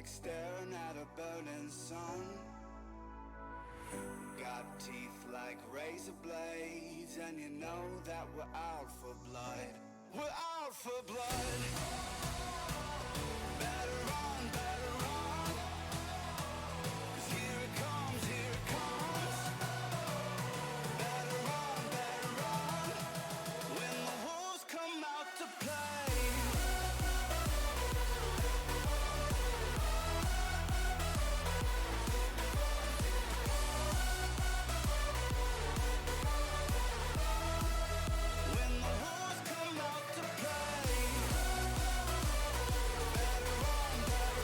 like staring at a burning sun. Got teeth like razor blades, and you know that we're out for blood. We're out for blood. Better run, better run. 'Cause here it comes, here it comes. Better run, better run. When the wolves come out to play. When the wolves come out to play. Better run, better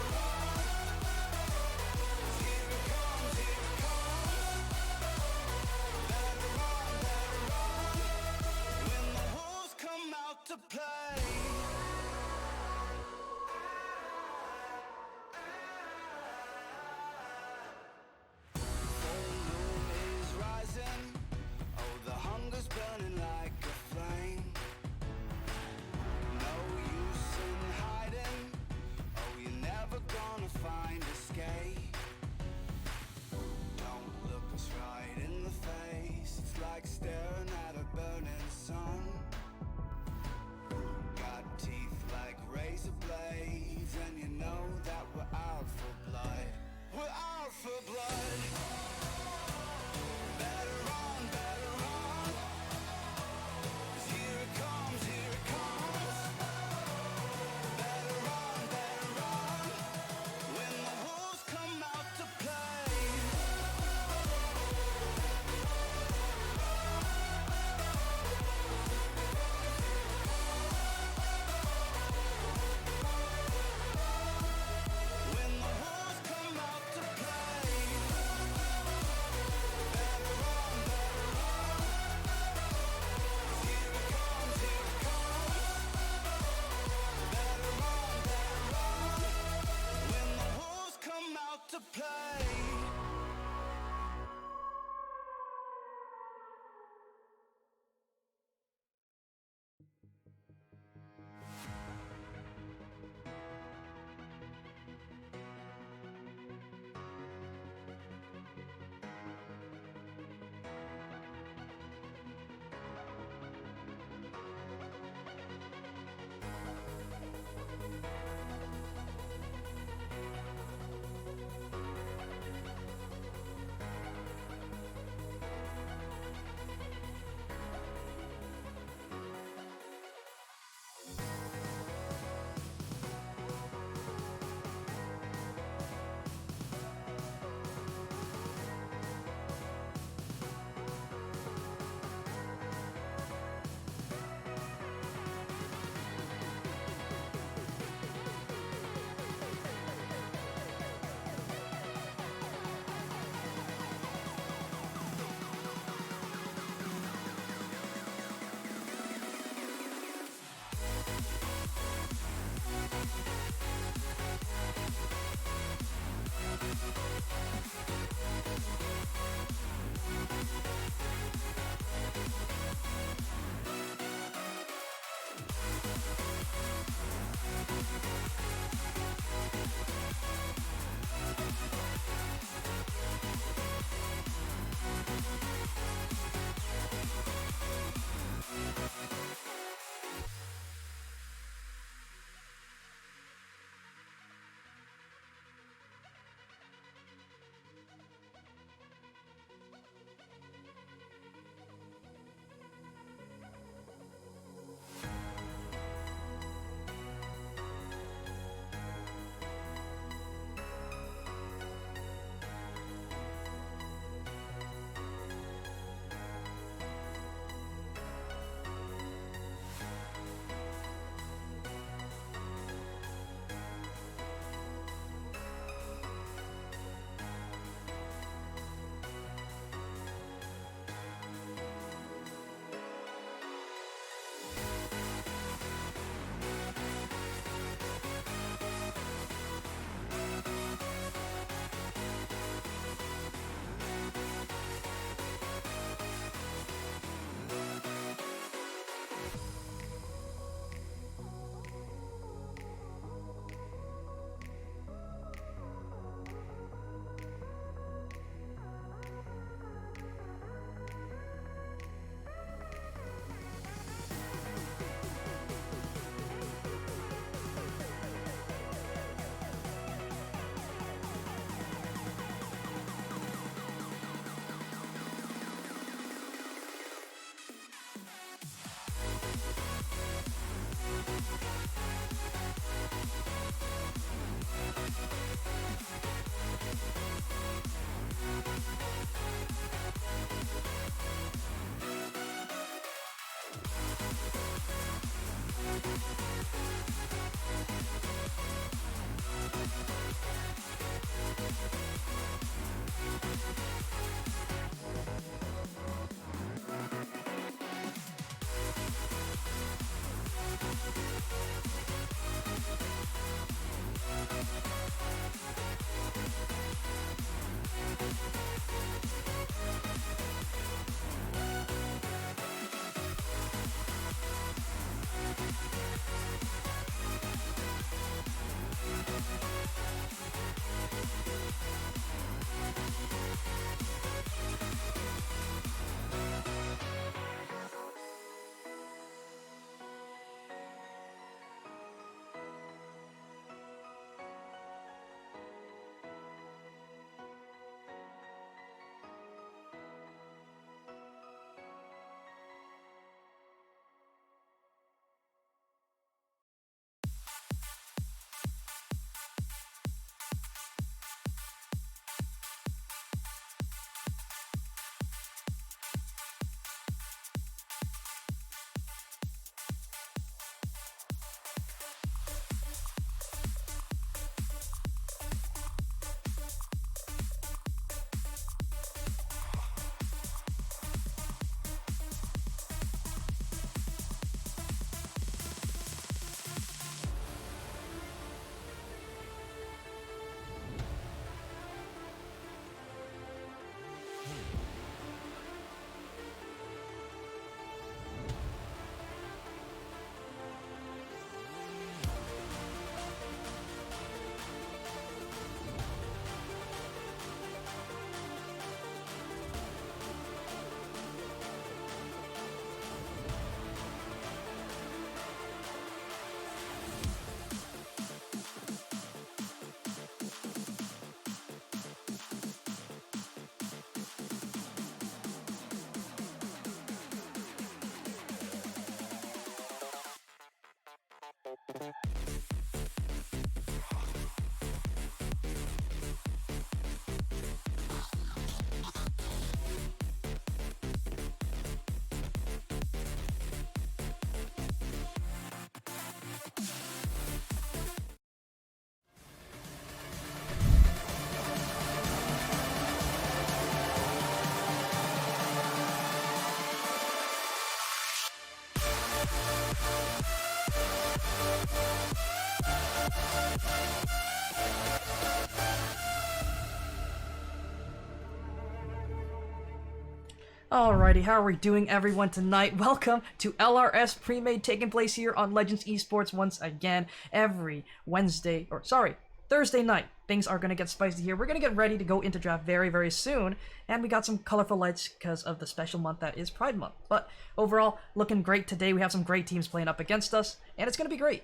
Alrighty, how are we doing, everyone, tonight? Welcome to LRS Premade, taking place here on Legends Esports once again every Thursday night. Things are gonna get spicy here. We're gonna get ready to go into draft very, very soon, and we got some colorful lights because of the special month that is Pride Month. But overall, looking great today. We have some great teams playing up against us, and it's gonna be great.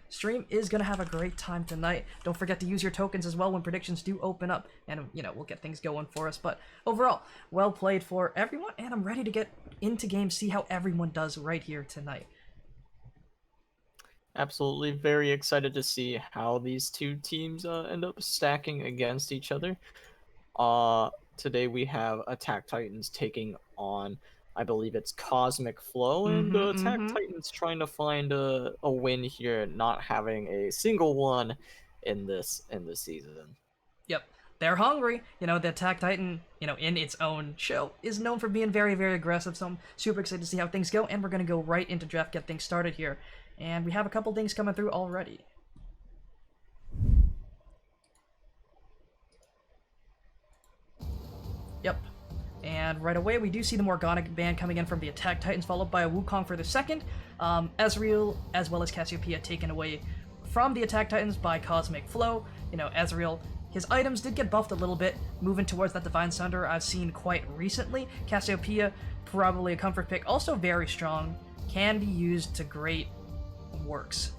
Stream is going to have a great time tonight. Don't forget to use your tokens as well when predictions do open up, and, we'll get things going for us. But overall, well played for everyone, and I'm ready to get into game, see how everyone does right here tonight. Absolutely, very excited to see how these two teams end up stacking against each other. Today we have Attack Titans taking on, I believe it's Cosmic Flow, and Attack Titans trying to find a win here, not having a single one in this season. Yep. They're hungry. The Attack Titan, in its own show, is known for being very, very aggressive. So I'm super excited to see how things go. And we're going to go right into draft, get things started here. And we have a couple things coming through already. Yep. And right away, we do see the Morgana ban coming in from the Attack Titans, followed by a Wukong for the second. Ezreal, as well as Cassiopeia, taken away from the Attack Titans by Cosmic Flow. Ezreal, his items did get buffed a little bit, moving towards that Divine Sunder I've seen quite recently. Cassiopeia, probably a comfort pick, also very strong, can be used to great works.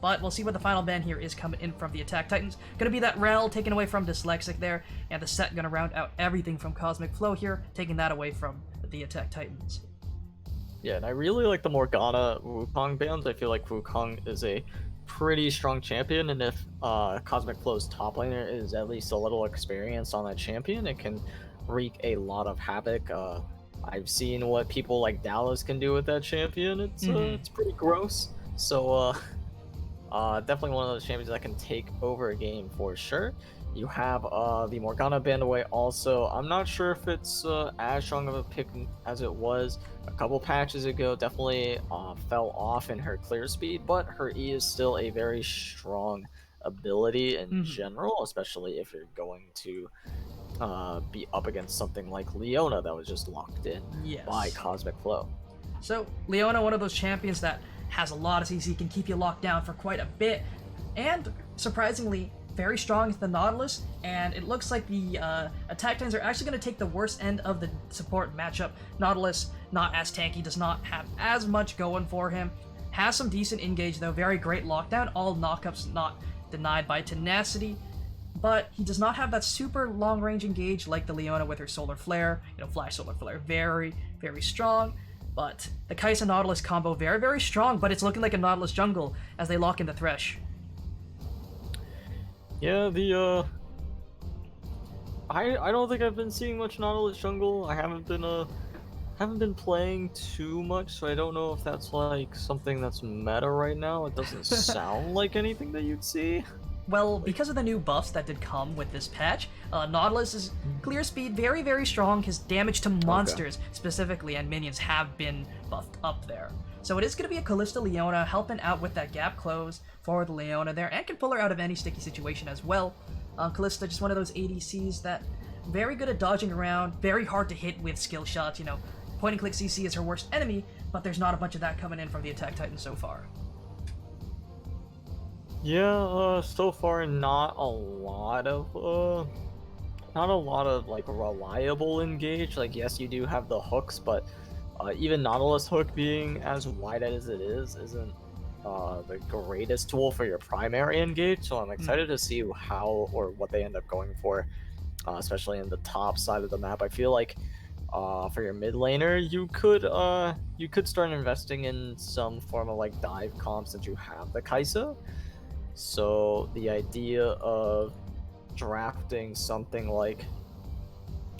But we'll see what the final ban here is coming in from the Attack Titans. Gonna be that Rel taken away from Dyslexic there, and the set gonna round out everything from Cosmic Flow here, taking that away from the Attack Titans. Yeah, and I really like the Morgana Wukong bans. I feel like Wukong is a pretty strong champion, and if Cosmic Flow's top laner is at least a little experienced on that champion, it can wreak a lot of havoc. I've seen what people like Dallas can do with that champion. It's pretty gross. So definitely one of those champions that can take over a game for sure. You have the Morgana band away also. I'm not sure if it's as strong of a pick as it was a couple patches ago. Definitely fell off in her clear speed, but her E is still a very strong ability in general, especially if you're going to be up against something like Leona that was just locked in by Cosmic Flow. So Leona, one of those champions that has a lot of CC, can keep you locked down for quite a bit, and surprisingly very strong with the Nautilus, and it looks like the Attack Titans are actually going to take the worst end of the support matchup. Nautilus, not as tanky, does not have as much going for him, has some decent engage though, very great lockdown, all knockups not denied by Tenacity, but he does not have that super long range engage like the Leona with her Solar Flare, Flash Solar Flare, very, very strong. But the Kai'Sa Nautilus combo, very, very strong, but it's looking like a Nautilus jungle as they lock in the Thresh. Yeah, I don't think I've been seeing much Nautilus jungle. I haven't been playing too much, so I don't know if that's like something that's meta right now. It doesn't sound like anything that you'd see. Well, because of the new buffs that did come with this patch, Nautilus is clear speed, very, very strong. His damage to monsters specifically and minions have been buffed up there. So it is going to be a Kalista Leona helping out with that gap close for the Leona there, and can pull her out of any sticky situation as well. Kalista, just one of those ADCs that very good at dodging around, very hard to hit with skill shots. Point and click CC is her worst enemy, but there's not a bunch of that coming in from the Attack Titan so far. Yeah, so far not a lot of like reliable engage. Like, yes, you do have the hooks, but even Nautilus hook being as wide as it is isn't the greatest tool for your primary engage. So I'm excited to see how or what they end up going for, especially in the top side of the map. I feel like for your mid laner, you could start investing in some form of like dive comp since you have the Kai'Sa. So the idea of drafting something like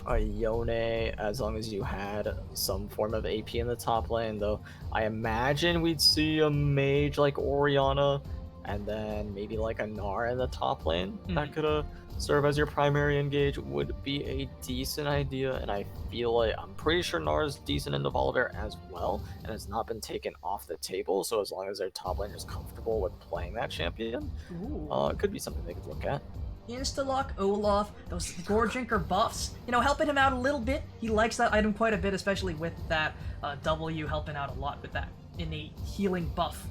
a Yone, as long as you had some form of AP in the top lane, though I imagine we'd see a mage like Orianna, and then maybe like a Gnar in the top lane that could serve as your primary engage, would be a decent idea. And I feel like I'm pretty sure Gnar is decent in the Volibear as well, and has not been taken off the table. So as long as their top laner is comfortable with playing that champion, it could be something they could look at. Insta-lock Olaf, those Gore Drinker buffs, you know, helping him out a little bit. He likes that item quite a bit, especially with that W helping out a lot with that innate healing buff.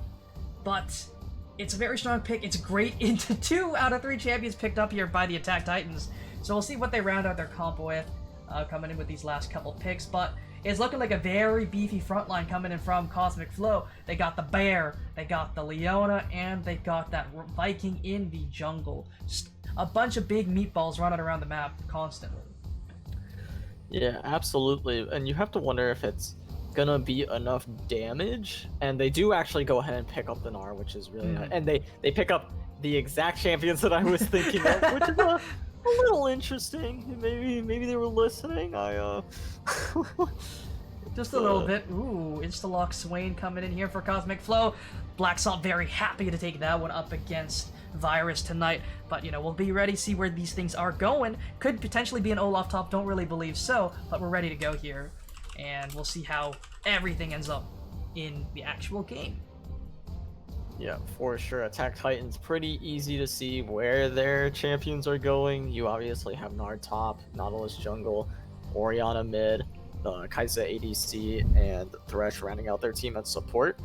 But it's a very strong pick. It's great into 2 out of 3 champions picked up here by the Attack Titans. So we'll see what they round out their comp with coming in with these last couple picks. But it's looking like a very beefy front line coming in from CFLO. They got the Bear, they got the Leona, and they got that Viking in the jungle. Just a bunch of big meatballs running around the map constantly. Yeah, absolutely. And you have to wonder if it's gonna be enough damage. And they do actually go ahead and pick up the Gnar, which is really nice. And they pick up the exact champions that I was thinking of, which is a little interesting. Maybe they were listening. Just a little bit. Ooh, Instalock Swain coming in here for CFLO. Black Salt very happy to take that one up against Virus tonight. But, you know, we'll be ready to see where these things are going. Could potentially be an Olaf top, don't really believe so. But we're ready to go here. And we'll see how everything ends up in the actual game. Yeah, for sure. Attack Titan's pretty easy to see where their champions are going. You obviously have Gnar top, Nautilus jungle, Orianna mid, Kai'Sa ADC, and Thresh rounding out their team at support.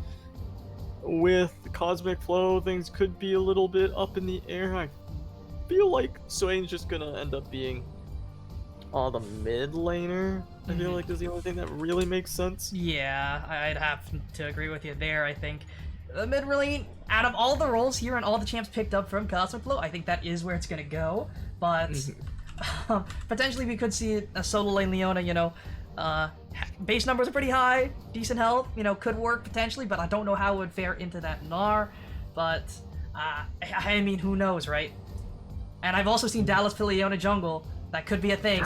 With CFLO, things could be a little bit up in the air. I feel like Swain's just gonna end up being the mid laner. I feel like is the only thing that really makes sense. Yeah, I'd have to agree with you there, I think. The mid lane, out of all the roles here and all the champs picked up from CFLO, I think that is where it's gonna go. But potentially we could see a solo lane Leona, you know, base numbers are pretty high, decent health, you know, could work potentially, but I don't know how it would fare into that Gnar. But I mean, who knows, right? And I've also seen Dallas play Leona jungle. That could be a thing.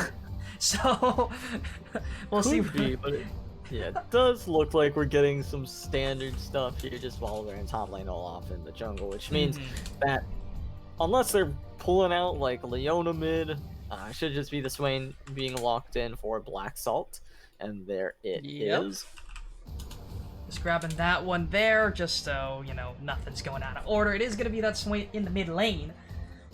So we'll see. But yeah, it does look like we're getting some standard stuff here, just while they're in top lane Olaf in the jungle, which means that unless they're pulling out like Leona mid, should just be the Swain being locked in for Black Salt, and there it is. Just grabbing that one there, just so, you know, nothing's going out of order. It is going to be that Swain in the mid lane,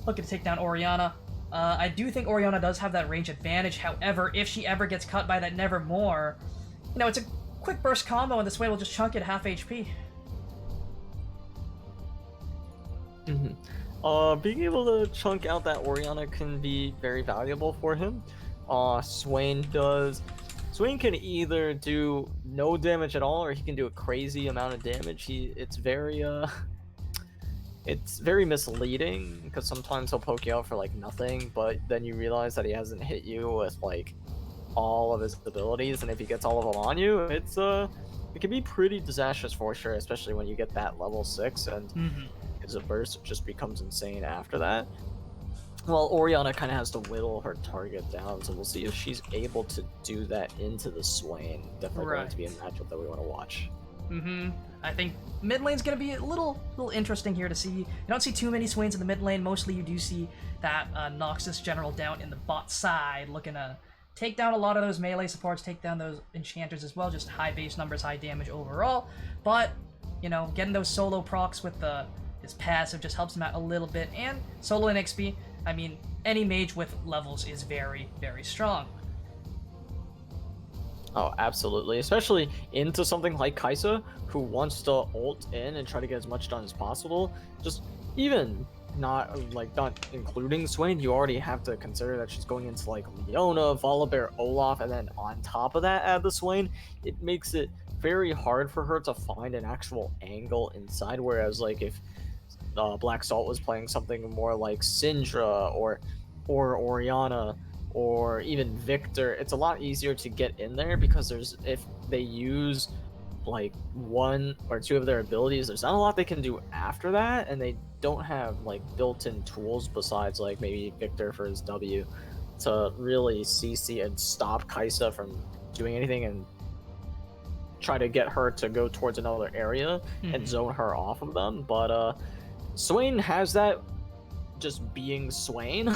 looking to take down Orianna. I do think Orianna does have that range advantage. However, if she ever gets cut by that Nevermore, you know, it's a quick burst combo, and the Swain will just chunk it half HP. Being able to chunk out that Orianna can be very valuable for him. Swain can either do no damage at all, or he can do a crazy amount of damage. It's very misleading, because sometimes he'll poke you out for like nothing, but then you realize that he hasn't hit you with like all of his abilities, and if he gets all of them on you, it can be pretty disastrous for sure, especially when you get that level 6 and his burst just becomes insane after that. Well, Orianna kind of has to whittle her target down, so we'll see if she's able to do that into the Swain. Definitely going to be a matchup that we want to watch. I think mid lane's gonna be a little interesting here to see. You don't see too many Swains in the mid lane. Mostly you do see that Noxus general down in the bot side, looking to take down a lot of those melee supports, take down those enchanters as well. Just high base numbers, high damage overall. But, you know, getting those solo procs with his passive just helps him out a little bit. And solo and XP, I mean, any mage with levels is very, very strong. Oh, absolutely. Especially into something like Kai'Sa, who wants to ult in and try to get as much done as possible. Just even not including Swain, you already have to consider that she's going into like Leona, Volibear, Olaf, and then on top of that add the Swain. It makes it very hard for her to find an actual angle inside, whereas like if Black Salt was playing something more like Syndra or Orianna, or even Victor, it's a lot easier to get in there, because if they use like 1 or 2 of their abilities, there's not a lot they can do after that, and they don't have like built-in tools besides like maybe Victor for his W to really CC and stop Kai'Sa from doing anything and try to get her to go towards another area and zone her off of them. But Swain has that just being Swain.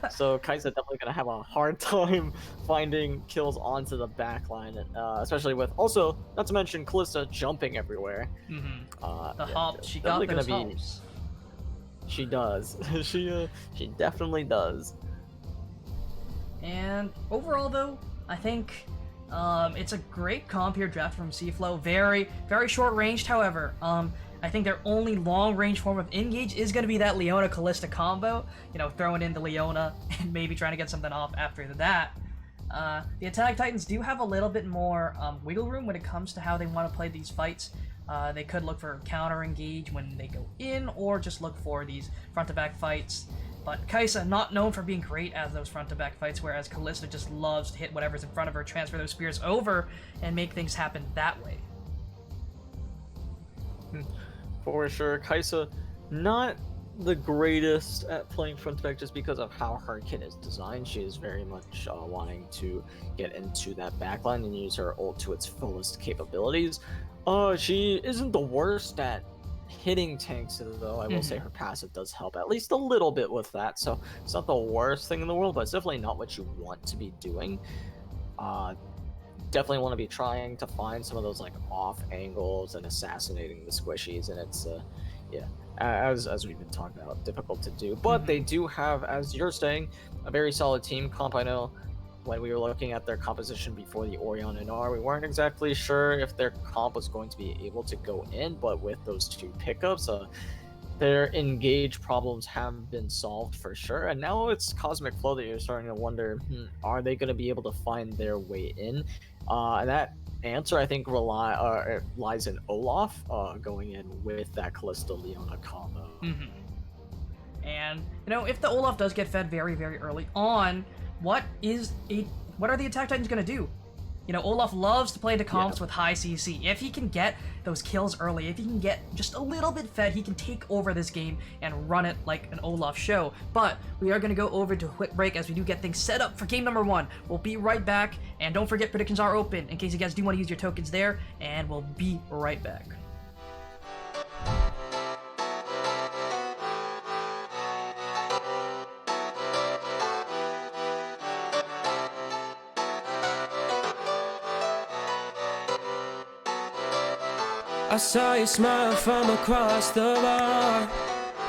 So Kai'Sa definitely gonna have a hard time finding kills onto the backline, especially with also, not to mention, Kalista jumping everywhere. The hop, she got those hops. She does. She definitely does. And overall, though, I think it's a great comp here drafted from CFLO. Very, very short ranged, however. I think their only long range form of engage is going to be that Leona Callista combo. You know, throwing in the Leona and maybe trying to get something off after that. The Attack Titans do have a little bit more wiggle room when it comes to how they want to play these fights. They could look for counter engage when they go in, or just look for these front to back fights. But Kaisa, not known for being great at those front to back fights, whereas Callista just loves to hit whatever's in front of her, transfer those spears over, and make things happen that way. For sure, Kaisa, not the greatest at playing front to back just because of how her kit is designed. She is very much wanting to get into that backline and use her ult to its fullest capabilities. She isn't the worst at hitting tanks, though. I will say her passive does help at least a little bit with that, so it's not the worst thing in the world, but it's definitely not what you want to be doing. Definitely want to be trying to find some of those like off angles and assassinating the squishies, and it's yeah, as we've been talking about, difficult to do. But they do have, as you're saying, a very solid team comp. I know when we were looking at their composition before the Orion and R, we weren't exactly sure if their comp was going to be able to go in, but with those two pickups, their engage problems have been solved for sure. And now it's Cosmic Flow that you're starting to wonder, are they going to be able to find their way in? And that answer, I think, lies in Olaf going in with that Callista Leona combo. And, you know, if the Olaf does get fed very, very early on, what are the Attack Titans going to do? You know, Olaf loves to play the comps with high CC. If he can get those kills early, if he can get just a little bit fed, he can take over this game and run it like an Olaf show. But we are going to go over to a quick break as we do get things set up for game number 1. We'll be right back, and don't forget predictions are open in case you guys do want to use your tokens there, and we'll be right back. I saw you smile from across the bar.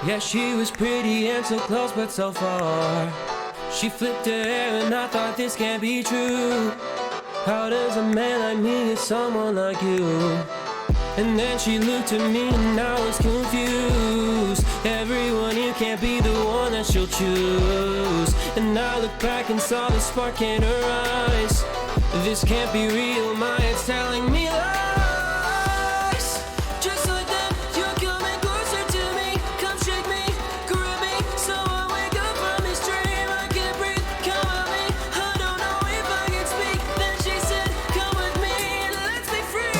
Yeah, she was pretty and so close but so far. She flipped her hair and I thought this can't be true. How does a man like me get someone like you? And then she looked at me and I was confused. Everyone here can't be the one that she'll choose. And I looked back and saw the spark in her eyes. This can't be real, my head's telling me lies. Just like that, you're coming closer to me. Come shake me, grab me, so I wake up from this dream. I can't breathe, come with me. I don't know if I can speak. Then she said, come with me and let's be free.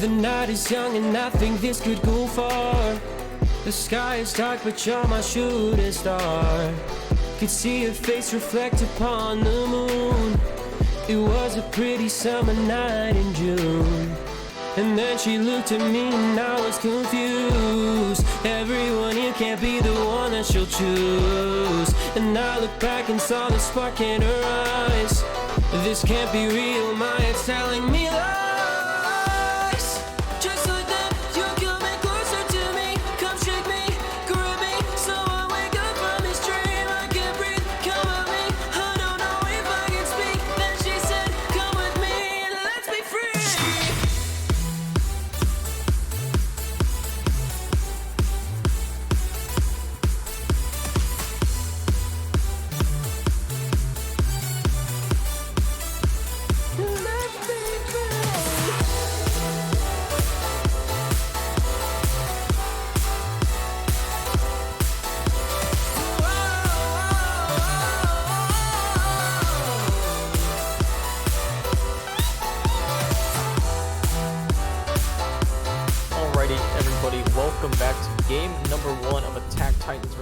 The night is young and I think this could go far. The sky is dark but you're my shooting star. Could see your face reflect upon the moon. It was a pretty summer night in June. And then she looked at me and I was confused. Everyone here can't be the one that she'll choose. And I looked back and saw the spark in her eyes. This can't be real, my head's telling me lies. Just like that, you're coming closer to me. Come shake me, grab me, so I wake up from this dream. I can't breathe, come with me. I don't know if I can speak. Then she said, come with me and let's be free.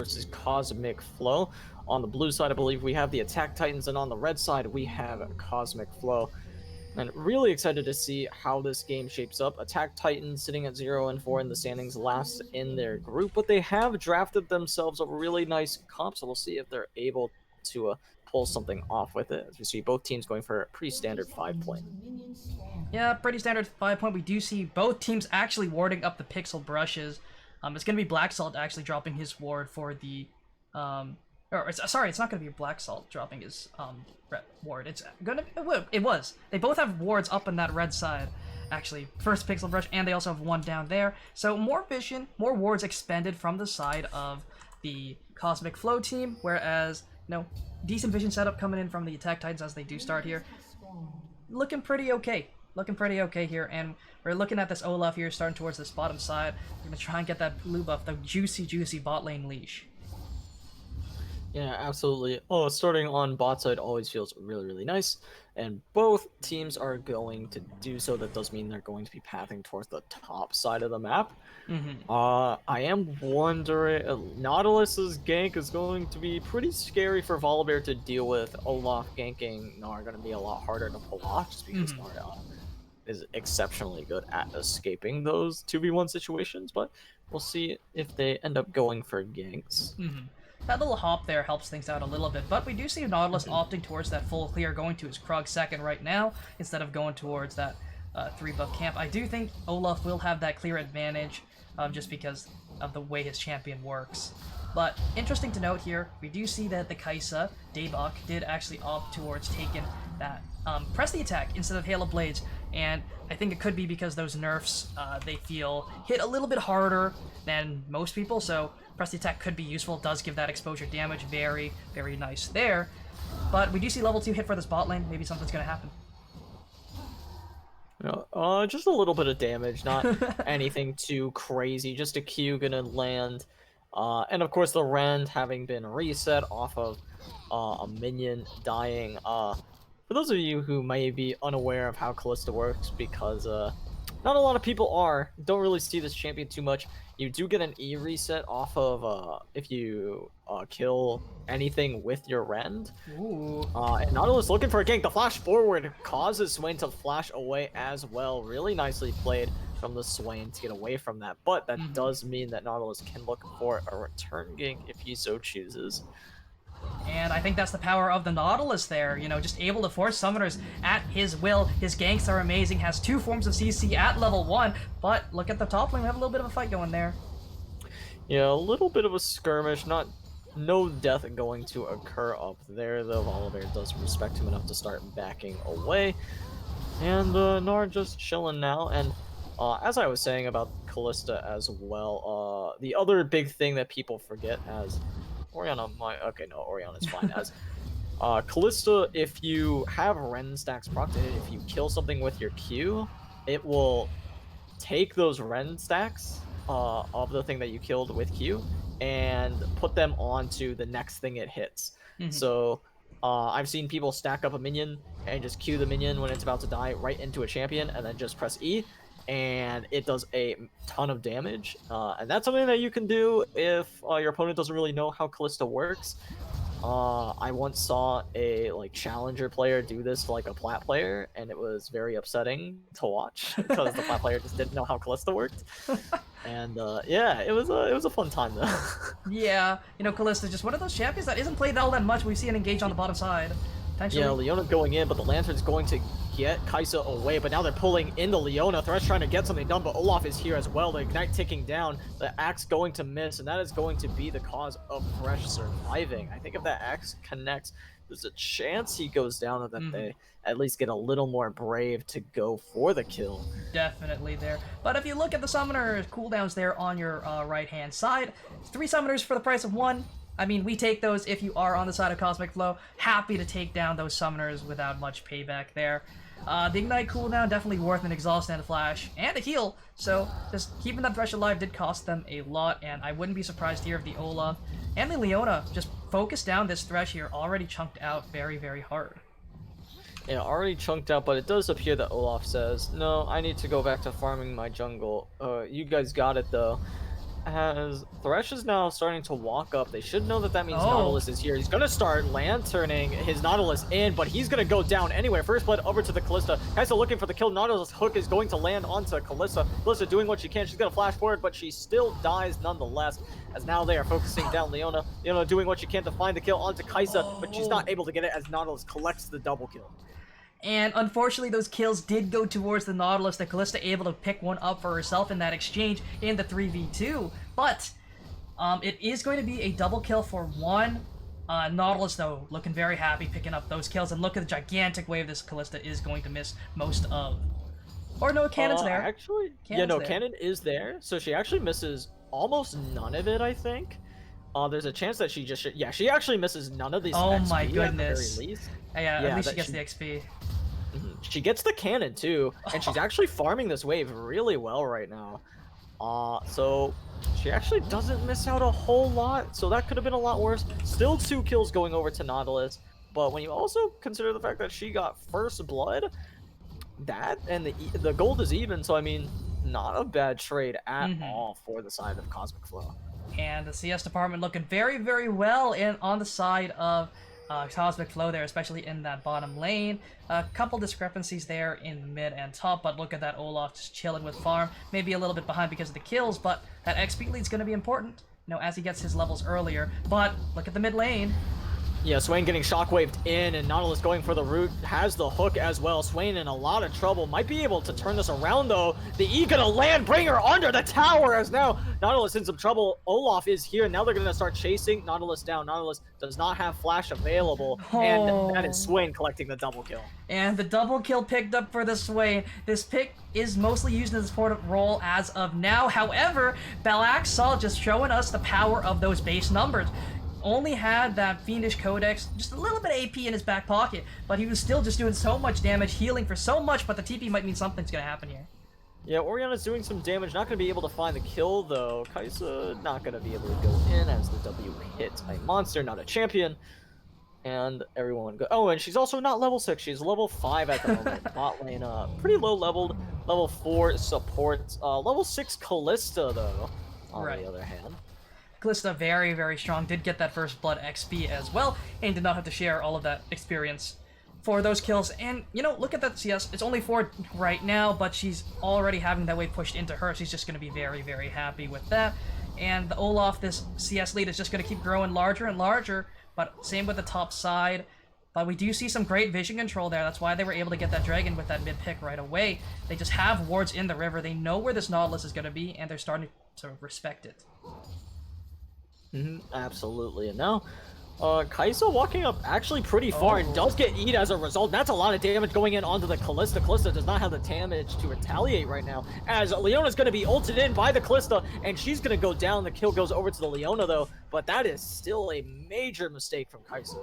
versus Cosmic Flow. On the blue side, I believe we have the Attack Titans, and on the red side, we have Cosmic Flow. And really excited to see how this game shapes up. Attack Titans sitting at 0-4 in the standings, last in their group, but they have drafted themselves a really nice comp, so we'll see if they're able to pull something off with it. As we see both teams going for a pretty standard 5-point. Yeah, pretty standard 5-point. We do see both teams actually warding up the pixel brushes. It's going to be Black Salt actually dropping his ward for the... sorry, it's not going to be Black Salt dropping his ward. It's going to be... It was. They both have wards up on that red side, actually. First pixel brush, and they also have one down there. So more vision, more wards expended from the side of the Cosmic Flow team, whereas, decent vision setup coming in from the Attack Titans as they do start here. Looking pretty okay. Looking pretty okay here, and we're looking at this Olaf here starting towards this bottom side. We're going to try and get that blue buff, the juicy bot lane leash. Yeah, absolutely. Oh, starting on bot side always feels really nice, and both teams are going to do so. That does mean they're going to be pathing towards the top side of the map. I am wondering, Nautilus's gank is going to be pretty scary for Volibear to deal with. Olaf ganking Gnar going to be a lot harder to pull off, just because Gnar is exceptionally good at escaping those 2v1 situations, but we'll see if they end up going for ganks. That little hop there helps things out a little bit, but we do see Nautilus opting towards that full clear, going to his Krug second right now, instead of going towards that 3-buff camp. I do think Olaf will have that clear advantage, just because of the way his champion works. But interesting to note here, we do see that the Kaisa, Daybok, did actually opt towards taking that press the attack instead of Hail of Blades, and I think it could be because those nerfs, they feel hit a little bit harder than most people, so press the attack could be useful. It does give that exposure damage, very nice there. But we do see level 2 hit for this bot lane. Maybe something's gonna happen. Just a little bit of damage, not anything too crazy. Just a Q gonna land, and of course the rend having been reset off of a minion dying. For those of you who may be unaware of how Kalista works, because not a lot of people don't really see this champion too much, you do get an E reset off of if you kill anything with your rend. Ooh. And Nautilus looking for a gank. The flash forward causes Swain to flash away as well. Really nicely played from the Swain to get away from that. But that does mean that Nautilus can look for a return gank if he so chooses. And I think that's the power of the Nautilus there, just able to force summoners at his will. His ganks are amazing, has 2 forms of CC at level 1, but look at the top lane, we have a little bit of a fight going there. Yeah, a little bit of a skirmish, no death going to occur up there, though Volibear does respect him enough to start backing away. And Gnar just chilling now, and as I was saying about Kalista as well, the other big thing that people forget as... Orianna Orianna's fine. As Kalista, if you have Ren stacks procced, if you kill something with your Q, it will take those Ren stacks of the thing that you killed with Q and put them onto the next thing it hits. So I've seen people stack up a minion and just Q the minion when it's about to die right into a champion and then just press E, and it does a ton of damage, and that's something that you can do if your opponent doesn't really know how Kalista works. I once saw a challenger player do this to a plat player, and it was very upsetting to watch because the plat player just didn't know how Kalista worked. And yeah, it was a fun time though. Yeah, Kalista is just one of those champions that isn't played all that much. We see it engage on the bottom side. Yeah, Leona's going in, but the Lantern's going to get Kaisa away, but now they're pulling into Leona. Thresh trying to get something done, but Olaf is here as well. The Ignite ticking down, the Axe going to miss, and that is going to be the cause of Thresh surviving. I think if that Axe connects, there's a chance he goes down, and that they at least get a little more brave to go for the kill. Definitely there. But if you look at the summoner cooldowns there on your right-hand side, 3 summoners for the price of 1. I mean, we take those if you are on the side of Cosmic Flow. Happy to take down those summoners without much payback there. The Ignite cooldown, definitely worth an Exhaust and a Flash, and a heal. So, just keeping that Thresh alive did cost them a lot, and I wouldn't be surprised here if the Olaf and the Leona just focus down this Thresh here, already chunked out very hard. Yeah, already chunked out, but it does appear that Olaf says, no, I need to go back to farming my jungle. You guys got it, though. as Thresh is now starting to walk up. They should know that that means Oh. Nautilus is here. He's going to start lanterning his Nautilus in, but he's going to go down anyway. First blood over to the Callista. Kaisa looking for the kill. Nautilus hook is going to land onto Callista. Callista doing what she can. She's going to flash forward, but she still dies nonetheless, as now they are focusing down Leona. Leona doing what she can to find the kill onto Kaisa, but she's not able to get it as Nautilus collects the double kill. And unfortunately, those kills did go towards the Nautilus. The Callista able to pick one up for herself in that exchange in the 3v2. But it is going to be a double kill for one. Nautilus, though, looking very happy picking up those kills. And look at the gigantic wave this Callista is going to miss most of. Or no, Cannon's there. Actually, Cannon's there. Cannon is there. So she actually misses almost none of it, I think. There's a chance that she just... Yeah, she actually misses none of these Oh XP my at the goodness. very least. Yeah, at least she that gets the XP. She gets the cannon too, and she's actually farming this wave really well right now. So she actually doesn't miss out a whole lot, so that could have been a lot worse. Still 2 kills going over to Nautilus, but when you also consider the fact that she got first blood, that and the gold is even, so I mean, not a bad trade at all for the side of Cosmic Flow. And the CS department looking very, very well on the side of Cosmic Flow there, especially in that bottom lane. A couple discrepancies there in the mid and top, but look at that Olaf just chilling with farm. Maybe a little bit behind because of the kills, but that XP lead's going to be important, you know, as he gets his levels earlier. But look at the mid lane. Yeah, Swain getting shockwaved in, and Nautilus going for the root, has the hook as well. Swain in a lot of trouble, might be able to turn this around though. The E gonna land, bring her under the tower, as now Nautilus in some trouble. Olaf is here, now they're gonna start chasing Nautilus down. Nautilus does not have flash available, and that is Swain collecting the double kill. And the double kill picked up for the Swain. This pick is mostly used in the support role as of now. However, Balaxol just showing us the power of those base numbers. Only had that Fiendish Codex, just a little bit of AP in his back pocket, but he was still just doing so much damage, healing for so much, but the TP might mean something's gonna happen here. Yeah, Oriana's doing some damage, not gonna be able to find the kill though. Kaisa not gonna be able to go in as the W hits a monster, not a champion. And everyone go. Oh, and she's also not level 6, she's level 5 at the moment. Bot lane, pretty low leveled, level 4 support, level 6 Callista though, on the other hand. Callista very, very strong, did get that first blood XP as well, and did not have to share all of that experience for those kills. And, you know, look at that CS, it's only 4 right now, but she's already having that wave pushed into her. She's just going to be very, very happy with that. And the Olaf, this CS lead, is just going to keep growing larger and larger, but same with the top side. But we do see some great vision control there. That's why they were able to get that dragon with that mid pick right away. They just have wards in the river. They know where this Nautilus is going to be, and they're starting to respect it. Absolutely. And now, Kaisa walking up actually pretty far and does get eat as a result. That's a lot of damage going in onto the Callista. Callista does not have the damage to retaliate right now, as Leona's going to be ulted in by the Callista, and she's going to go down. The kill goes over to the Leona, though, but that is still a major mistake from Kaisa.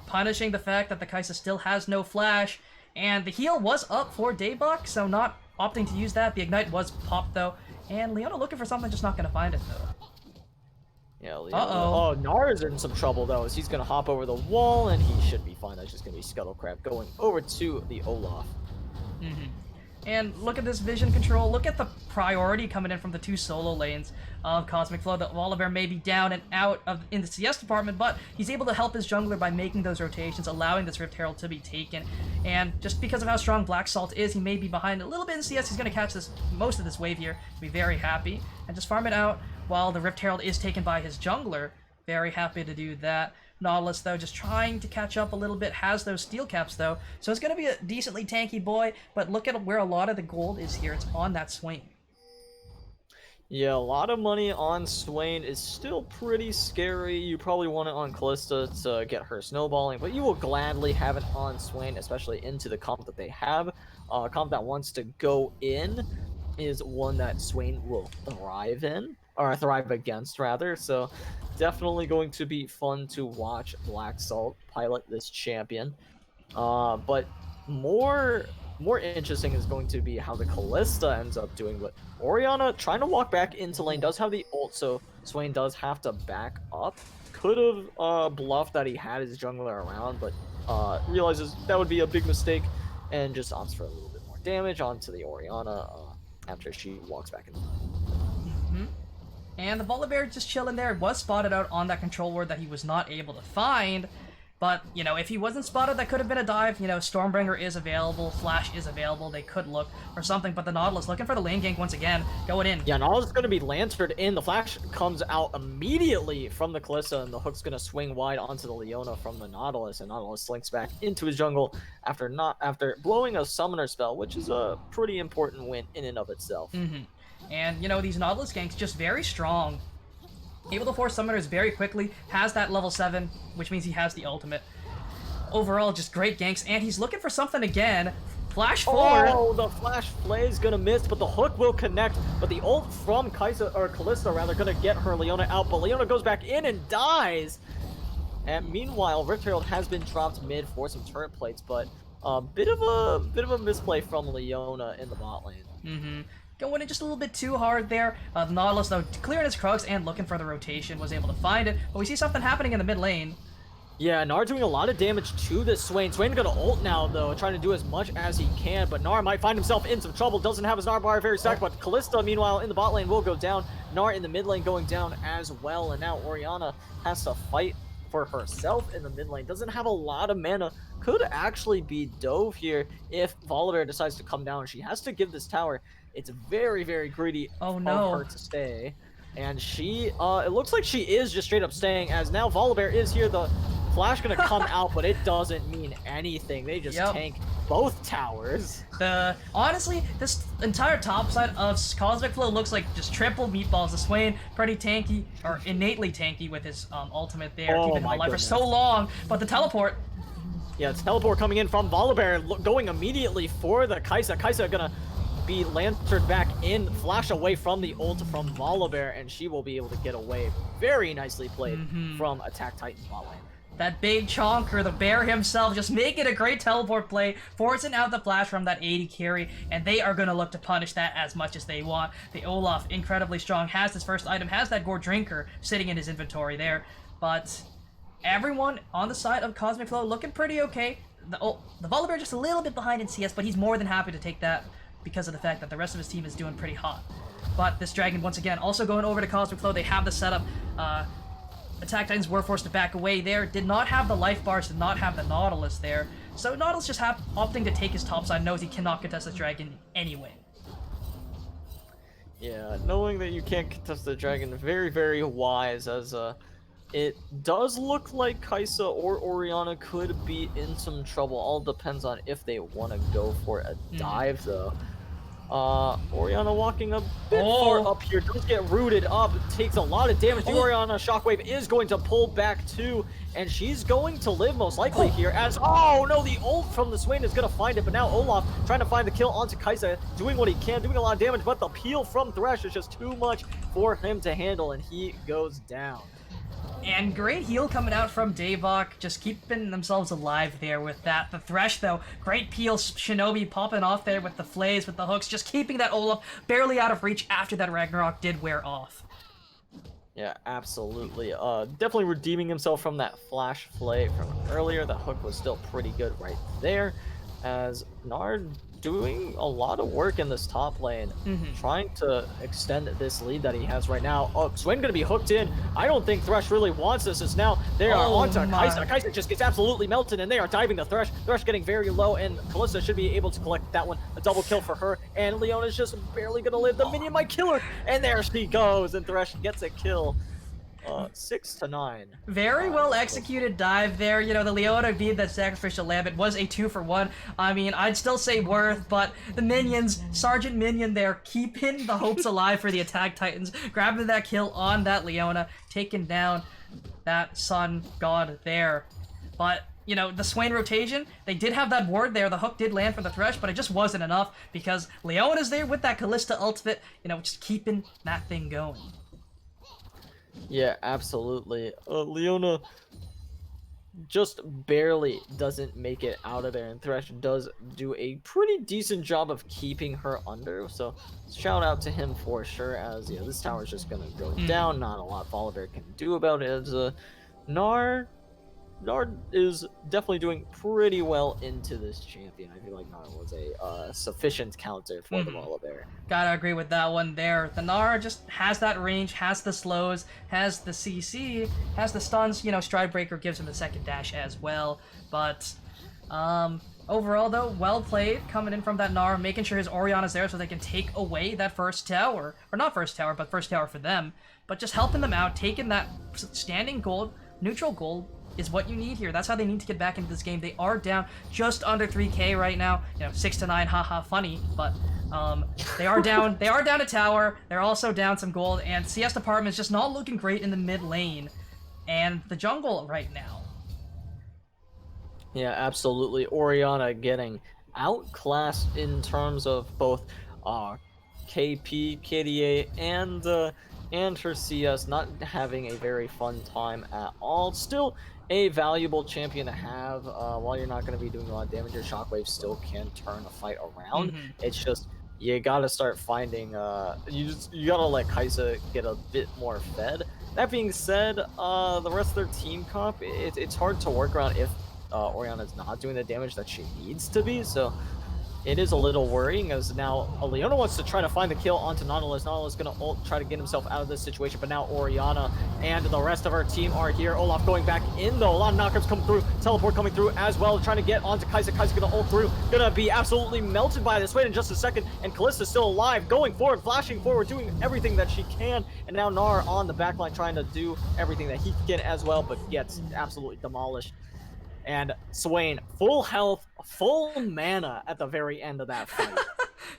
Punishing the fact that the Kaisa still has no flash, and the heal was up for Daybok, so not opting to use that. The Ignite was popped, though, and Leona looking for something, just not going to find it, though. Yeah, Leona. Oh, Nara's in some trouble, though, as he's going to hop over the wall, and he should be fine. That's just going to be Scuttlecrab going over to the Olaf. And look at this vision control. Look at the priority coming in from the 2 solo lanes of Cosmic Flow. The Volibear may be down and out in the CS department, but he's able to help his jungler by making those rotations, allowing this Rift Herald to be taken. And just because of how strong Black Salt is, he may be behind a little bit in CS. He's going to catch most of this wave here. Be very happy and just farm it out while the Rift Herald is taken by his jungler. Very happy to do that. Nautilus, though, just trying to catch up a little bit, has those steel caps, though, so it's going to be a decently tanky boy, but look at where a lot of the gold is here. It's on that Swain. Yeah, a lot of money on Swain is still pretty scary. You probably want it on Callista to get her snowballing, but you will gladly have it on Swain, especially into the comp that they have. Comp that wants to go in is one that Swain will thrive in, or thrive against, rather, so definitely going to be fun to watch Black Salt pilot this champion. But more interesting is going to be how the Callista ends up doing. But Oriana trying to walk back into lane, does have the ult, so Swain does have to back up. Could have bluffed that he had his jungler around, but realizes that would be a big mistake and just opts for a little bit more damage onto the Oriana after she walks back in. And the Volibear just chilling there was spotted out on that control ward that he was not able to find. But, you know, if he wasn't spotted, that could have been a dive. You know, Stormbringer is available, Flash is available, they could look for something. But the Nautilus looking for the lane gank once again, going in. Yeah, Nautilus is going to be lanterned in. The Flash comes out immediately from the Kalista, and the hook's going to swing wide onto the Leona from the Nautilus, and Nautilus slinks back into his jungle after blowing a summoner spell, which is a pretty important win in and of itself. And, you know, these Nautilus ganks just very strong. Able to force summoners very quickly, has that level 7, which means he has the ultimate. Overall, just great ganks, and he's looking for something again. Flash forward. Oh, the Flash play is gonna miss, but the hook will connect. But the ult from Kalista rather, gonna get her Leona out, but Leona goes back in and dies. And meanwhile, Rift Herald has been dropped mid for some turret plates, but a bit of a misplay from Leona in the bot lane. Going in just a little bit too hard there. The Nautilus, though, clearing his Krugs and looking for the rotation, was able to find it. But we see something happening in the mid lane. Yeah, Gnar doing a lot of damage to this Swain. Swain gonna ult now, though, trying to do as much as he can, but Gnar might find himself in some trouble. Doesn't have his Gnar bar very stacked, but Kalista, meanwhile, in the bot lane will go down. Gnar in the mid lane going down as well, and now Orianna has to fight for herself in the mid lane. Doesn't have a lot of mana. Could actually be Dove here if Volibear decides to come down. She has to give this tower. It's very, very greedy of her to stay. And she, it looks like she is just straight up staying, as now Volibear is here. The Flash gonna come out, but it doesn't mean anything. They just tank both towers. Honestly, this entire top side of Cosmic Flow looks like just triple meatballs. The Swain, pretty tanky, or innately tanky with his ultimate there, keeping him alive for so long. But the teleport. Yeah, it's teleport coming in from Volibear, going immediately for the Kai'Sa. Kai'Sa gonna be lanterned back in, Flash away from the ult from Volibear, and she will be able to get away. Very nicely played from Attack Titan bot lane. That big chonker, the bear himself, just making a great teleport play, forcing out the Flash from that 80 carry, and they are going to look to punish that as much as they want. The Olaf, incredibly strong, has his first item, has that Gore Drinker sitting in his inventory there, but everyone on the side of Cosmic Flow looking pretty okay. The Volibear just a little bit behind in CS, but he's more than happy to take that because of the fact that the rest of his team is doing pretty hot. But this Dragon, once again, also going over to Cosmic Flow. They have the setup. Attack Titans were forced to back away there. Did not have the life bars, did not have the Nautilus there. So Nautilus just opting to take his top side, knows he cannot contest the Dragon anyway. Yeah, knowing that you can't contest the Dragon, very, very wise, as it does look like Kai'Sa or Orianna could be in some trouble. All depends on if they want to go for a dive, though. Orianna walking a bit far up here, does get rooted up, takes a lot of damage. The Orianna Shockwave is going to pull back too, and she's going to live most likely here as, oh no, the ult from the Swain is going to find it, but now Olaf trying to find the kill onto Kai'Sa, doing what he can, doing a lot of damage, but the peel from Thresh is just too much for him to handle, and he goes down. And great heal coming out from Davok, just keeping themselves alive there with that. The Thresh, though, great peel. Shinobi popping off there with the flays, with the hooks, just keeping that Olaf barely out of reach after that Ragnarok did wear off. Yeah, absolutely. Definitely redeeming himself from that flash flay from earlier. The hook was still pretty good right there, as Nard doing a lot of work in this top lane, trying to extend this lead that he has right now. Oh, Swain gonna be hooked in. I don't think Thresh really wants this, as now they are onto Kai'Sa. Kai'Sa just gets absolutely melted, and they are diving the Thresh. Thresh getting very low, and Kalista should be able to collect that one. A double kill for her, and Leona's just barely gonna live. The minion might kill her, and there she goes, and Thresh gets a kill. 6-9. Very well executed dive there. You know, the Leona being that sacrificial lamb, it was a 2-for-1. I mean, I'd still say worth, but the minions, Sergeant Minion there, keeping the hopes alive for the Attack Titans, grabbing that kill on that Leona, taking down that Sun God there. But, you know, the Swain rotation, they did have that ward there. The hook did land for the Thresh, but it just wasn't enough because Leona's there with that Kalista ultimate, you know, just keeping that thing going. Yeah, absolutely. Leona just barely doesn't make it out of there, and Thresh does do a pretty decent job of keeping her under, so shout out to him for sure, as you know, this tower is just gonna go down. Not a lot Volibear can do about it, as Gnar Nard is definitely doing pretty well into this champion. I feel like Nard was a sufficient counter for the Volibear. Gotta agree with that one there. The Nara just has that range, has the slows, has the CC, has the stuns. You know, Stride Breaker gives him the second dash as well. But overall, though, well played coming in from that Nara, making sure his Orianna's there so they can take away that first tower. Or not first tower, but first tower for them. But just helping them out, taking that standing gold, neutral gold, is what you need here. That's how they need to get back into this game. They are down just under 3k right now. You know, 6 to 9, haha, funny, but they are down. They are down a tower. They're also down some gold, and CS department is just not looking great in the mid lane and the jungle right now. Yeah, absolutely. Orianna getting outclassed in terms of both KP, KDA, and her CS, not having a very fun time at all. Still a valuable champion to have. While you're not going to be doing a lot of damage, your Shockwave still can turn a fight around. It's just you gotta start finding. You gotta let Kai'Sa get a bit more fed. That being said, the rest of their team comp, it's hard to work around if Orianna's not doing the damage that she needs to be. So it is a little worrying, as now Leona wants to try to find the kill onto Nautilus. Nautilus is going to ult, try to get himself out of this situation, but now Orianna and the rest of our team are here. Olaf going back in, though. A lot of knockouts coming through. Teleport coming through as well, trying to get onto Kai'Sa. Kai'Sa's going to ult through. Going to be absolutely melted by this. Wait in just a second, and Kallista's still alive. Going forward, flashing forward, doing everything that she can. And now Gnar on the backline trying to do everything that he can as well, but gets absolutely demolished. And Swain, full health, full mana at the very end of that fight.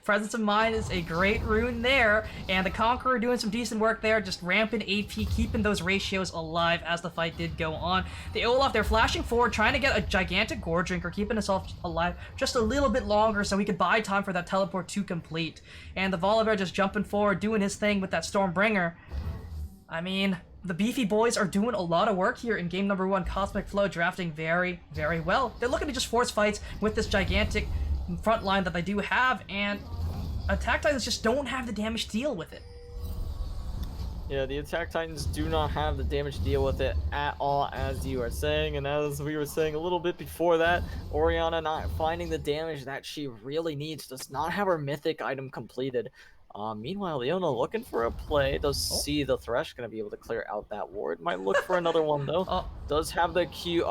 Presence of Mind is a great rune there, and the Conqueror doing some decent work there, just rampant AP, keeping those ratios alive as the fight did go on. The Olaf, they're flashing forward, trying to get a gigantic Gore Drinker, keeping himself alive just a little bit longer so he could buy time for that teleport to complete. And the Volibear just jumping forward, doing his thing with that Stormbringer. I mean, the beefy boys are doing a lot of work here in game number 1. Cosmic Flow drafting very, very well. They're looking to just force fights with this gigantic front line that they do have, and Attack Titans just don't have the damage to deal with it. Yeah, the Attack Titans do not have the damage to deal with it at all, as you are saying. And as we were saying a little bit before that, Orianna not finding the damage that she really needs, does not have her mythic item completed. Meanwhile, Leona looking for a play, does see the Thresh, going to be able to clear out that ward. Might look for another one, though. Does have the Q.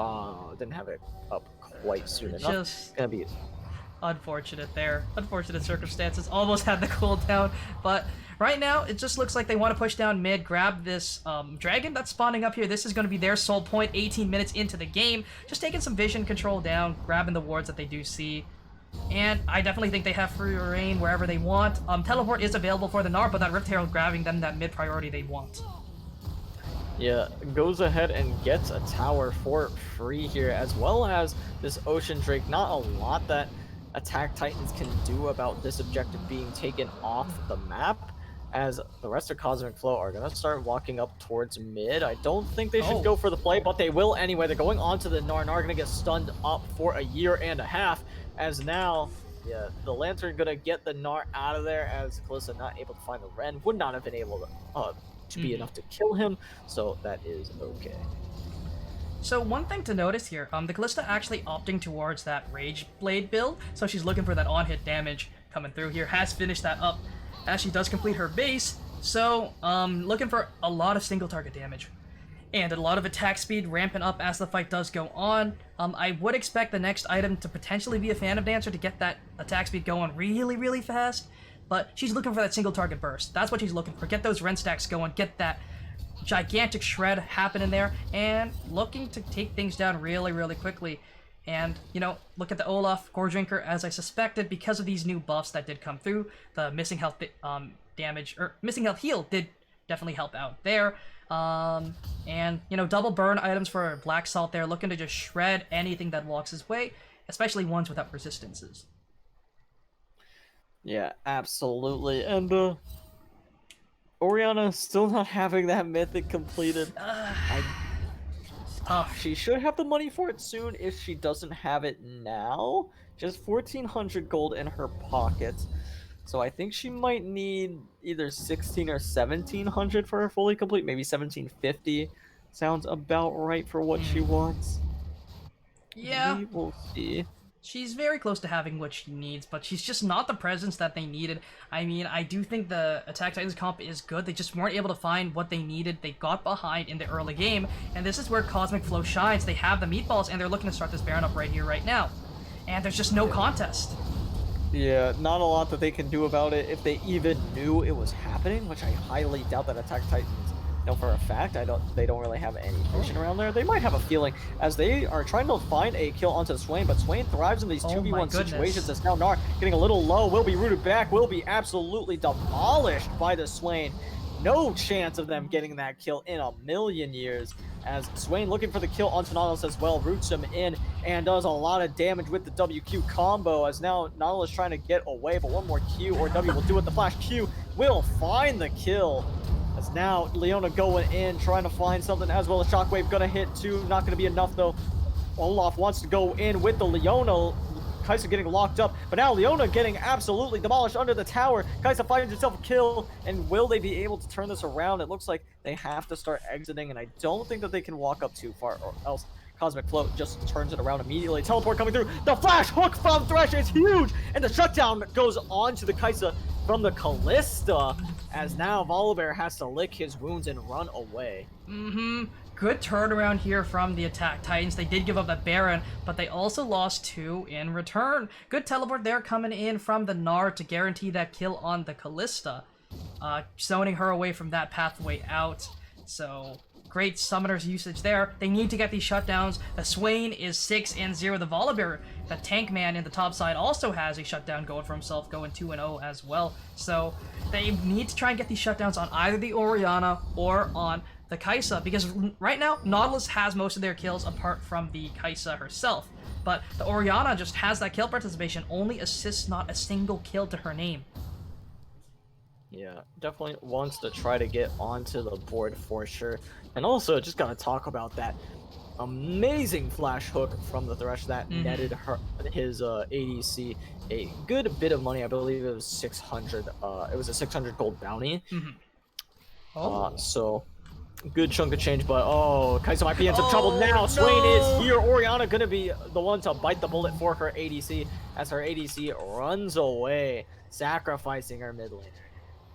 Didn't have it up quite soon enough. Just going to be unfortunate there. Unfortunate circumstances. Almost had the cooldown, but right now it just looks like they want to push down mid, grab this dragon that's spawning up here. This is going to be their sole point 18 minutes into the game. Just taking some vision control down, grabbing the wards that they do see. And I definitely think they have free reign wherever they want. Teleport is available for the Gnar, but that Rift Herald grabbing them that mid priority they want. Yeah, goes ahead and gets a tower for free here, as well as this Ocean Drake. Not a lot that Attack Titans can do about this objective being taken off the map, as the rest of Cosmic Flow are going to start walking up towards mid. I don't think they should go for the play, but they will anyway. They're going on to the Gnar. Gnar going to get stunned up for a year and a half, as now, yeah, the Lantern going to get the Gnar out of there, as Kalista not able to find the Ren. Would not have been able to be enough to kill him, so that is okay. So one thing to notice here, the Kalista actually opting towards that Rage Blade build, so she's looking for that on-hit damage coming through here, has finished that up as she does complete her base, so looking for a lot of single target damage. And a lot of attack speed ramping up as the fight does go on. I would expect the next item to potentially be a Phantom Dancer to get that attack speed going really, really fast, but she's looking for that single target burst. That's what she's looking for. Get those Ren stacks going, get that gigantic shred happening there, and looking to take things down really, really quickly. And, you know, look at the Olaf Gore Drinker, as I suspected, because of these new buffs that did come through. The missing health damage, or missing health heal did definitely help out there. And, you know, double burn items for Black Salt there, looking to just shred anything that walks his way, especially ones without resistances. Yeah, absolutely. And, Orianna still not having that mythic completed. She should have the money for it soon if she doesn't have it now. Just 1,400 gold in her pocket. So I think she might need either 1,600 or 1,700 for her fully complete. Maybe 1,750 sounds about right for what she wants. Yeah. We will see. She's very close to having what she needs, but she's just not the presence that they needed. I mean, I do think the Attack Titans comp is good. They just weren't able to find what they needed. They got behind in the early game, and this is where Cosmic Flow shines. They have the meatballs, and they're looking to start this Baron up right here, right now. And there's just no contest. Yeah, not a lot that they can do about it if they even knew it was happening, which I highly doubt that Attack Titans know for a fact. They don't really have any vision around there. They might have a feeling as they are trying to find a kill onto Swain, but Swain thrives in these Oh 2v1 my goodness. situations as now Gnar getting a little low, will be rooted back, will be absolutely demolished by the Swain. No chance of them getting that kill in a million years, as Swain looking for the kill onto Nautilus as well, roots him in and does a lot of damage with the WQ combo, as now Nautilus trying to get away, but one more Q or W will do it. The flash Q will find the kill, as now Leona going in, trying to find something as well as Shockwave gonna hit too, not gonna be enough though. Olaf wants to go in with the Leona, Kai'Sa getting locked up, but now Leona getting absolutely demolished under the tower. Kai'Sa finds himself a kill, and will they be able to turn this around? It looks like they have to start exiting, and I don't think that they can walk up too far, or else Cosmic Flow just turns it around immediately. Teleport coming through, the flash hook from Thresh is huge, and the shutdown goes on to the Kai'Sa from the Callista, as now Volibear has to lick his wounds and run away. Good turnaround here from the Attack Titans. They did give up that Baron, but they also lost 2 in return. Good teleport there coming in from the Gnar to guarantee that kill on the Callista, zoning her away from that pathway out. So great summoner's usage there. They need to get these shutdowns. The Swain is 6-0. The Volibear, the tank man in the top side, also has a shutdown going for himself, going 2-0 as well. So they need to try and get these shutdowns on either the Orianna or on the Kai'Sa, because right now Nautilus has most of their kills apart from the Kai'Sa herself, but the Orianna just has that kill participation, only assists not a single kill to her name. Yeah, definitely wants to try to get onto the board for sure. And also, just gotta talk about that amazing flash hook from the Thresh that netted his ADC a good bit of money. I believe it was 600. It was a 600 gold bounty. So good chunk of change, but oh, Kai'Sa might be in some trouble now. no. Swain is here. Orianna gonna be the one to bite the bullet for her ADC, as her ADC runs away, sacrificing her mid laner.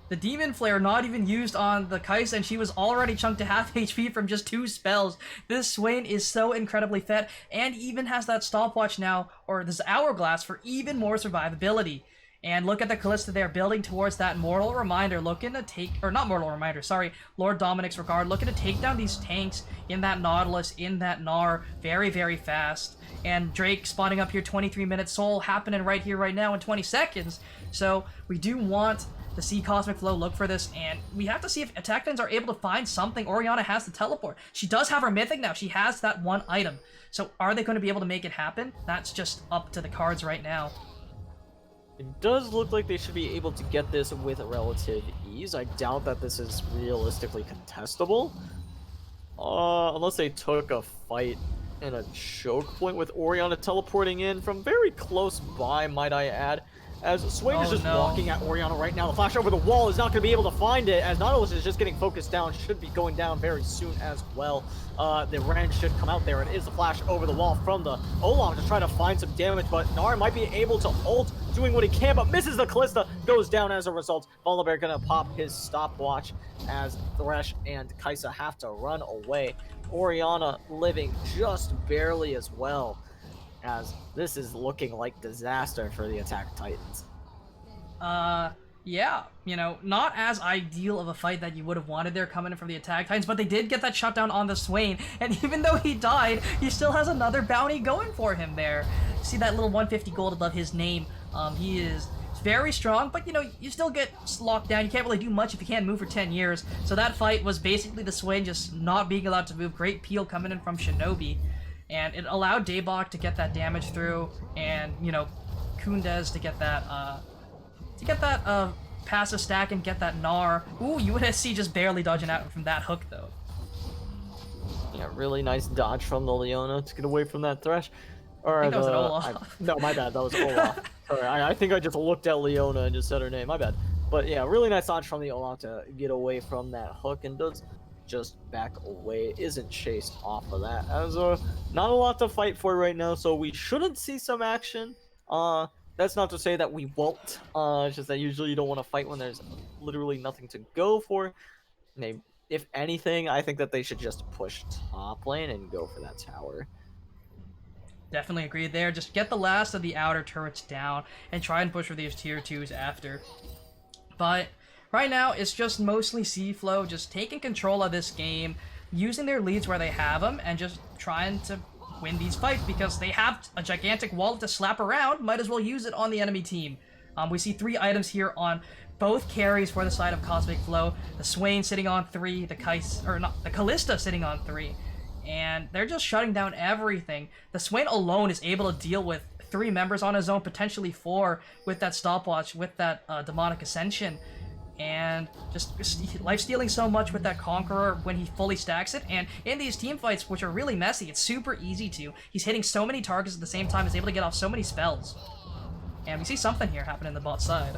The Demon Flare not even used on the Kai'Sa, and she was already chunked to half HP from just 2 spells. This Swain is so incredibly fed, and even has that stopwatch now, or this Hourglass, for even more survivability. And look at the Callista there, building towards that Mortal Reminder, looking to take, or not Mortal Reminder, sorry, Lord Dominic's Regard, looking to take down these tanks in that Nautilus, in that Gnar, very, very fast. And Drake spawning up here, 23 minutes, Soul happening right here, right now in 20 seconds. So we do want to see Cosmic Flow look for this, and we have to see if Attack Titans are able to find something. Orianna has the teleport. She does have her Mythic now. She has that one item. So are they going to be able to make it happen? That's just up to the cards right now. It does look like they should be able to get this with relative ease. I doubt that this is realistically contestable. Unless they took a fight and a choke point with Orianna teleporting in from very close by, might I add. As Swain is just walking at Orianna right now. The flash over the wall is not going to be able to find it, as Nautilus is just getting focused down. Should be going down very soon as well. The Ren should come out there. It is the flash over the wall from the Olaf to try to find some damage, but Gnar might be able to ult, doing what he can, but misses the Callista, goes down as a result. Volibear gonna pop his stopwatch as Thresh and Kai'Sa have to run away. Orianna living just barely as well, as this is looking like disaster for the Attack Titans. Yeah, you know, not as ideal of a fight that you would have wanted there coming in from the Attack Titans, but they did get that shutdown on the Swain, and even though he died, he still has another bounty going for him there. See that little 150 gold above his name? He is very strong, but you know, you still get locked down. You can't really do much if you can't move for 10 years. So that fight was basically the Swain just not being allowed to move. Great peel coming in from Shinobi, and it allowed Daybok to get that damage through, and you know, Kundez to get that passive stack and get that Gnar. Ooh, UNSC just barely dodging out from that hook though. Yeah, really nice dodge from the Leona to get away from that Thresh. Or I think that was an Olaf. No, my bad, that was Olaf. Sorry, I think I just looked at Leona and just said her name, my bad. But yeah, really nice dodge from the Olaf to get away from that hook, and does just back away, isn't chased off of that. As not a lot to fight for right now, so we shouldn't see some action. That's not to say that we won't. It's just that usually you don't want to fight when there's literally nothing to go for. If anything, I think that they should just push top lane and go for that tower. Definitely agree there. Just get the last of the outer turrets down and try and push for these tier 2s after. But right now, it's just mostly CFLO just taking control of this game, using their leads where they have them, and just trying to win these fights because they have a gigantic wallet to slap around. Might as well use it on the enemy team. We see 3 items here on both carries for the side of Cosmic Flow. The Swain sitting on 3, the Kalista sitting on 3. And they're just shutting down everything. The Swain alone is able to deal with 3 members on his own, potentially 4 with that stopwatch, with that Demonic Ascension. And just life-stealing so much with that Conqueror when he fully stacks it. And in these team fights, which are really messy, it's super easy to. He's hitting so many targets at the same time, he's able to get off so many spells. And we see something here happen in the bot side.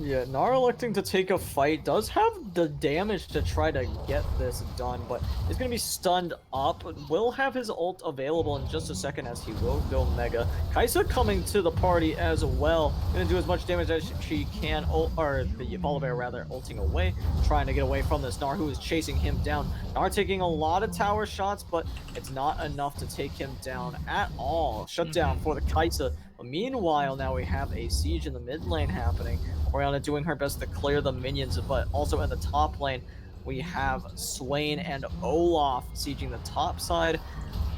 Yeah, Gnar electing to take a fight does have the damage to try to get this done, but he's going to be stunned up. Will have his ult available in just a second as he will go Mega. Kai'Sa coming to the party as well. Going to do as much damage as she can, or the Volibear rather, ulting away, trying to get away from this Gnar who is chasing him down. Gnar taking a lot of tower shots, but it's not enough to take him down at all. Shutdown for the Kai'Sa. Meanwhile, now we have a siege in the mid lane happening. Orianna doing her best to clear the minions, but also in the top lane, we have Swain and Olaf sieging the top side.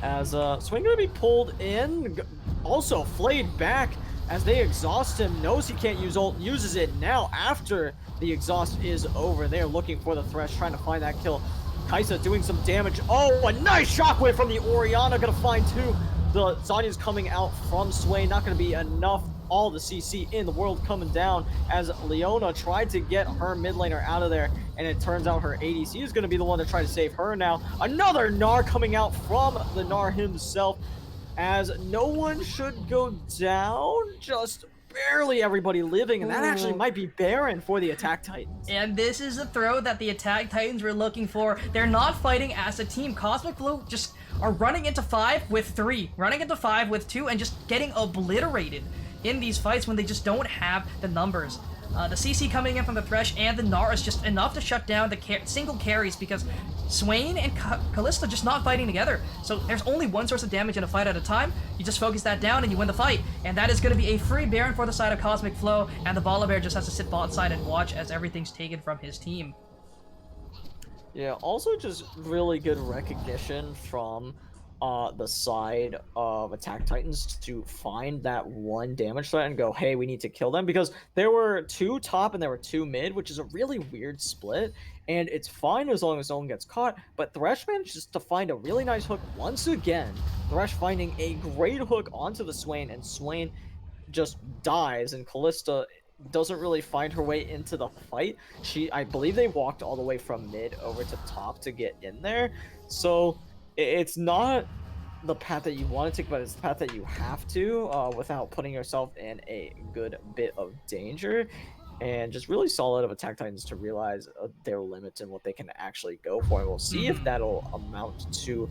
As Swain going to be pulled in, also flayed back as they exhaust him. Knows he can't use ult, uses it now after the exhaust is over. They're looking for the Thresh, trying to find that kill. Kai'Sa doing some damage. Oh, a nice shockwave from the Orianna, gonna find 2. The Zanya's coming out from Swain, not going to be enough. All the CC in the world coming down as Leona tried to get her mid laner out of there, and it turns out her ADC is going to be the one to try to save her now. Another Gnar coming out from the Gnar himself, as no one should go down, just barely everybody living, and that actually might be Baron for the Attack Titans. And this is the throw that the Attack Titans were looking for. They're not fighting as a team. Cosmic Flow just are running into 5 with 3, running into 5 with 2, and just getting obliterated in these fights when they just don't have the numbers. The CC coming in from the Thresh and the Gnar is just enough to shut down the single carries because Swain and Kalista just not fighting together. So there's only one source of damage in a fight at a time. You just focus that down and you win the fight. And that is going to be a free Baron for the side of Cosmic Flow, and the Volibear just has to sit bot side and watch as everything's taken from his team. Yeah, also just really good recognition from the side of Attack Titans to find that one damage threat and go, hey, we need to kill them, because there were 2 top and there were 2 mid, which is a really weird split, and it's fine as long as no one gets caught. But Thresh manages to find a really nice hook once again. Thresh finding a great hook onto the Swain, and Swain just dies, and Kalista doesn't really find her way into the fight. I believe they walked all the way from mid over to top to get in there, so it's not the path that you want to take, but it's the path that you have to without putting yourself in a good bit of danger. And just really solid of Attack Titans to realize their limits and what they can actually go for. And we'll see if that'll amount to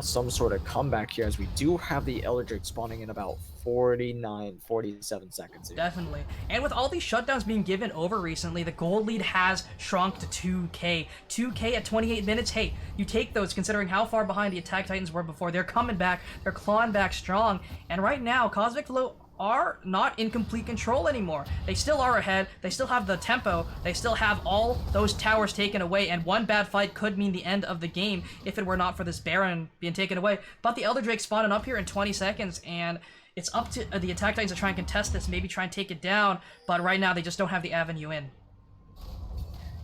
some sort of comeback here, as we do have the Elder Drake spawning in about 47 seconds here. Definitely. And with all these shutdowns being given over recently, the gold lead has shrunk to 2k. 2k at 28 minutes. Hey, you take those considering how far behind the Attack Titans were before. They're coming back. They're clawing back strong. And right now, Cosmic Flow are not in complete control anymore. They still are ahead. They still have the tempo. They still have all those towers taken away, and one bad fight could mean the end of the game if it were not for this Baron being taken away. But the Elder Drake spawning up here in 20 seconds, and it's up to the Attack Titans to try and contest this, maybe try and take it down, but right now they just don't have the avenue in.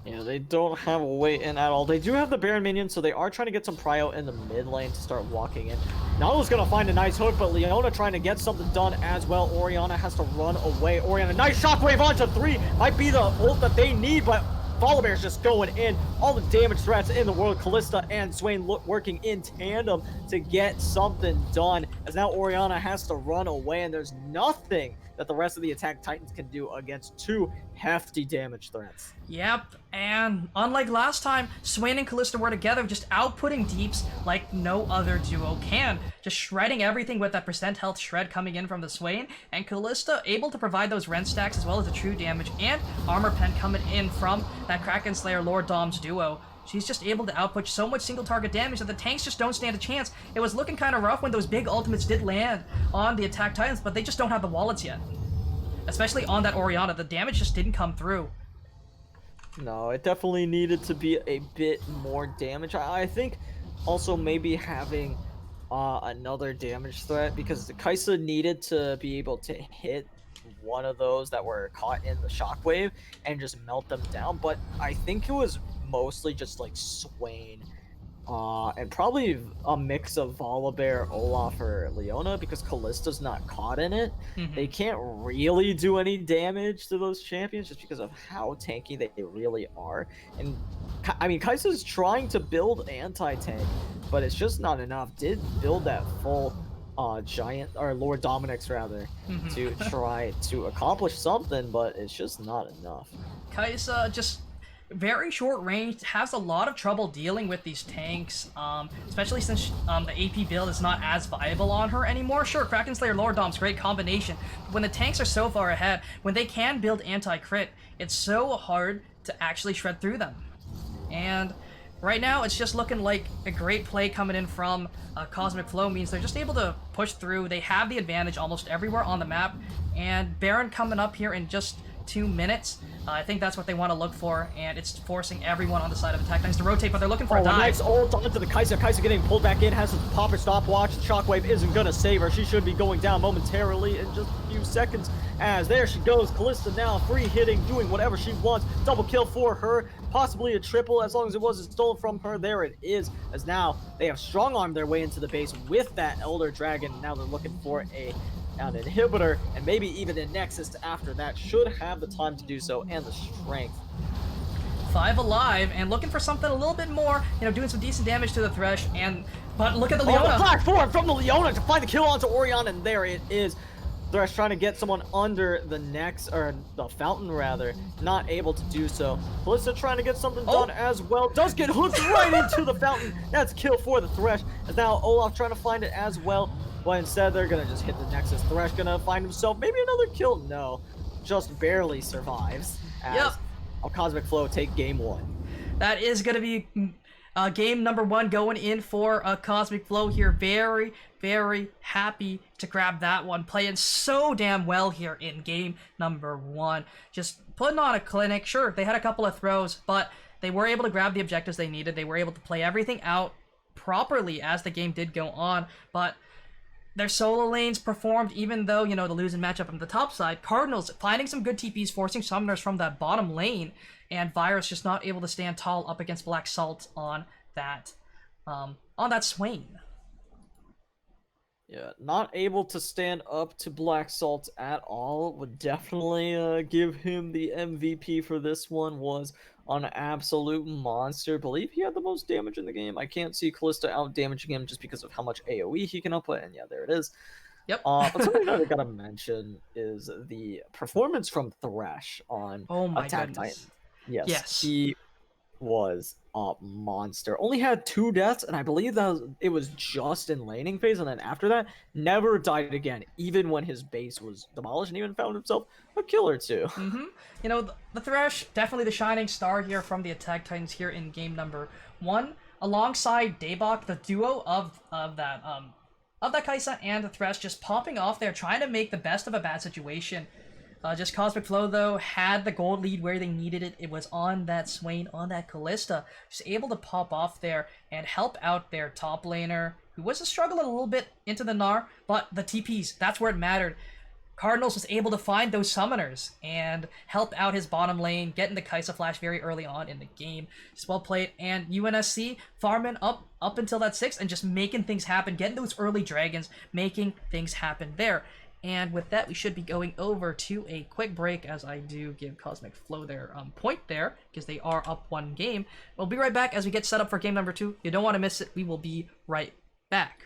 Yeah, they don't have a way in at all. They do have the Baron minions, so they are trying to get some prio in the mid lane to start walking in. Nautilus gonna find a nice hook, but Leona trying to get something done as well. Orianna has to run away. Orianna, nice shockwave onto 3. Might be the ult that they need, but Volibear's just going in. All the damage threats in the world. Callista and Swain working in tandem to get something done. As now Orianna has to run away, and there's nothing that the rest of the Attack Titans can do against two hefty damage threats. Yep, and unlike last time, Swain and Callista were together, just outputting deeps like no other duo can. Just shredding everything with that percent health shred coming in from the Swain, and Callista able to provide those rend stacks as well as the true damage and armor pen coming in from that Kraken Slayer Lord Dom's duo. She's just able to output so much single target damage that the tanks just don't stand a chance. It was looking kind of rough when those big ultimates did land on the Attack Titans, but they just don't have the wallets yet. Especially on that Orianna, the damage just didn't come through. No, it definitely needed to be a bit more damage. I think also maybe having another damage threat, because the Kaisa needed to be able to hit one of those that were caught in the shockwave and just melt them down. But I think it was mostly just like Swain and probably a mix of Volibear, Olaf, or Leona, because Callista's not caught in it. They can't really do any damage to those champions just because of how tanky they really are. And I mean, Kaisa's trying to build anti-tank, but it's just not enough. Did build that full giant, or Lord Dominic's rather, to try to accomplish something, but it's just not enough. Kaisa just very short range, has a lot of trouble dealing with these tanks, especially since the AP build is not as viable on her anymore. Sure, Kraken Slayer Lord Dom's great combination, but when the tanks are so far ahead, when they can build anti-crit, it's so hard to actually shred through them. And right now, it's just looking like a great play coming in from Cosmic Flow means they're just able to push through. They have the advantage almost everywhere on the map, and Baron coming up here in just 2 minutes. I think that's what they want to look for, and it's forcing everyone on the side of Attack Titans to rotate, but they're looking for a dive. Nice ult onto the Kaisa. Kaisa getting pulled back in, has to pop her stopwatch. The shockwave isn't going to save her. She should be going down momentarily in just a few seconds. As there she goes, Callista now free hitting, doing whatever she wants. Double kill for her, possibly a triple as long as it wasn't stolen from her. There it is, as now they have strong-armed their way into the base with that Elder Dragon. Now they're looking for an inhibitor, and maybe even a Nexus after that. Should have the time to do so and the strength. 5 alive and looking for something a little bit more, doing some decent damage to the Thresh, but look at the Leona. The platform from the Leona to find the kill onto Orion, and there it is. Thresh trying to get someone under the or the fountain rather, not able to do so. Callista trying to get something done as well, does get hooked right into the fountain. That's kill for the Thresh, as now Olaf trying to find it as well, but instead they're gonna just hit the Nexus. Thresh gonna find himself maybe another kill. No, just barely survives as Cosmic Flow take game 1. That is gonna be game number 1 going in for Cosmic Flow here. Very, very happy to grab that one. Playing so damn well here in game number 1. Just putting on a clinic. Sure, they had a couple of throws, but they were able to grab the objectives they needed. They were able to play everything out properly as the game did go on, but their solo lanes performed, even though, the losing matchup on the top side. Cardinals finding some good TPs, forcing summoners from that bottom lane, and Virus just not able to stand tall up against Black Salt on that Swain. Yeah, not able to stand up to Black Salt at all. Would definitely give him the MVP for this one. Was an absolute monster. Believe he had the most damage in the game. I can't see Callista out damaging him just because of how much AoE he can output, and yeah, there it is. Yep. But something that I gotta mention is the performance from Thresh on Attack Titan. Yes, he was a monster. Only had 2 deaths, and I believe that it was just in laning phase, and then after that, never died again, even when his base was demolished, and even found himself a kill or 2. The Thresh, definitely the shining star here from the Attack Titans here in game number 1, alongside Daybok, the duo of that Kaisa and the Thresh just popping off there, trying to make the best of a bad situation. Just Cosmic Flow, though, had the gold lead where they needed it. It was on that Swain, on that Callista. Just able to pop off there and help out their top laner, who was struggling a little bit into the Gnar, but the TPs, that's where it mattered. Cardinals was able to find those summoners and help out his bottom lane, getting the Kaisa flash very early on in the game. Just well played, and UNSC farming up until that 6 and just making things happen, getting those early dragons, making things happen there. And with that, we should be going over to a quick break as I do give Cosmic Flow their point there, because they are up 1 game. We'll be right back as we get set up for game number 2. You don't want to miss it. We will be right back.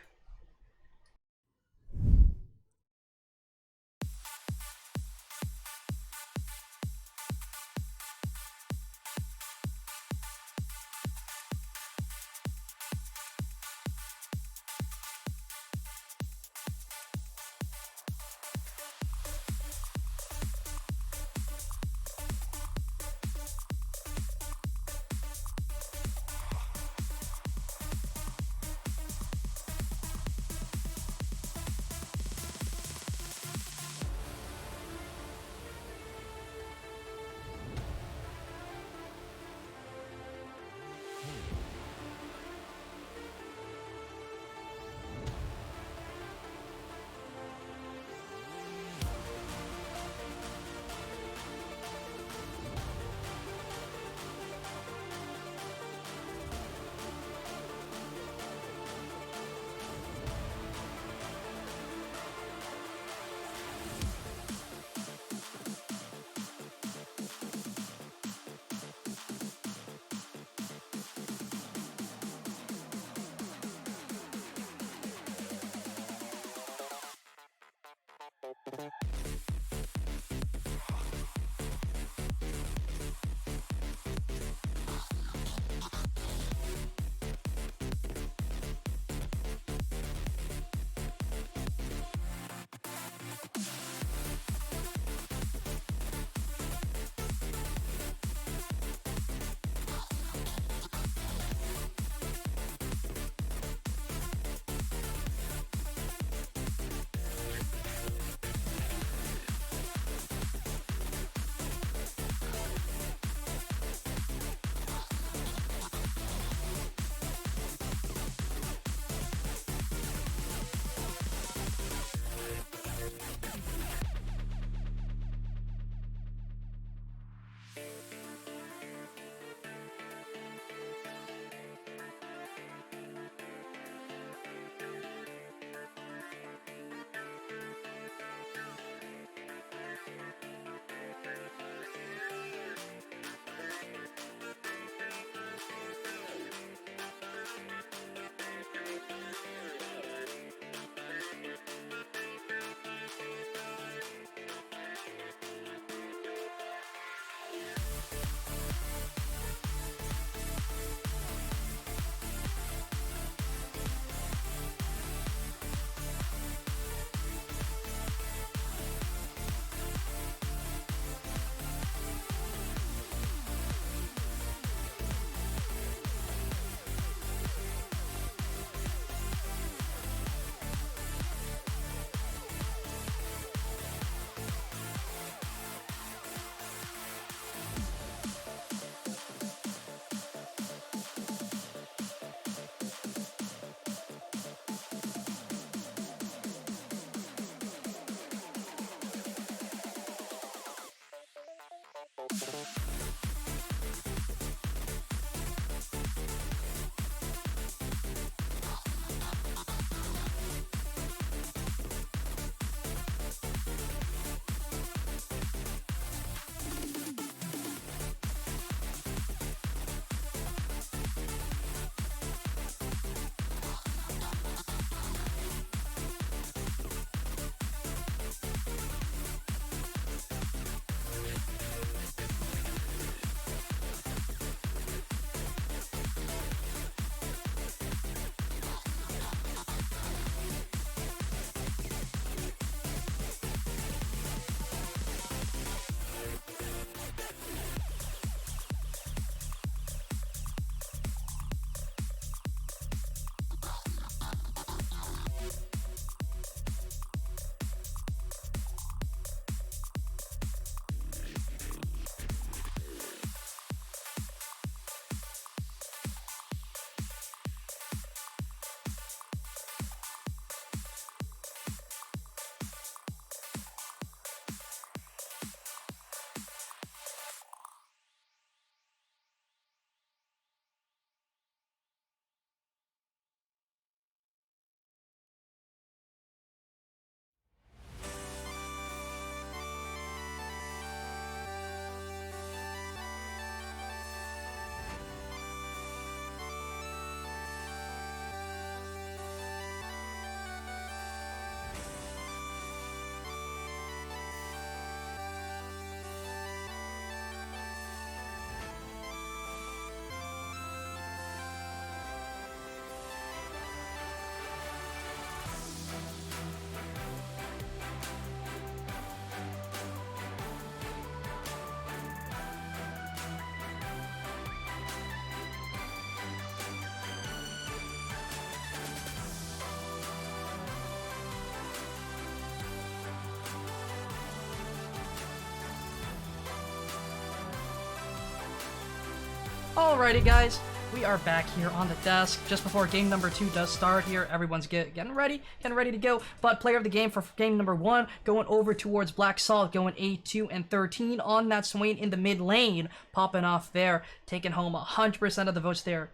Alrighty, guys, we are back here on the desk just before game number 2 does start here. Everyone's getting ready to go. But player of the game for game number 1 going over towards Black Salt, going 8-2 and 13 on that Swain in the mid lane, popping off there, taking home 100% of the votes there.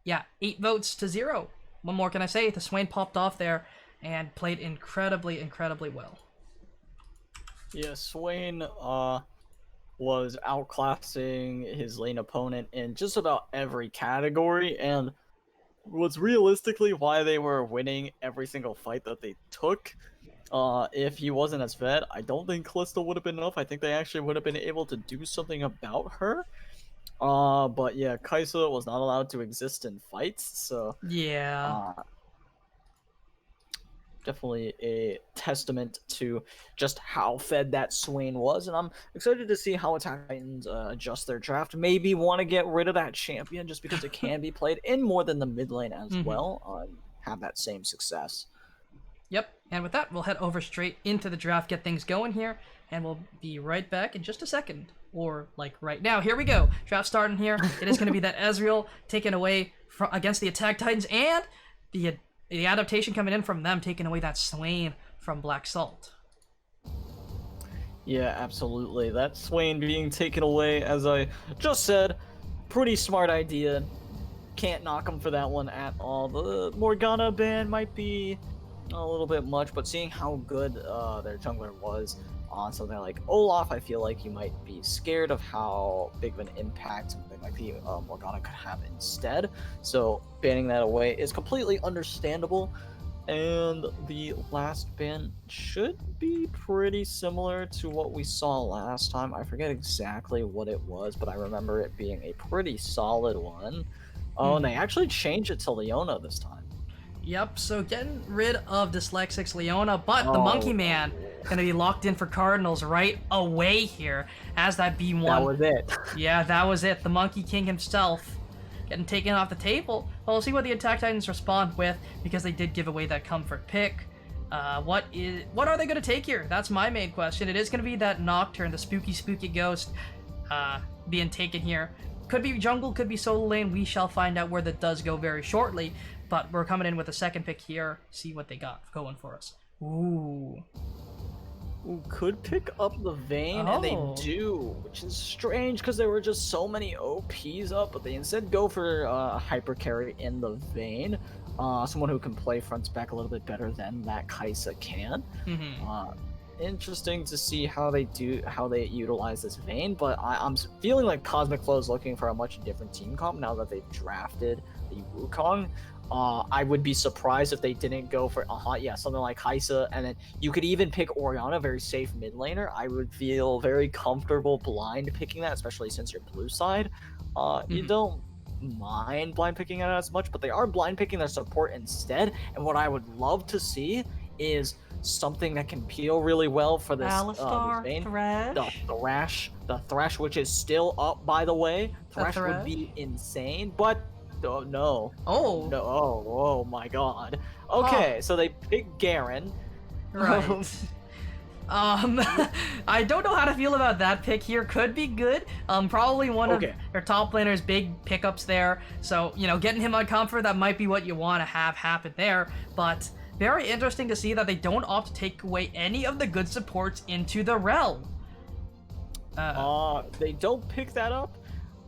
Yeah, 8 votes to 0. What more can I say? The Swain popped off there and played incredibly well. Yeah, Swain was outclassing his lane opponent in just about every category, and was realistically why they were winning every single fight that they took. If he wasn't as fed, I don't think Callisto would have been enough. I think they actually would have been able to do something about her. But yeah, Kaisa was not allowed to exist in fights, so Yeah. Definitely a testament to just how fed that Swain was, and I'm excited to see how Attack Titans adjust their draft. Maybe want to get rid of that champion just because it can be played in more than the mid lane as well. Have that same success. Yep, and with that, we'll head over straight into the draft, get things going here, and we'll be right back in just a second. Or, like, right now. Here we go. Draft starting here. It is going to be that Ezreal taken away against the Attack Titans, and the adaptation coming in from them, taking away that Swain from Black Salt. Yeah, absolutely. That Swain being taken away, as I just said, pretty smart idea. Can't knock him for that one at all. The Morgana ban might be a little bit much, but seeing how good their jungler was on something like Olaf, I feel like you might be scared of how big of an impact something like the Morgana could have instead. So banning that away is completely understandable. And the last ban should be pretty similar to what we saw last time. I forget exactly what it was, but I remember it being a pretty solid one. Oh, and they actually changed it to Leona this time. Yep, so getting rid of Dyslexic's Leona, but the Monkey Man gonna be locked in for Cardinals right away here as that B1. That was it. Yeah, that was it. The Monkey King himself getting taken off the table. Well, we'll see what the Attack Titans respond with, because they did give away that comfort pick. What are they gonna take here? That's my main question. It is gonna be that Nocturne, the spooky ghost, being taken here. Could be jungle, could be solo lane. We shall find out where that does go very shortly. But we're coming in with a second pick here. See what they got going for us. Ooh. Could pick up the Vayne, and they do, which is strange because there were just so many OPs up, but they instead go for hyper carry in the Vayne. Someone who can play fronts back a little bit better than that Kaisa can. Interesting to see how they utilize this Vayne, but I'm feeling like Cosmic Flow is looking for a much different team comp now that they've drafted the Wukong. I would be surprised if they didn't go for something like Kaisa, and then you could even pick Orianna, very safe mid laner. I would feel very comfortable blind picking that, especially since you're blue side. You don't mind blind picking it as much, but they are blind picking their support instead. And what I would love to see is something that can peel really well for this Alistar, Vayne. Thresh. The Thresh, which is still up, by the way. Thresh would be insane, but no. Oh my god. Okay, so they pick Garen. Right. I don't know how to feel about that pick here. Could be good. Probably one of their top laners' big pickups there. So, getting him on comfort, that might be what you want to have happen there. But very interesting to see that they don't opt to take away any of the good supports into the realm. They don't pick that up.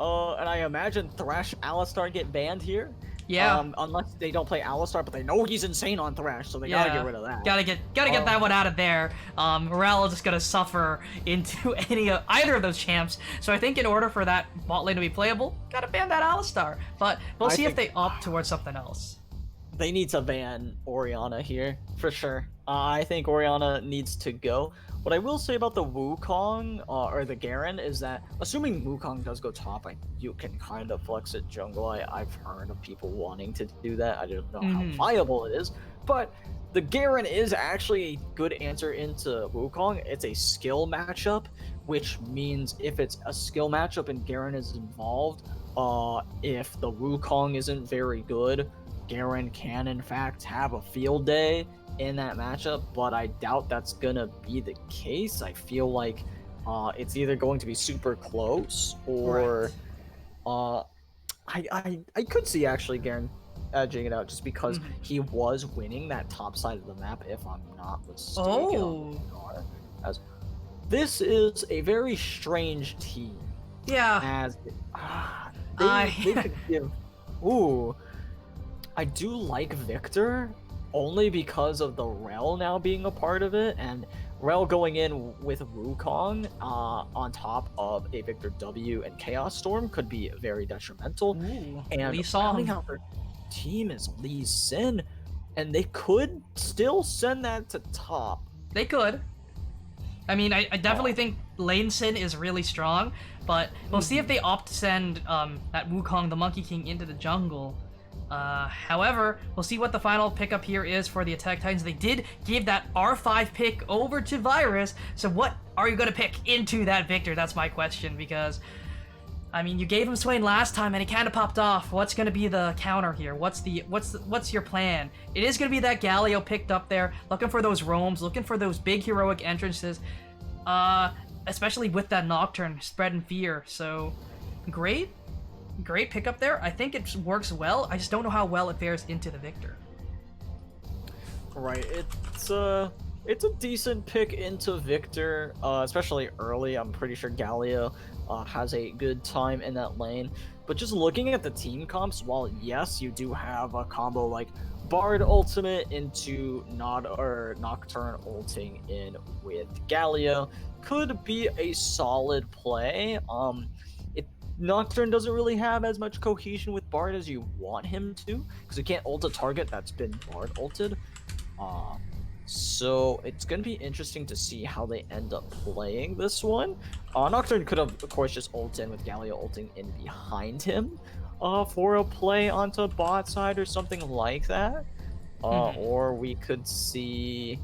And I imagine Thresh Alistar get banned here. Yeah. Unless they don't play Alistar, but they know he's insane on Thresh, so they gotta get rid of that. Gotta get that one out of there. Morale is just gonna suffer into either of those champs. So I think in order for that bot lane to be playable, gotta ban that Alistar. But we'll see if they opt towards something else. They need to ban Orianna here, for sure. I think Orianna needs to go. What I will say about the Wukong, or the Garen, is that, assuming Wukong does go top, you can kind of flex it jungle. I've heard of people wanting to do that. I don't know how viable it is, but the Garen is actually a good answer into Wukong. It's a skill matchup, which means if it's a skill matchup and Garen is involved, if the Wukong isn't very good, Garen can in fact have a field day in that matchup, but I doubt that's gonna be the case. I feel like it's either going to be super close or I could see actually Garen edging it out just because he was winning that top side of the map, if I'm not mistaken. Oh. As this is a very strange team. Yeah. As they could give. Ooh, I do like Victor only because of the Rel now being a part of it, and Rel going in with Wukong on top of a Victor W and Chaos Storm could be very detrimental. Ooh, And Lee Song. rounding out their team is Lee Sin, and they could still send that to top. They could. I mean, I definitely think Lane Sin is really strong, but we'll see if they opt to send that Wukong, the Monkey King, into the jungle. However, we'll see what the final pickup here is for the Attack Titans. They did give that R5 pick over to Virus, so what are you going to pick into that Victor? That's my question, because, I mean, you gave him Swain last time and he kind of popped off. What's going to be the counter here? What's your plan? It is going to be that Galio picked up there, looking for those roams, looking for those big heroic entrances, especially with that Nocturne spreading fear. So, great pickup there. I think it works well. I just don't know how well it fares into the Victor. Right, it's a decent pick into Victor, especially early. I'm pretty sure Galio has a good time in that lane. But just looking at the team comps, while yes, you do have a combo like Bard ultimate into Nocturne ulting in with Galio, could be a solid play. Nocturne doesn't really have as much cohesion with Bard as you want him to, because you can't ult a target that's been Bard ulted. So it's going to be interesting to see how they end up playing this one. Nocturne could have, of course, just ult in with Galio ulting in behind him for a play onto bot side or something like that. Or we could see...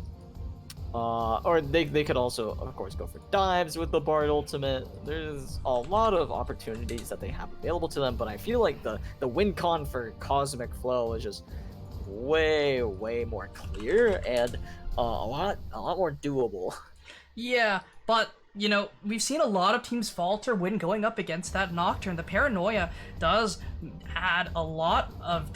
or they could also, of course, go for dives with the Bard ultimate. There's a lot of opportunities that they have available to them, but I feel like the win con for Cosmic Flow is just way more clear and a lot more doable. Yeah, but you know, we've seen a lot of teams falter when going up against that Nocturne. The Paranoia does add a lot of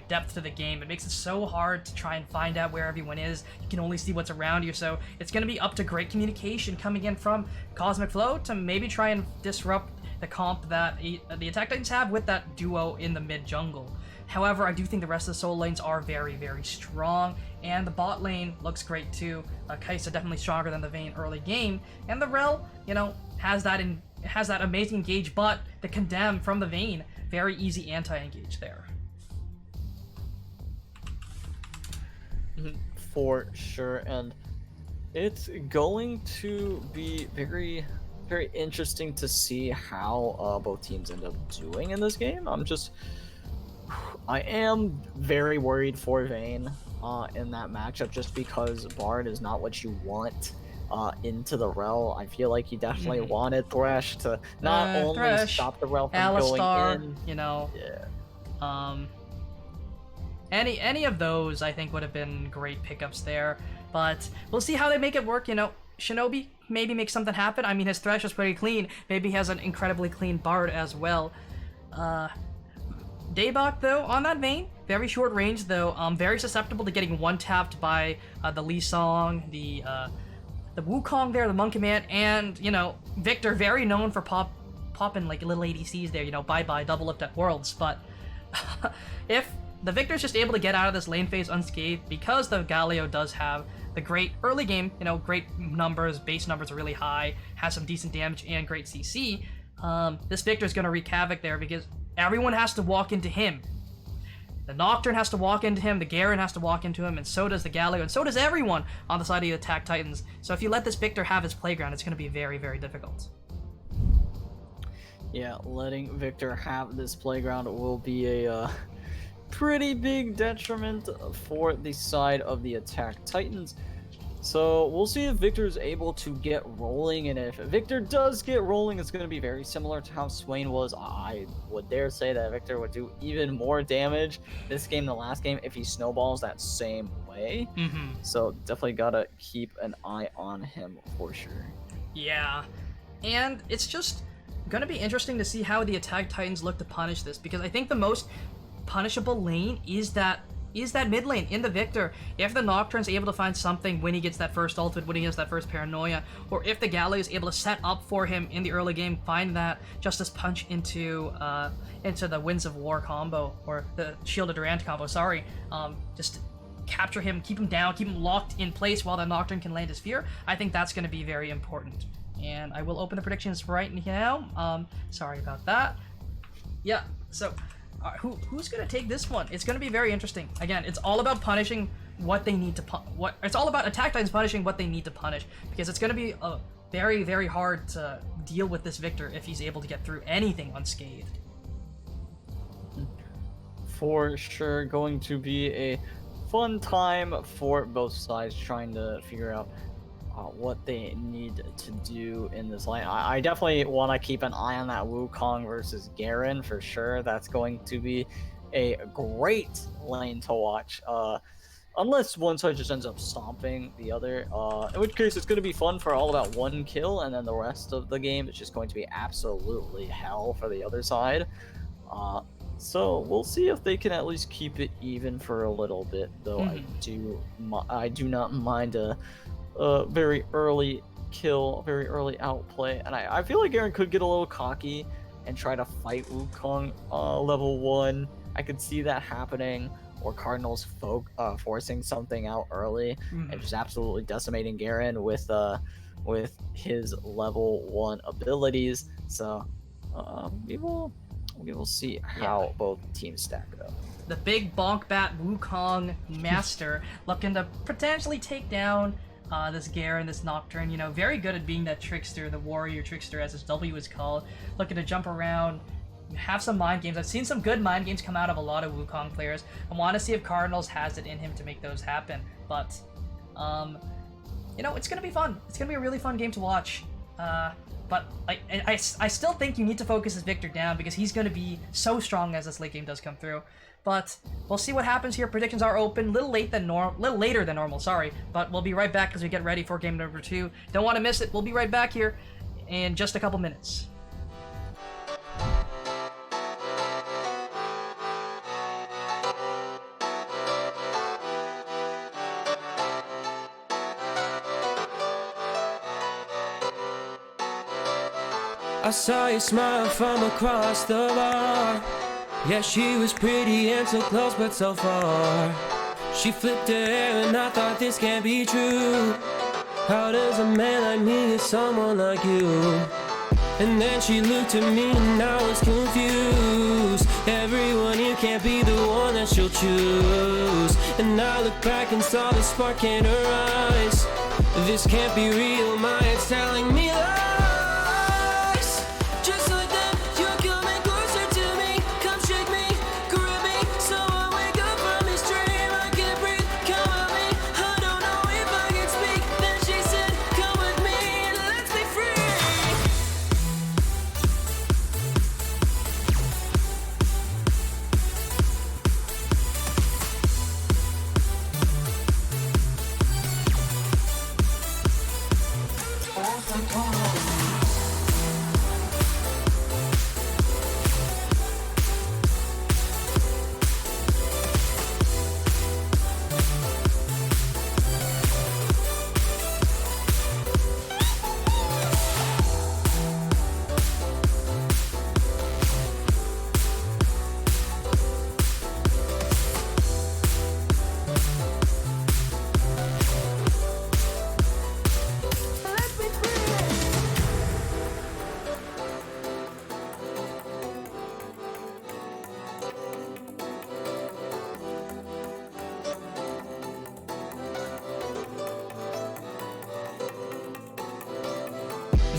depth to the game. It makes it so hard to try and find out where everyone is. You can only see what's around you, so it's going to be up to great communication coming in from Cosmic Flow to maybe try and disrupt the comp that the Attack Titans have with that duo in the mid jungle. However, I do think the rest of the solo lanes are very strong, and the bot lane looks great too. Kai'Sa definitely stronger than the Vayne early game, and the Rel, you know, has that amazing engage, but the Condemn from the Vayne, very easy anti-engage there. For sure, and it's going to be very interesting to see how both teams end up doing in this game. I am very worried for Vayne in that matchup, just because Bard is not what you want into the Rel. I feel like you definitely wanted Thresh to not only Thresh, stop the Rel from Alistar, going in. you know. Yeah. Any of those I think would have been great pickups there, but we'll see how they make it work. You know, Shinobi maybe make something happen. I mean, his Thresh is pretty clean. Maybe he has an incredibly clean Bard as well. Daybok, though, on that Vayne, very short range, though, very susceptible to getting one-tapped by the Lee Song, the Wukong there, the Monkey Man, and, you know, Victor, very known for popping, like, little ADCs there, you know, bye-bye, double lift at Worlds, but if the Victor's just able to get out of this lane phase unscathed, because the Galio does have the great early game, you know, great numbers, base numbers are really high, has some decent damage and great CC, this Victor's gonna wreak havoc there, because everyone has to walk into him. The Nocturne has to walk into him, the Garen has to walk into him, and so does the Galio, and so does everyone on the side of the Attack Titans. So if you let this Victor have his playground, it's going to be very difficult. Yeah, letting Victor have this playground will be a pretty big detriment for the side of the Attack Titans. So we'll see if Victor is able to get rolling, and if Victor does get rolling, it's going to be very similar to how Swain was. I would dare say that Victor would do even more damage this game than last game if he snowballs that same way. So definitely gotta keep an eye on him for sure. Yeah, and it's just gonna be interesting to see how the Attack Titans look to punish this, because I think the most punishable lane is that mid lane in the Victor. If the Nocturne's able to find something when he gets that first ultimate, when he gets that first paranoia, or if the Galley is able to set up for him in the early game, find that Justice Punch into the Winds of War combo, or the Shield of Durant combo, sorry, just capture him, keep him down, keep him locked in place while the Nocturne can land his fear, I think that's going to be very important. And I will open the predictions right now. Sorry about that. Yeah, so who's going to take this one? It's going to be very interesting. Again, it's all about punishing what they need to it's all about Attack Titans punishing what they need to punish, because it's going to be very, very hard to deal with this Victor if he's able to get through anything unscathed. For sure, going to be a fun time for both sides trying to figure out what they need to do in this lane. I definitely want to keep an eye on that Wukong versus Garen for sure. That's going to be a great lane to watch. Unless one side just ends up stomping the other, in which case it's going to be fun for all about one kill, and then the rest of the game is just going to be absolutely hell for the other side. So we'll see if they can at least keep it even for a little bit, though. I do not mind a very early kill, very early outplay, and I feel like Garen could get a little cocky and try to fight Wukong level 1. I could see that happening, or Cardinals forcing something out early and just absolutely decimating Garen with his level 1 abilities. So we will see how both teams stack up. The big bonk bat Wukong master looking to potentially take down this Garen, this Nocturne, you know, very good at being that trickster, the warrior trickster as his W is called, looking to jump around, have some mind games. I've seen some good mind games come out of a lot of Wukong players. I want to see if Cardinals has it in him to make those happen, but you know, it's gonna be fun. It's gonna be a really fun game to watch. But I still think you need to focus this Victor down, because he's going to be so strong as this late game does come through. But we'll see what happens here. Predictions are open, little later than normal, sorry. But we'll be right back as we get ready for game number 2. Don't want to miss it. We'll be right back here in just a couple minutes. I saw you smile from across the bar. Yeah, she was pretty and so close but so far. She flipped her hair and I thought this can't be true. How does a man like me get someone like you? And then she looked at me and I was confused. Everyone here can't be the one that she'll choose. And I looked back and saw the spark in her eyes. This can't be real, my head's telling me lies. Just like that, you're coming closer to me. Come shake me, grab me, so I wake up from this dream. I can't breathe, come at me. I don't know if I can speak. Then she said, come with me and let's be free.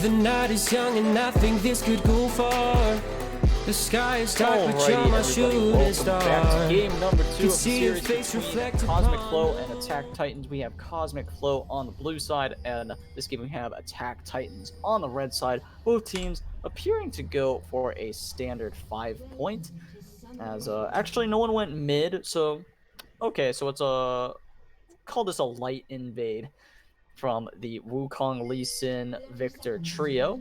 The night is young and I think this could go far. The sky is dark, but you're my shooting star. Back to game number 2 Can of the see your series face between reflected Cosmic upon Flow and Attack Titans. We have Cosmic Flow on the blue side, and this game we have Attack Titans on the red side. Both teams appearing to go for a standard 5-point. As actually no one went mid, so okay, so it's call this a light invade. from the Wukong, Lee Sin, Victor trio.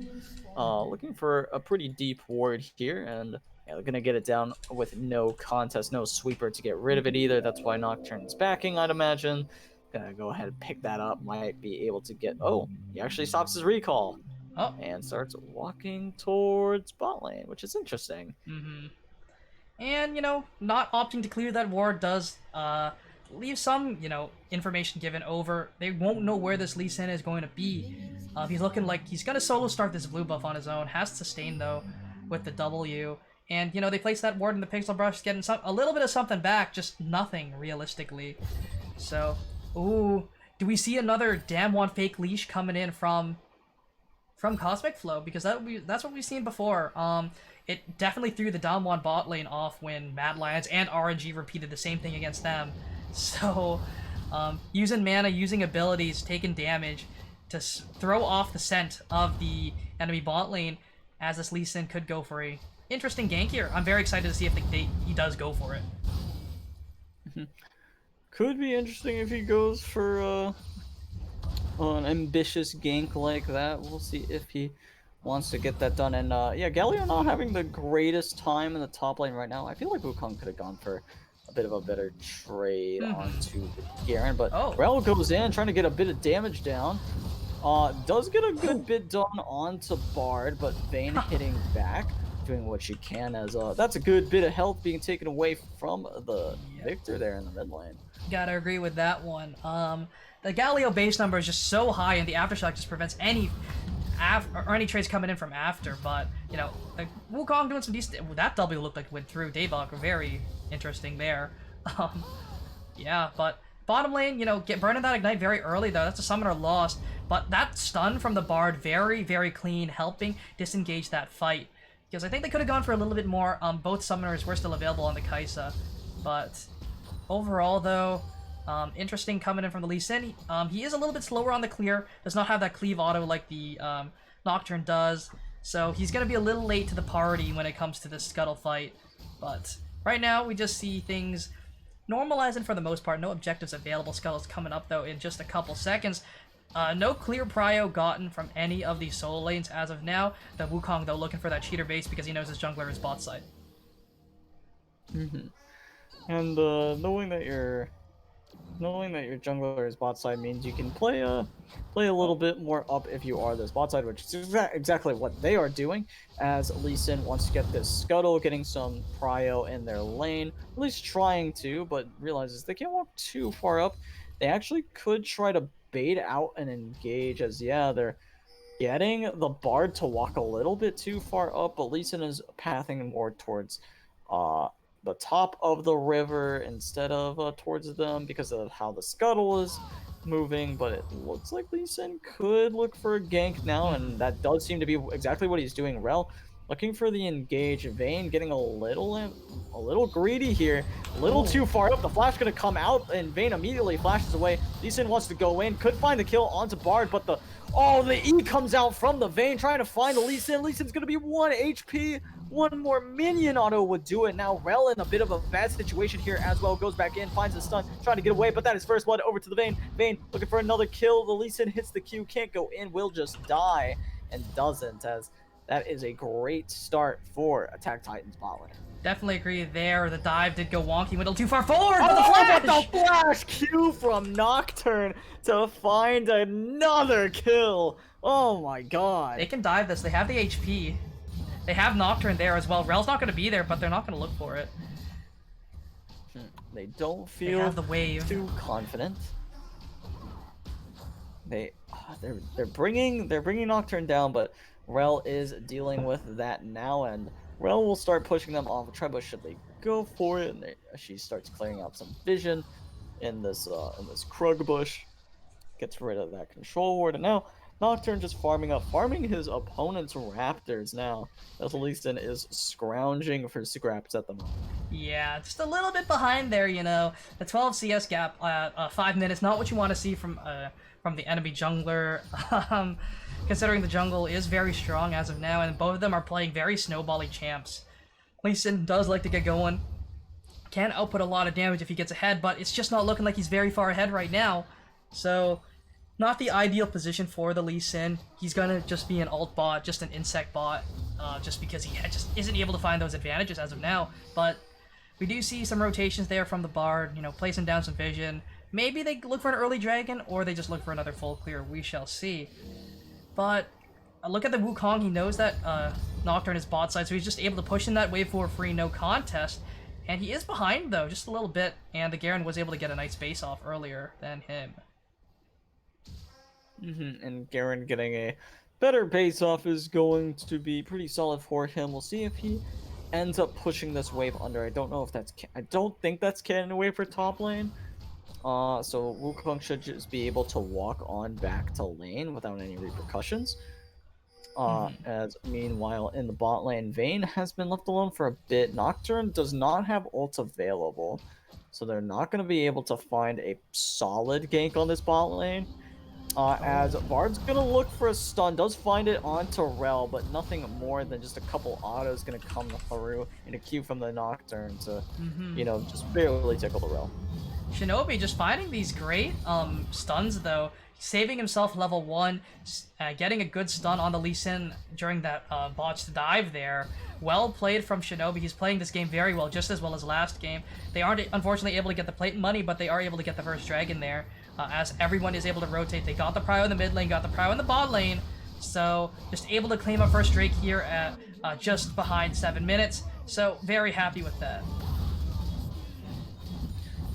Looking for a pretty deep ward here, and yeah, they're gonna get it down with no contest, no sweeper to get rid of it either. That's why Nocturne's backing, I'd imagine. Gonna go ahead and pick that up. Might be able to get. Oh, he actually stops his recall Oh. and starts walking towards bot lane, which is interesting. Mm-hmm. And, not opting to clear that ward does leave some, information given over. They won't know where this Lee Sin is going to be. He's looking like he's going to solo start this blue buff on his own. Has to sustain, though, with the W. And, they place that ward in the Pixel Brush, getting a little bit of something back, just nothing, realistically. So, ooh, do we see another Damwon fake leash coming in from Cosmic Flow? Because that's what we've seen before. It definitely threw the Damwon bot lane off when Mad Lions and RNG repeated the same thing against them. So, using mana, using abilities, taking damage to throw off the scent of the enemy bot lane, as this Lee Sin could go for a interesting gank here. I'm very excited to see if he does go for it. Could be interesting if he goes for an ambitious gank like that. We'll see if he wants to get that done. And yeah, Galio not having the greatest time in the top lane right now. I feel like Wukong could have gone for a bit of a better trade onto Garen, but Rel goes in trying to get a bit of damage down. Does get a good bit done onto Bard, but Vayne hitting back, doing what she can, as that's a good bit of health being taken away from the Victor there in the mid lane. Gotta agree with that one. The Galio base number is just so high, and the Aftershock just prevents any trades coming in from after. But like Wukong doing some decent. That W looked like it went through Daybok. Very interesting there. Yeah, but bottom lane, get burning that ignite very early though. That's a summoner lost. But that stun from the Bard, very, very clean, helping disengage that fight. Because I think they could have gone for a little bit more. Both summoners were still available on the Kaisa. But overall, though, interesting coming in from the Lee Sin. He is a little bit slower on the clear. Does not have that cleave auto like the Nocturne does. So he's going to be a little late to the party when it comes to this Scuttle fight. But right now, we just see things normalizing for the most part. No objectives available. Scuttle's coming up, though, in just a couple seconds. No clear prio gotten from any of these solo lanes as of now. The Wukong, though, looking for that cheater base because he knows his jungler is bot side. And knowing that your jungler is bot side means you can play a little bit more up if you are this bot side, which is exactly what they are doing, as Lee Sin wants to get this Scuttle, getting some prio in their lane, at least trying to, but realizes they can't walk too far up. They actually could try to bait out and engage, as they're getting the Bard to walk a little bit too far up, but Lee Sin is pathing more towards the top of the river instead of towards them because of how the Scuttle is moving. But it looks like Lee Sin could look for a gank now, and that does seem to be exactly what he's doing. Rel looking for the engage. Vayne getting a little greedy here, a little too far up. The flash gonna come out, and Vayne immediately flashes away. Lee Sin wants to go in, could find the kill onto Bard, but the E comes out from the Vayne, trying to find the Lee Sin. Lee Sin's gonna be 1 HP. One more minion auto would do it. Now Rel in a bit of a bad situation here as well. Goes back in, finds the stun, trying to get away, but that is first blood over to the Vayne. Vayne looking for another kill. The Lee Sin hits the Q, can't go in, will just die, and doesn't, as that is a great start for Attack Titan's bot lane. Definitely agree there. The dive did go wonky, went a little too far forward, but the flash! The flash Q from Nocturne to find another kill. Oh my god. They can dive this. They have the HP. They have Nocturne there as well. Rel's not going to be there, but they're not going to look for it. They don't feel have the wave. too confident. They're bringing Nocturne down, but Rel is dealing with that now, and Rel will start pushing them off a Trebuchet should they go for it. And she starts clearing out some vision in this Krug bush, gets rid of that control ward, and now Nocturne just farming his opponent's Raptors now, as Lee Sin is scrounging for scraps at the moment. Yeah, just a little bit behind there, The 12 CS gap, 5 minutes, not what you want to see from the enemy jungler. Considering the jungle is very strong as of now, and both of them are playing very snowbally champs. Lee Sin does like to get going. Can output a lot of damage if he gets ahead, but it's just not looking like he's very far ahead right now. So, not the ideal position for the Lee Sin. He's gonna just be an alt bot, just an insect bot, just because he just isn't able to find those advantages as of now. But we do see some rotations there from the Bard, placing down some vision. Maybe they look for an early dragon, or they just look for another full clear. We shall see. But look at the Wukong. He knows that Nocturne is bot side, so he's just able to push in that wave 4 free, no contest. And he is behind, though, just a little bit, and the Garen was able to get a nice base off earlier than him. And Garen getting a better base off is going to be pretty solid for him. We'll see if he ends up pushing this wave under. I don't know if that's... I don't think that's cannon wave for top lane. So Wukong should just be able to walk on back to lane without any repercussions. As meanwhile in the bot lane, Vayne has been left alone for a bit. Nocturne does not have ult available, so they're not going to be able to find a solid gank on this bot lane. As Bard's going to look for a stun, does find it onto Rel, but nothing more than just a couple autos going to come through in a queue from the Nocturne to, just barely tickle the Rel. Shinobi just finding these great stuns, though, saving himself level 1, getting a good stun on the Lee Sin during that botched dive there. Well played from Shinobi. He's playing this game very well, just as well as last game. They aren't, unfortunately, able to get the plate money, but they are able to get the first dragon there, as everyone is able to rotate. They got the prio in the mid lane, got the prio in the bot lane, so just able to claim a first Drake here at just behind 7 minutes, so very happy with that.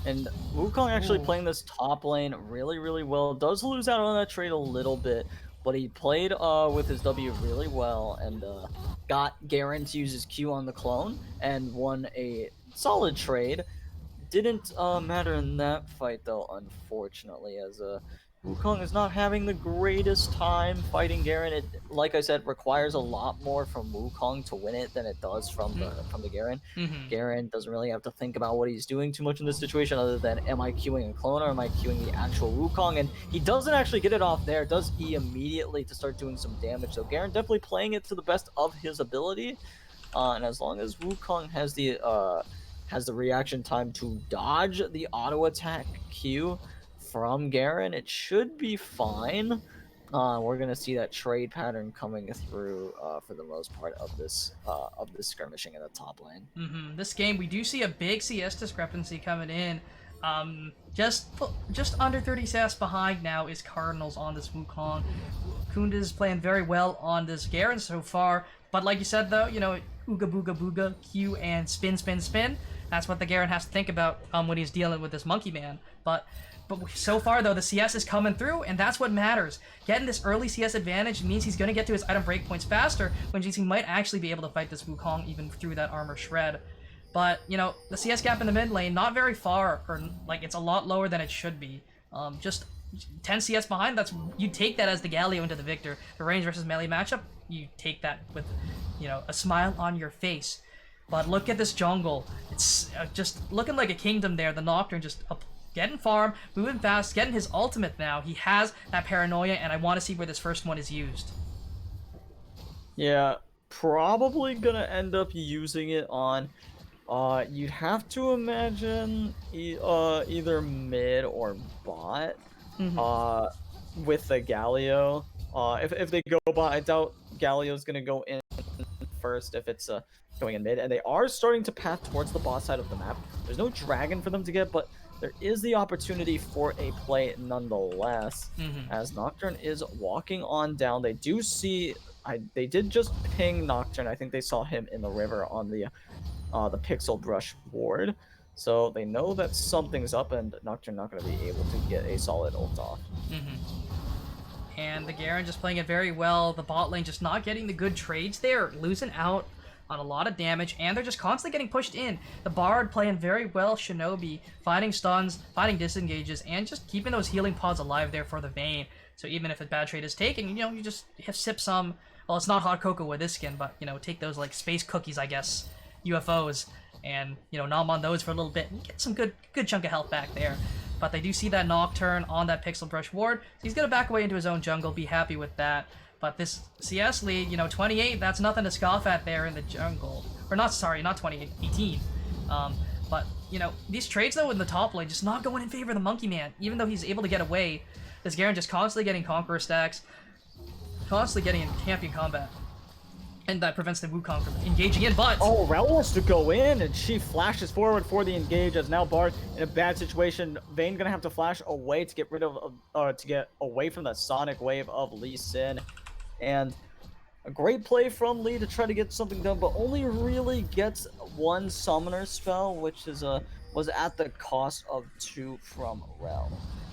And Wukong actually playing this top lane really, really well. Does lose out on that trade a little bit, but he played with his W really well and got Garen to use his Q on the clone and won a solid trade. Didn't matter in that fight though, unfortunately, as Wukong is not having the greatest time fighting Garen. It, like I said, requires a lot more from Wukong to win it than it does from the Garen. Garen doesn't really have to think about what he's doing too much in this situation, other than am I queuing a clone or am I queuing the actual Wukong? And he doesn't actually get it off there. Does E immediately to start doing some damage. So Garen definitely playing it to the best of his ability. And as long as Wukong has the reaction time to dodge the auto attack Q from Garen, it should be fine. We're gonna see that trade pattern coming through for the most part of this skirmishing in the top lane. This game, we do see a big CS discrepancy coming in. Just under 30 CS behind now is Cardinals on this Wukong. Kunda's playing very well on this Garen so far, but like you said though, ooga booga booga, Q and spin spin spin. That's what the Garen has to think about when he's dealing with this monkey man. But so far, though, the CS is coming through, and that's what matters. Getting this early CS advantage means he's going to get to his item breakpoints faster, which means he might actually be able to fight this Wukong even through that armor shred. But, the CS gap in the mid lane, not very far, or, it's a lot lower than it should be. Just 10 CS behind, you take that as the Galio into the Victor. The range versus melee matchup, you take that with, a smile on your face. But look at this jungle. It's just looking like a kingdom there. The Nocturne just getting farm, moving fast, getting his ultimate now. He has that paranoia, and I want to see where this first one is used. Yeah, probably gonna end up using it on, you'd have to imagine either mid or bot, with the Galio. If they go bot, I doubt Galio's gonna go in first if it's going in mid, and they are starting to path towards the bot side of the map. There's no dragon for them to get, but there is the opportunity for a play nonetheless, as Nocturne is walking on down. They do see, they did just ping Nocturne. I think they saw him in the river on the Pixel Brush ward. So they know that something's up, and Nocturne not going to be able to get a solid ult off. And the Garen just playing it very well. The bot lane just not getting the good trades there, losing out on a lot of damage, and they're just constantly getting pushed in. The Bard playing very well, Shinobi, fighting stuns, fighting disengages, and just keeping those healing pods alive there for the Vayne. So even if a bad trade is taken, you just sip some, well, it's not hot cocoa with this skin, but, take those, space cookies, I guess, UFOs, and, nom on those for a little bit, and get some good chunk of health back there. But they do see that Nocturne on that Pixel Brush ward, so he's gonna back away into his own jungle, be happy with that. But this CS lead, 28, that's nothing to scoff at there in the jungle. Or not 28, 18. But, these trades, though, in the top lane, just not going in favor of the Monkey Man. Even though he's able to get away, This Garen just constantly getting Conqueror stacks, constantly getting in champion combat. And that prevents the Wukong from engaging in, but... Oh, Rel wants to go in, and she flashes forward for the engage, as now Bard in a bad situation. Vayne gonna have to flash away to get rid of, to get away from the Sonic Wave of Lee Sin. And a great play from Lee to try to get something done, but only really gets one Summoner spell, which is was at the cost of 2 from Rel.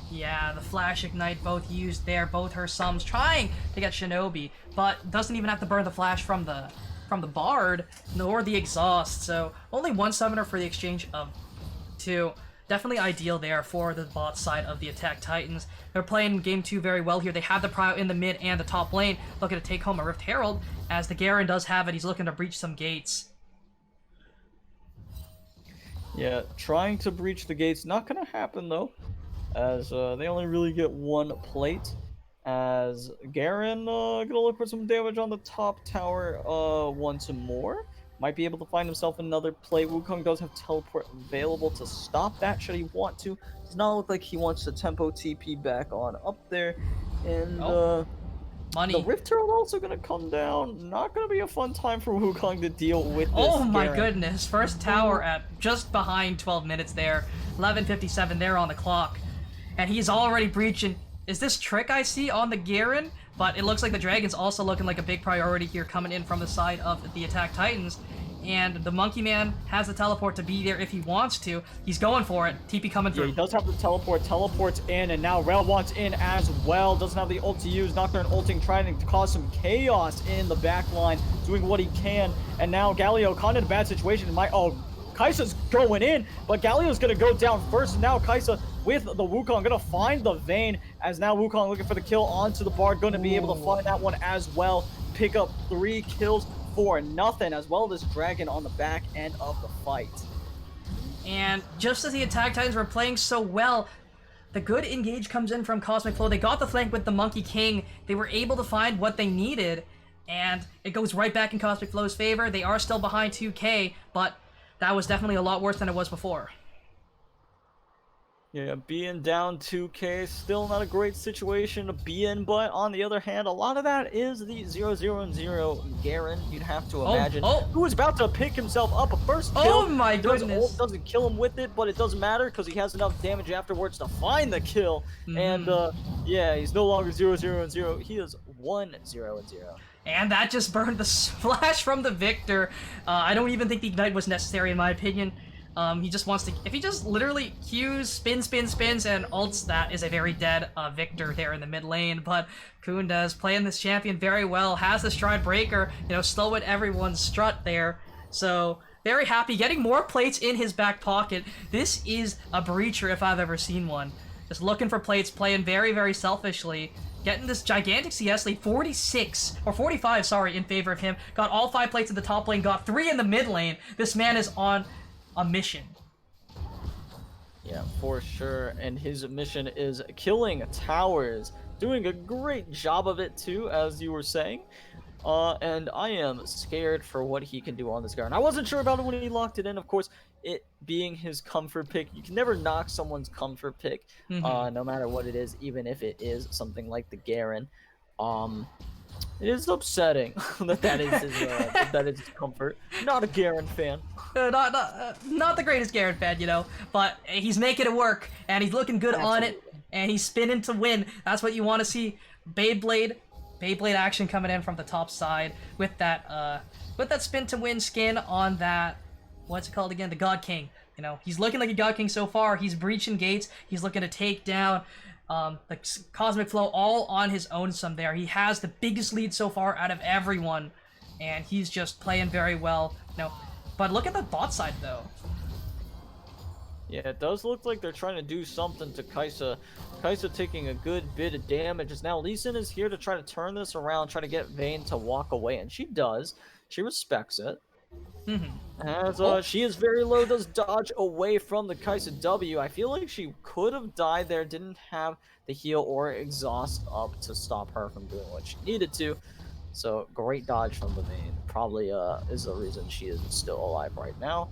Yeah, the Flash Ignite both used there, both her sums trying to get Shinobi, but doesn't even have to burn the Flash from the Bard, nor the Exhaust, so only one Summoner for the exchange of 2. Definitely ideal there for the bot side of the Attack Titans. They're playing game 2 very well here. They have the prio in the mid and the top lane, looking to take home a Rift Herald, as the Garen does have it. He's looking to breach some gates. Yeah, trying to breach the gates, not gonna happen though, as they only really get 1 plate. As Garen gonna look for some damage on the top tower once more. Might be able to find himself another play. Wukong does have teleport available to stop that should he want to. Does not look like he wants to tempo TP back on up there. And Money. the Rift Herald also gonna come down. Not gonna be a fun time for Wukong to deal with this. Oh my Garen. goodness, first tower at just behind 12 minutes there. 11:57 there on the clock. And he's already breaching. Is this Trick I see on the Garen? But it looks like the Dragon's also looking like a big priority here coming in from the side of the Attack Titans. And the Monkey Man has the teleport to be there if he wants to. He's going for it. TP coming Yeah, through. he does have the teleport. Teleports in, and now Rel wants in as well. Doesn't have the ult to use. Nocturne ulting, trying to cause some chaos in the back line, doing what he can. And now Galio kind of in a bad situation. Kai'Sa's going in, but Galio's gonna go down first. And now Kai'Sa with the Wukong gonna find the Vayne, as now Wukong looking for the kill onto the Bard, gonna be able to find that one as well. Pick up 3 kills for nothing, as well as Dragon on the back end of the fight. And just as the Attack Titans were playing so well, the good engage comes in from Cosmic Flow. They got the flank with the Monkey King. They were able to find what they needed, and it goes right back in Cosmic Flow's favor. They are still behind 2K, but that was definitely a lot worse than it was before. Yeah, being down 2K, still not a great situation to be in, but on the other hand, a lot of that is the 0-0-0 Garen, you'd have to imagine, who is about to pick himself up a first kill. Oh my goodness. Doesn't kill him with it, but it doesn't matter because he has enough damage afterwards to find the kill. And yeah, he's no longer 0-0-0, he is 1-0-0. And that just burned the splash from the Victor. I don't even think the Ignite was necessary in my opinion. He just wants to, if he just literally Qs, spins, and ults, that is a very dead Victor there in the mid lane. But Kunda's playing this champion very well, has the Stride Breaker, slowing everyone's strut there. So, very happy, getting more plates in his back pocket. This is a breacher if I've ever seen one. Just looking for plates, playing very, very selfishly. Getting this gigantic CS lead, 45, sorry, in favor of him. Got all 5 plates in the top lane, got 3 in the mid lane. This man is on a mission. Yeah, for sure. And his mission is killing towers. Doing a great job of it too, as you were saying. And I am scared for what he can do on this Garen. I wasn't sure about it when he locked it in. Of course, it being his comfort pick, you can never knock someone's comfort pick, no matter what it is, even if it is something like the Garen. It is upsetting that is his comfort. Not a Garen fan. Not the greatest Garen fan, but he's making it work, and he's looking good on it, and he's spinning to win. That's what you want to see. Beyblade action coming in from the top side with that spin to win skin on that, what's it called again? The God King. He's looking like a God King so far. He's breaching gates. He's looking to take down the Cosmic Flow all on his own some there. He has the biggest lead so far out of everyone, and he's just playing very well. But look at the bot side though. Yeah, it does look like they're trying to do something to Kai'Sa. Kai'Sa taking a good bit of damage. As now Lee Sin is here to try to turn this around, try to get Vayne to walk away, and she does. She respects it. As she is very low, does dodge away from the Kai'Sa W. I feel like she could have died there, didn't have the heal or exhaust up to stop her from doing what she needed to. So great dodge from the Vayne. Probably is the reason she is still alive right now.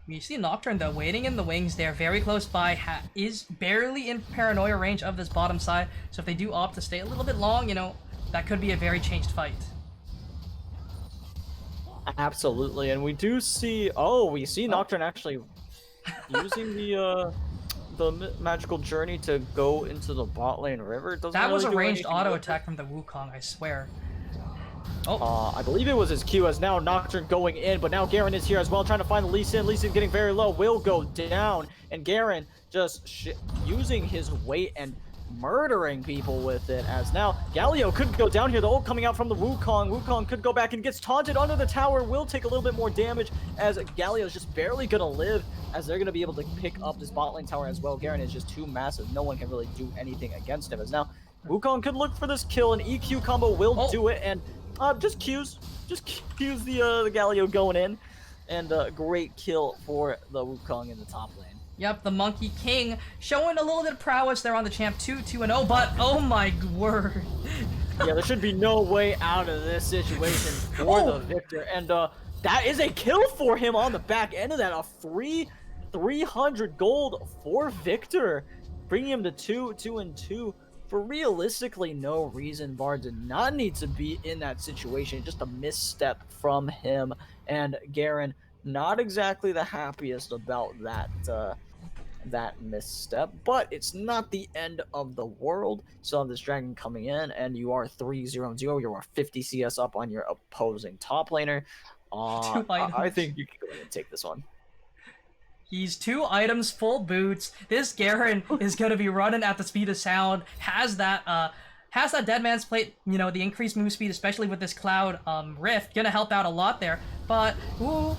You see Nocturne though, waiting in the wings there, very close by, is barely in paranoia range of this bottom side. So if they do opt to stay a little bit long, you know, that could be a very changed fight. Absolutely, and we do see. Oh, we see Nocturne actually using the magical journey to go into the bot lane river. Doesn't That was really a do ranged anything auto with it. attack from the Wukong, I swear. Oh, I believe it was his Q, as now Nocturne going in, but now Garen is here as well, trying to find the Lee Sin. Lee Sin getting very low, will go down, and Garen just using his weight and murdering people with it, as now Galio could go down here. The ult coming out from the Wukong. Wukong could go back and gets taunted under the tower, will take a little bit more damage, as Galio is just barely gonna live, as they're gonna be able to pick up this bot lane tower as well. Garen is just too massive. No one can really do anything against him, as now Wukong could look for this kill. An EQ combo will do it, and just Qs the Galio going in, and great kill for the Wukong in the top lane. yep, the Monkey King showing a little bit of prowess there on the champ 2-2-0, but oh my word. Yeah, there should be no way out of this situation for the Victor, and that is a kill for him on the back end of that. A free 300 gold for Victor, bringing him to 2-2-2. For realistically no reason. Var did not need to be in that situation. Just a misstep from him, and Garen not exactly the happiest about that misstep, but it's not the end of the world. So have this dragon coming in, and you are 3-0-0. You are 50 CS up on your opposing top laner. I think you can go ahead and take this one. He's 2 items, full boots. This Garen is gonna be running at the speed of sound. Has that Dead Man's Plate, you know, the increased move speed, especially with this Cloud Rift, gonna help out a lot there. But ooh,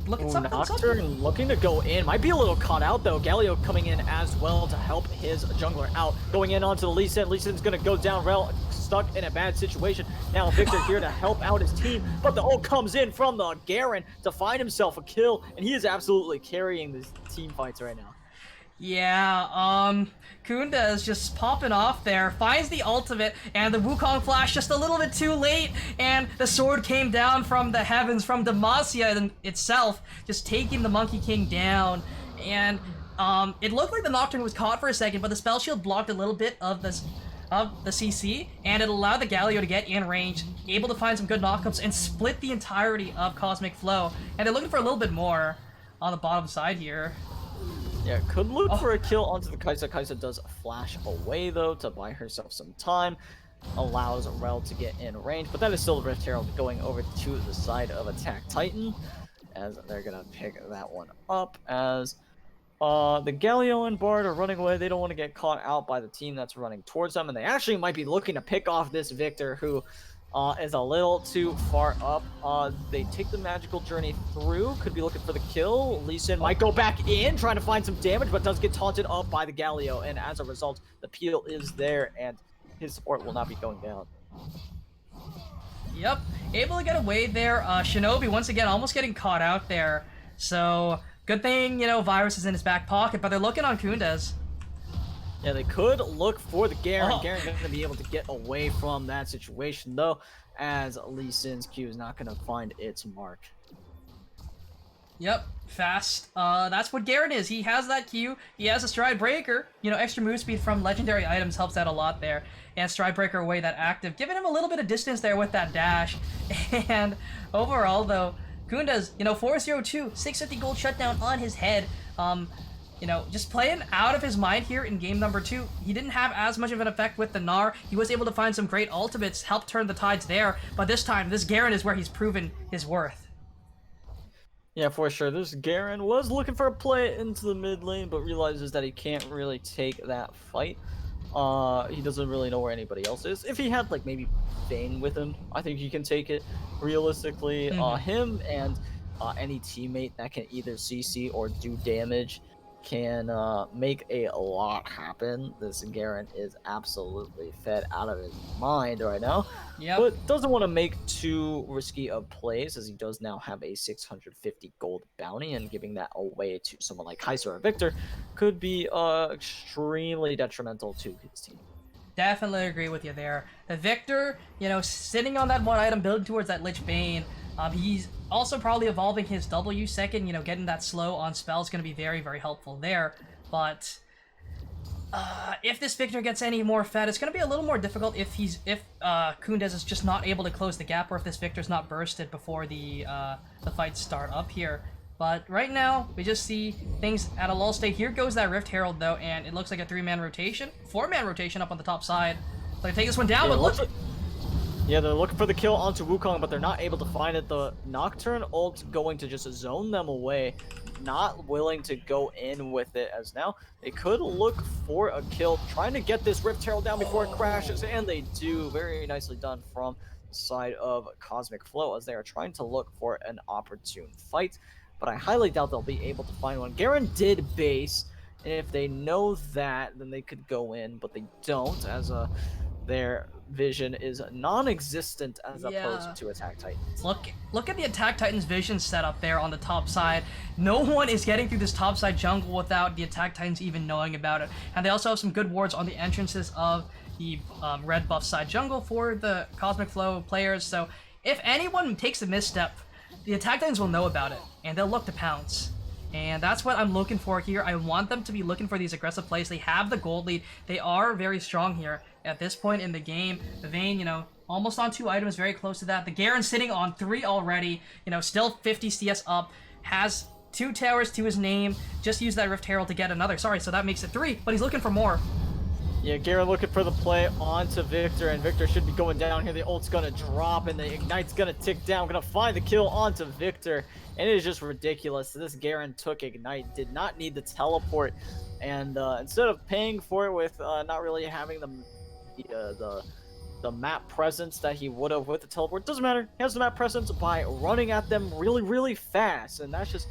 look at something. Nocturne looking to go in. Might be a little caught out though. Galio coming in as well to help his jungler out. Going in onto the Lee Sin. Lee Sin's gonna go down. Rel stuck in a bad situation. Now Victor here to help out his team, but the ult comes in from the Garen to find himself a kill, and he is absolutely carrying these team fights right now. Yeah, Kunda is just popping off there, finds the ultimate, and the Wukong flash just a little bit too late, and the sword came down from the heavens, from Demacia itself, just taking the Monkey King down, and it looked like the Nocturne was caught for a second, but the spell shield blocked a little bit of the CC, and it allowed the Galio to get in range, able to find some good knockups, and split the entirety of Cosmic Flow, and they're looking for a little bit more on the bottom side here. Yeah, could look for a kill onto the Kai'Sa. Kai'Sa does flash away though to buy herself some time. Allows Rel to get in range, but that is still the Rift Herald going over to the side of Attack Titan, as they're gonna pick that one up, as the Galio and Bard are running away. They don't want to get caught out by the team that's running towards them, and they actually might be looking to pick off this Victor, who is a little too far up. They take the magical journey through, could be looking for the kill. Lee Sin might go back in, trying to find some damage, but does get taunted up by the Galio, and as a result, the peel is there, and his support will not be going down. Yep, able to get away there. Shinobi, once again, almost getting caught out there. So, good thing, you know, Virus is in his back pocket, but they're looking on Kundes. Yeah, they could look for the Garen. Garen's going to be able to get away from that situation, though, as Lee Sin's Q is not going to find its mark. Yep, fast. That's what Garen is. He has that Q. He has a Stride Breaker. You know, extra move speed from legendary items helps out a lot there. And Stride Breaker away that active, giving him a little bit of distance there with that dash. And overall, though, Kundas, you know, 402, 650 gold shutdown on his head. You know, just playing out of his mind here in game number 2. He didn't have as much of an effect with the Gnar. He was able to find some great ultimates, help turn the tides there. But this time, this Garen is where he's proven his worth. Yeah, for sure. This Garen was looking for a play into the mid lane, but realizes that he can't really take that fight. He doesn't really know where anybody else is. If he had, like, maybe Vayne with him, I think he can take it. Realistically, him and any teammate that can either CC or do damage can make a lot happen. This Garen is absolutely fed out of his mind right now. Yep. But doesn't want to make too risky of plays, as he does now have a 650 gold bounty, and giving that away to someone like Kai'Sa or Victor could be extremely detrimental to his team. Definitely agree with you there. The Victor, you know, sitting on that one item, building towards that Lich Bane. He's also probably evolving his W second, you know, getting that slow on spell is going to be very, very helpful there. But if this Victor gets any more fed, it's going to be a little more difficult if Kundez is just not able to close the gap, or if this Victor's not bursted before the fights start up here. But right now, we just see things at a lull state. Here goes that Rift Herald, though, and it looks like a 3-man rotation. 4-man rotation up on the top side. So they take this one down, but look... Yeah, they're looking for the kill onto Wukong, but they're not able to find it. The Nocturne ult going to just zone them away. Not willing to go in with it, as now they could look for a kill, trying to get this Rift Herald down before it crashes, and they do. Very nicely done from the side of Cosmic Flow, as they are trying to look for an opportune fight. But I highly doubt they'll be able to find one. Garen did base, and if they know that, then they could go in, but they don't, as their vision is non-existent as opposed to Attack Titans. Look at the Attack Titans vision setup there on the top side. No one is getting through this top side jungle without the Attack Titans even knowing about it. And they also have some good wards on the entrances of the red buff side jungle for the Cosmic Flow players. So if anyone takes a misstep, the Attack Titans will know about it, and they'll look to pounce. And that's what I'm looking for here. I want them to be looking for these aggressive plays. They have the gold lead. They are very strong here at this point in the game. The Vayne, you know, almost on 2 items, very close to that. The Garen sitting on 3 already, you know, still 50 CS up, has 2 towers to his name. Just used that Rift Herald to get another. Sorry, so that makes it 3, but he's looking for more. Yeah, Garen looking for the play onto Victor, and Victor should be going down here. The ult's gonna drop, and the Ignite's gonna tick down. Gonna find the kill onto Victor, and it is just ridiculous. This Garen took Ignite, did not need the teleport, and instead of paying for it with not really having the map presence that he would have with the teleport, doesn't matter. He has the map presence by running at them really, really fast, and that's just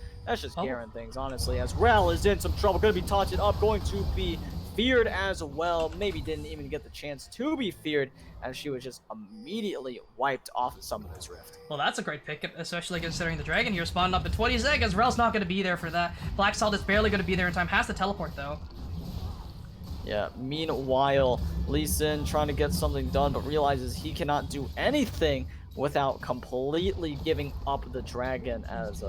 Garen things, honestly. As Rel is in some trouble, gonna be taunted up, going to be feared as well. Maybe didn't even get the chance to be feared, as she was just immediately wiped off of Summoner's Rift. Well, that's a great pick, especially considering the Dragon here spawned up in 20 seconds. Rel's not going to be there for that. Black Salt is barely going to be there in time. Has to teleport, though. Yeah, meanwhile, Lee Sin trying to get something done, but realizes he cannot do anything without completely giving up the Dragon, as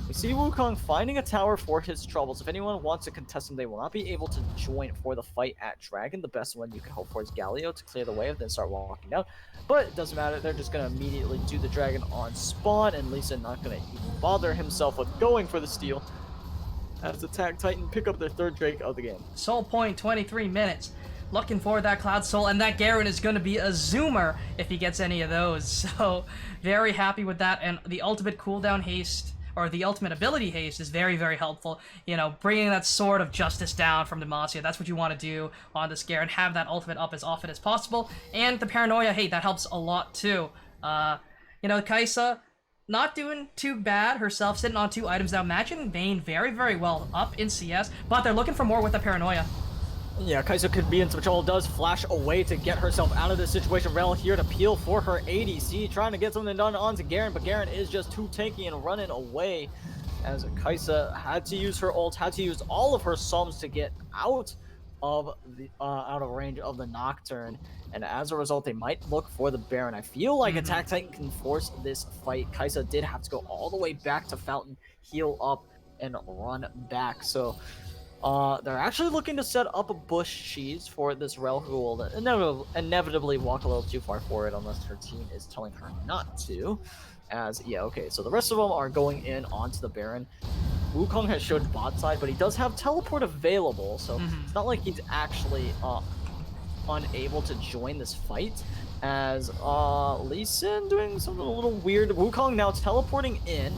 we see Wukong finding a tower for his troubles. If anyone wants to contest him, they will not be able to join for the fight at Dragon. The best one you can hope for is Galio to clear the way and then start walking down. But it doesn't matter. They're just going to immediately do the Dragon on spawn, and Lee Sin not going to even bother himself with going for the steal, as Attack Titan pick up their 3rd Drake of the game. Soul point, 23 minutes. Looking for that Cloud Soul, and that Garen is going to be a zoomer if he gets any of those. So, very happy with that, and the ultimate cooldown haste, or the ultimate ability haste, is very, very helpful. You know, bringing that Sword of Justice down from Demacia, that's what you want to do on this Garen, have that ultimate up as often as possible. And the Paranoia, hey, that helps a lot too. You know, Kaisa, not doing too bad herself, sitting on 2 items now, matching Vayne very, very well up in CS, but they're looking for more with the Paranoia. Yeah, Kai'Sa could be in some trouble, does flash away to get herself out of this situation. Rel here to peel for her ADC, trying to get something done onto Garen, but Garen is just too tanky and running away, as Kai'Sa had to use her ult, had to use all of her sums to get out of range of the Nocturne, and as a result, they might look for the Baron. I feel like Attack Titan can force this fight. Kai'Sa did have to go all the way back to Fountain, heal up, and run back, so they're actually looking to set up a bush cheese for this Rel, who will inevitably walk a little too far forward unless her team is telling her not to. As, yeah, okay, so the rest of them are going in onto the Baron. Wukong has showed bot side, but he does have teleport available, so it's not like he's actually unable to join this fight. As Lee Sin doing something a little weird. Wukong now teleporting in,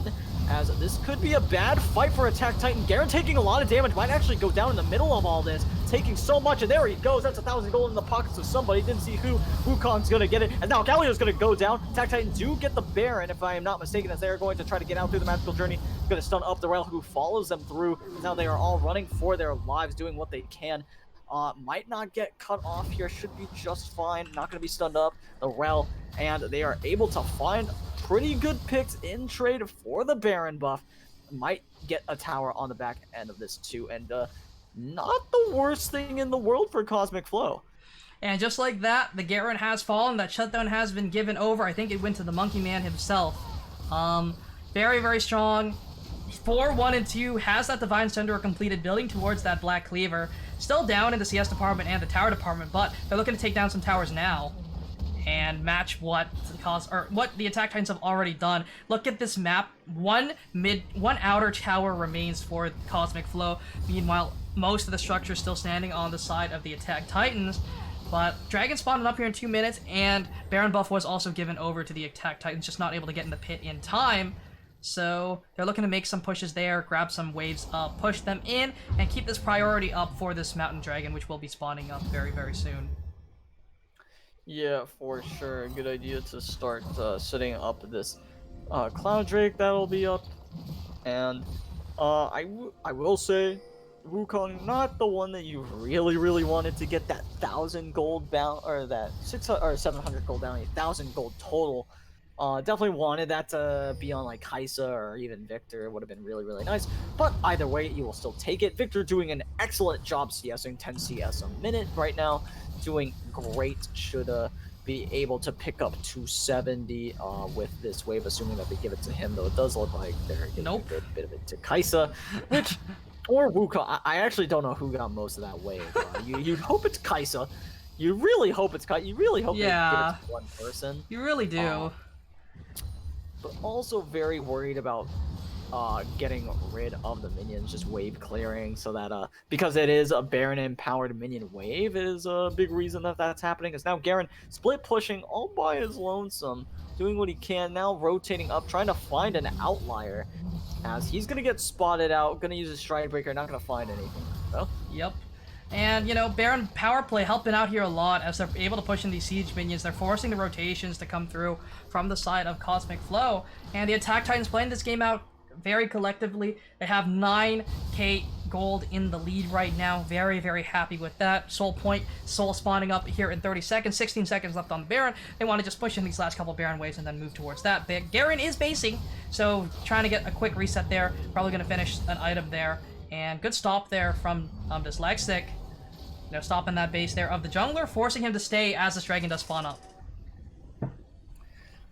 as this could be a bad fight for Attack Titan. Garen taking a lot of damage, might actually go down in the middle of all this, taking so much, and there he goes. That's 1,000 gold in the pockets of somebody. Didn't see who. Wukong's gonna get it, and now Galio's gonna go down. Attack Titan do get the Baron, if I am not mistaken, as they're going to try to get out through the magical journey. Gonna stun up the Rel, who follows them through. Now they are all running for their lives, doing what they can. Might not get cut off here, should be just fine. Not going to be stunned up, the Rel, and they are able to find pretty good picks in trade for the Baron buff. Might get a tower on the back end of this too, and not the worst thing in the world for Cosmic Flow. And just like that, the Garen has fallen. That shutdown has been given over. I think it went to the Monkey Man himself. Very, very strong. 4, 1, and 2 has that Divine Sunderer completed, building towards that Black Cleaver. Still down in the CS department and the tower department, but they're looking to take down some towers now and match what the Attack Titans have already done. Look at this map. One outer tower remains for Cosmic Flow. Meanwhile, most of the structure is still standing on the side of the Attack Titans. But Dragon spawned up here in 2 minutes, and Baron buff was also given over to the Attack Titans, just not able to get in the pit in time. So they're looking to make some pushes there, grab some waves up, push them in, and keep this priority up for this Mountain Dragon, which will be spawning up very, very soon. Yeah, for sure. Good idea to start setting up this Cloud Drake that'll be up. And I will say, Wukong, not the one that you really wanted to get that 1,000 gold bounty, or that 600 or 700 gold bounty, 1,000 gold total. Definitely wanted that to be on like Kaisa or even Victor. It would have been really nice. But either way, you will still take it. Victor doing an excellent job CSing, 10 CS a minute right now. Doing great. Should be able to pick up 270 with this wave, assuming that they give it to him, though it does look like they're giving a good bit of it to Kaisa, which, or Wukong. I actually don't know who got most of that wave. You'd hope it's Kaisa. You really hope it's Kaisa. You really hope they give it to one person. You really do. But also very worried about getting rid of the minions, just wave clearing, so that because it is a Baron empowered minion wave, is a big reason that that's happening. Is now Garen split pushing all by his lonesome, doing what he can, now rotating up, trying to find an outlier, as he's gonna get spotted out, gonna use his Stride Breaker, not gonna find anything though. Yep. And, you know, Baron power play helping out here a lot as they're able to push in these siege minions. They're forcing the rotations to come through from the side of Cosmic Flow. And the Attack Titans playing this game out very collectively. They have 9k gold in the lead right now. Very, very happy with that. Soul spawning up here in 30 seconds. 16 seconds left on the Baron. They want to just push in these last couple Baron waves and then move towards that. But Garen is basing, so trying to get a quick reset there. Probably going to finish an item there. And good stop there from Dyslexic. You know, stopping that base there of the jungler, forcing him to stay as this dragon does spawn up.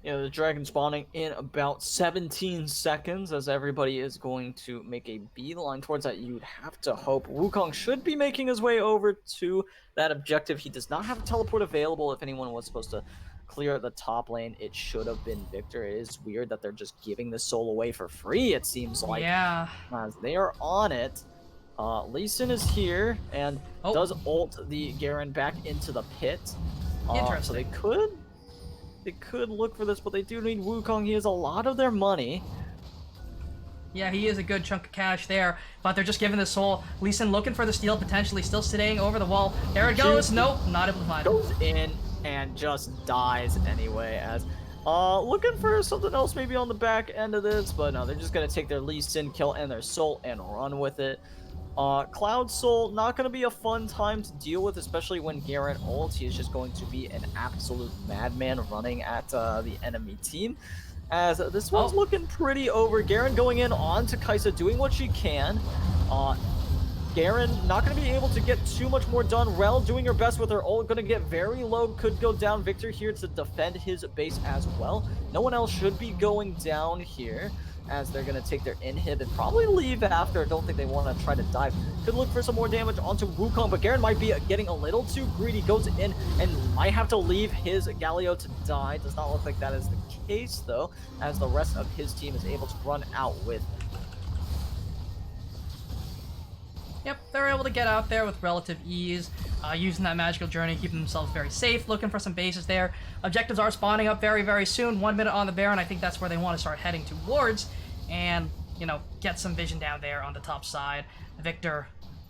Yeah, the dragon spawning in about 17 seconds, as everybody is going to make a beeline towards that. You'd have to hope Wukong should be making his way over to that objective. He does not have a teleport available. If anyone was supposed to clear the top lane, it should have been Victor. It is weird that they're just giving this soul away for free, it seems like. Yeah. As they are on it. Lee Sin is here and does ult the Garen back into the pit. Interesting. So they could look for this, but they do need Wukong. He has a lot of their money. Yeah, he is a good chunk of cash there, but they're just giving the soul. Lee Sin looking for the steal, potentially still staying over the wall. There it goes. Nope, not able to find it. Goes in and just dies anyway, as looking for something else maybe on the back end of this, but no, they're just gonna take their Lee Sin kill and their soul and run with it. Cloud Soul, not going to be a fun time to deal with, especially when Garen ults. He is just going to be an absolute madman running at the enemy team. As this one's looking pretty over. Garen going in onto Kaisa, doing what she can. Garen not going to be able to get too much more done. Rel doing her best with her ult, going to get very low, could go down. Victor here to defend his base as well. No one else should be going down here, as they're going to take their inhib and probably leave after. I don't think they want to try to dive. Could look for some more damage onto Wukong, but Garen might be getting a little too greedy. Goes in and might have to leave his Galio to die. Does not look like that is the case, though, as the rest of his team is able to run out with. Yep, they're able to get out there with relative ease, using that magical journey, keeping themselves very safe, looking for some bases there. Objectives are spawning up very, very soon. 1 minute on the Baron. I think that's where they want to start heading towards, and, you know, get some vision down there on the top side. Victor,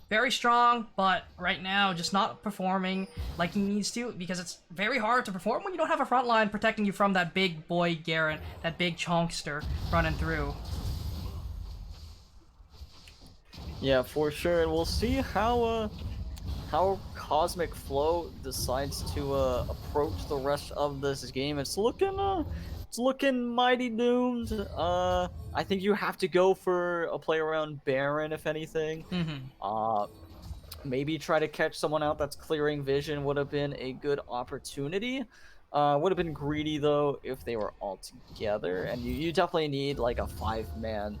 very strong, but right now just not performing like he needs to, because it's very hard to perform when you don't have a front line protecting you from that big boy Garen, that big chonkster running through. Yeah, for sure, and we'll see how Cosmic Flow decides to approach the rest of this game. It's looking mighty doomed. I think you have to go for a play around Baron, if anything. maybe try to catch someone out that's clearing vision would have been a good opportunity. Would have been greedy though if they were all together, and you definitely need like a 5-man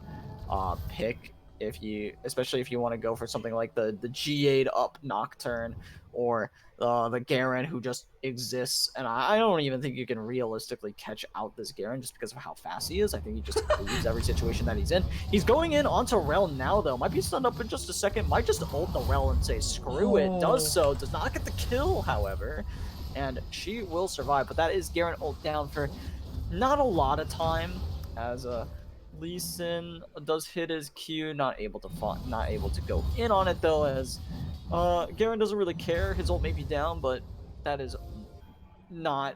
pick if you, especially if you want to go for something like the G8 up Nocturne or the Garen who just exists. And I don't even think you can realistically catch out this Garen just because of how fast he is. I think he just leaves every situation that he's in. He's going in onto Rel now though. Might be stunned up in just a second. Might just ult the Rel and say screw it. Does so. Does not get the kill, however. And she will survive. But that is Garen ult down for not a lot of time, as Lee Sin does hit his Q, not able to go in on it though, as Garen doesn't really care. His ult may be down, but that is not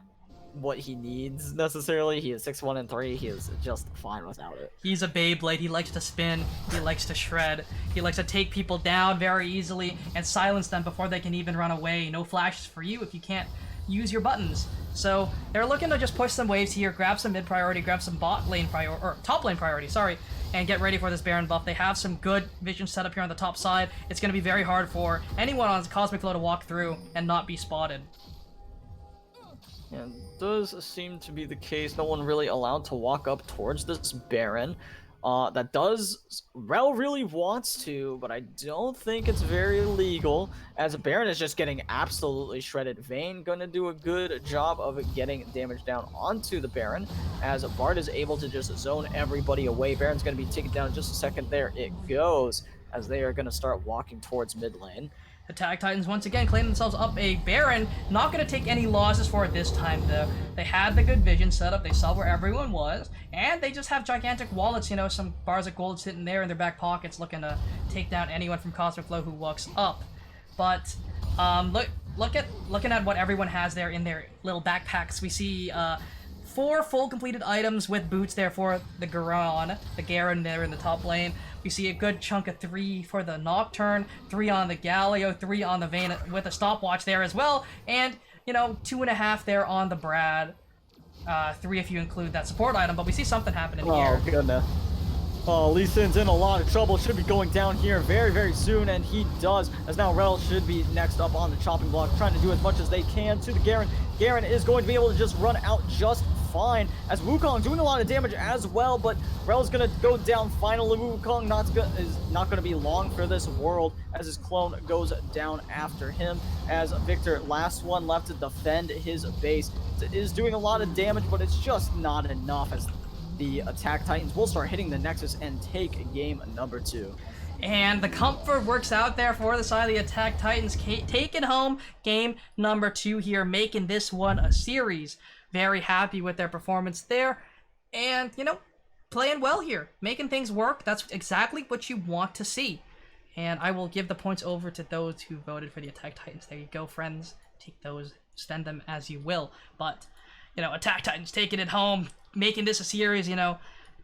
what he needs necessarily. He is 6-1 and 3. He is just fine without it. He's a Beyblade. He likes to spin. He likes to shred. He likes to take people down very easily and silence them before they can even run away. No flashes for you if you can't use your buttons. So they're looking to just push some waves here, grab some mid priority, grab some bot lane priority, or top lane priority, sorry, and get ready for this Baron buff. They have some good vision set up here on the top side. It's going to be very hard for anyone on Cosmic Flow to walk through and not be spotted. And does seem to be the case. No one really allowed to walk up towards this Baron. That does Rel really wants to, but I don't think it's very legal, as Baron is just getting absolutely shredded. Vayne gonna do a good job of getting damage down onto the Baron, as Bard is able to just zone everybody away. Baron's gonna be taken down in just a second. There it goes, as they are gonna start walking towards mid lane. Attack Titans once again claim themselves up a Baron. Not going to take any losses for it this time, though. They had the good vision set up. They saw where everyone was. And they just have gigantic wallets, you know, some bars of gold sitting there in their back pockets looking to take down anyone from Cosmic Flow who walks up. But looking at what everyone has there in their little backpacks, we see 4 full completed items with boots there for the Garen there in the top lane. We see a good chunk of 3 for the Nocturne, 3 on the Galio, 3 on the Vayne with a stopwatch there as well, and, you know, 2.5 there on the Brad. 3 if you include that support item, but we see something happening here. Oh, goodness. Oh, Lee Sin's in a lot of trouble. Should be going down here very, very soon, and he does, as now Rel should be next up on the chopping block, trying to do as much as they can to the Garen. Garen is going to be able to just run out just fine, as Wukong doing a lot of damage as well, but Rel's gonna go down finally. Wukong is not gonna be long for this world, as his clone goes down after him, as Victor, last one left to defend his base, is doing a lot of damage, but it's just not enough, as the Attack Titans will start hitting the Nexus and take game number 2. And the comfort works out there for the side of the Attack Titans, taking home game number 2 here, making this one a series. Very happy with their performance there, and, you know, playing well here, making things work. That's exactly what you want to see. And I will give the points over to those who voted for the Attack Titans. There you go, friends. Take those, spend them as you will. But, you know, Attack Titans taking it home, making this a series, you know,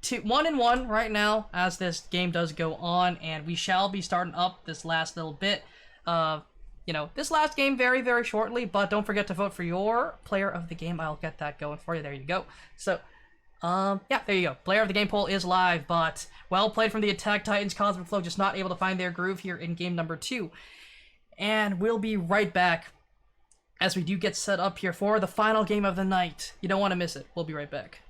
1-1 right now as this game does go on, and we shall be starting up this last little bit of, you know, this last game very, very shortly, but don't forget to vote for your player of the game. I'll get that going for you. There you go. So, yeah, there you go. Player of the game poll is live, but well played from the Attack Titans. Cosmic Flow just not able to find their groove here in game number 2. And we'll be right back as we do get set up here for the final game of the night. You don't want to miss it. We'll be right back.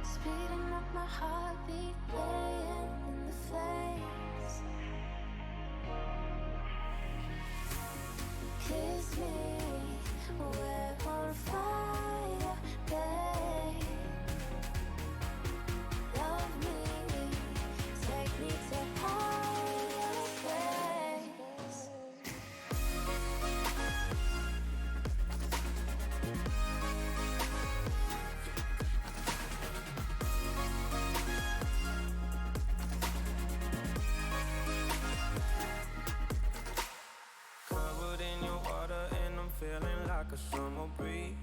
Speeding up my heartbeat, laying in the face. Kiss me, we're on fire, babe. Love me, take me to higher place. Covered in your water and I'm feeling like a summer breeze.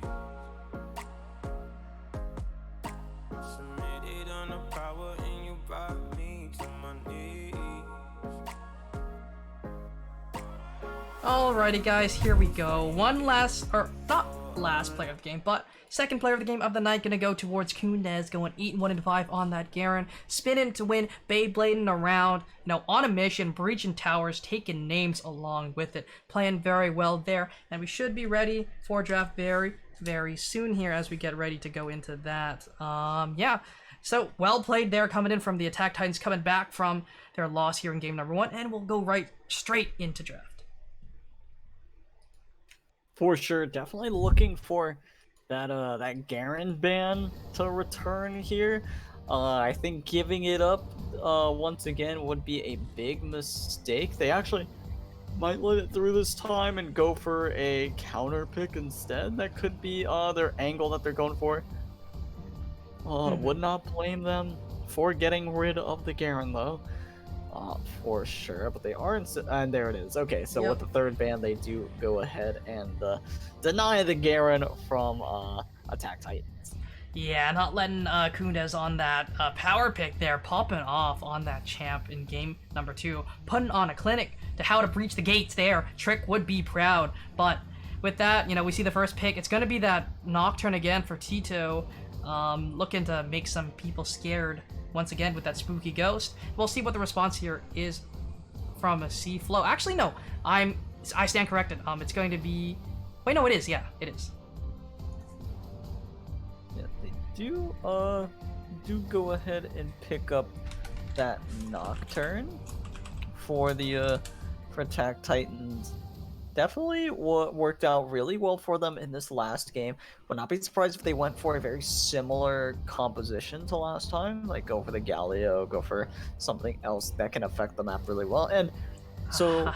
Submitted under power and you brought me to my knees. Alrighty guys, here we go. One last, or not last player of the game, but second player of the game of the night gonna go towards Kundez, going 8-1-5 on that Garen. Spinning to win, Beyblading around, on a mission, breaching towers, taking names along with it. Playing very well there, and we should be ready for draft very, very soon here as we get ready to go into that. Yeah. So, well played there, coming in from the Attack Titans, coming back from their loss here in game number 1, and we'll go right straight into draft. For sure, definitely looking for that Garen ban to return here. I think giving it up once again would be a big mistake. They actually might let it through this time and go for a counter pick instead. That could be their angle that they're going for. Would not blame them for getting rid of the Garen though. For sure, but they are and there it is. Okay, so with the third ban, they do go ahead and deny the Garen from Attack Titans. Yeah, not letting Kundez on that power pick there, popping off on that champ in game number 2, putting on a clinic to how to breach the gates there. Trick would be proud, but with that, we see the first pick. It's going to be that Nocturne again for Tito, looking to make some people scared once again with that spooky ghost. We'll see what the response here is from a CFLO. Actually, no, I stand corrected. It's going to be... Wait, no, it is. Yeah, it is. Yeah, they do go ahead and pick up that Nocturne for the for Attack Titans. Definitely worked out really well for them in this last game. Would not be surprised if they went for a very similar composition to last time, like go for the Galio, go for something else that can affect the map really well. And so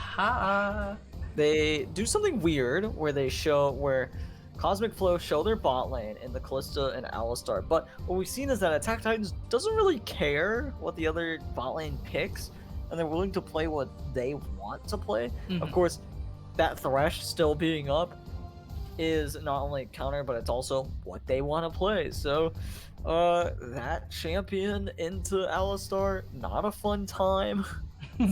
they do something weird where Cosmic Flow show their bot lane in the Callista and Alistar, but what we've seen is that Attack Titans doesn't really care what the other bot lane picks, and they're willing to play what they want to play. Of course, that Thresh still being up is not only counter, but it's also what they want to play. So that champion into Alistar, not a fun time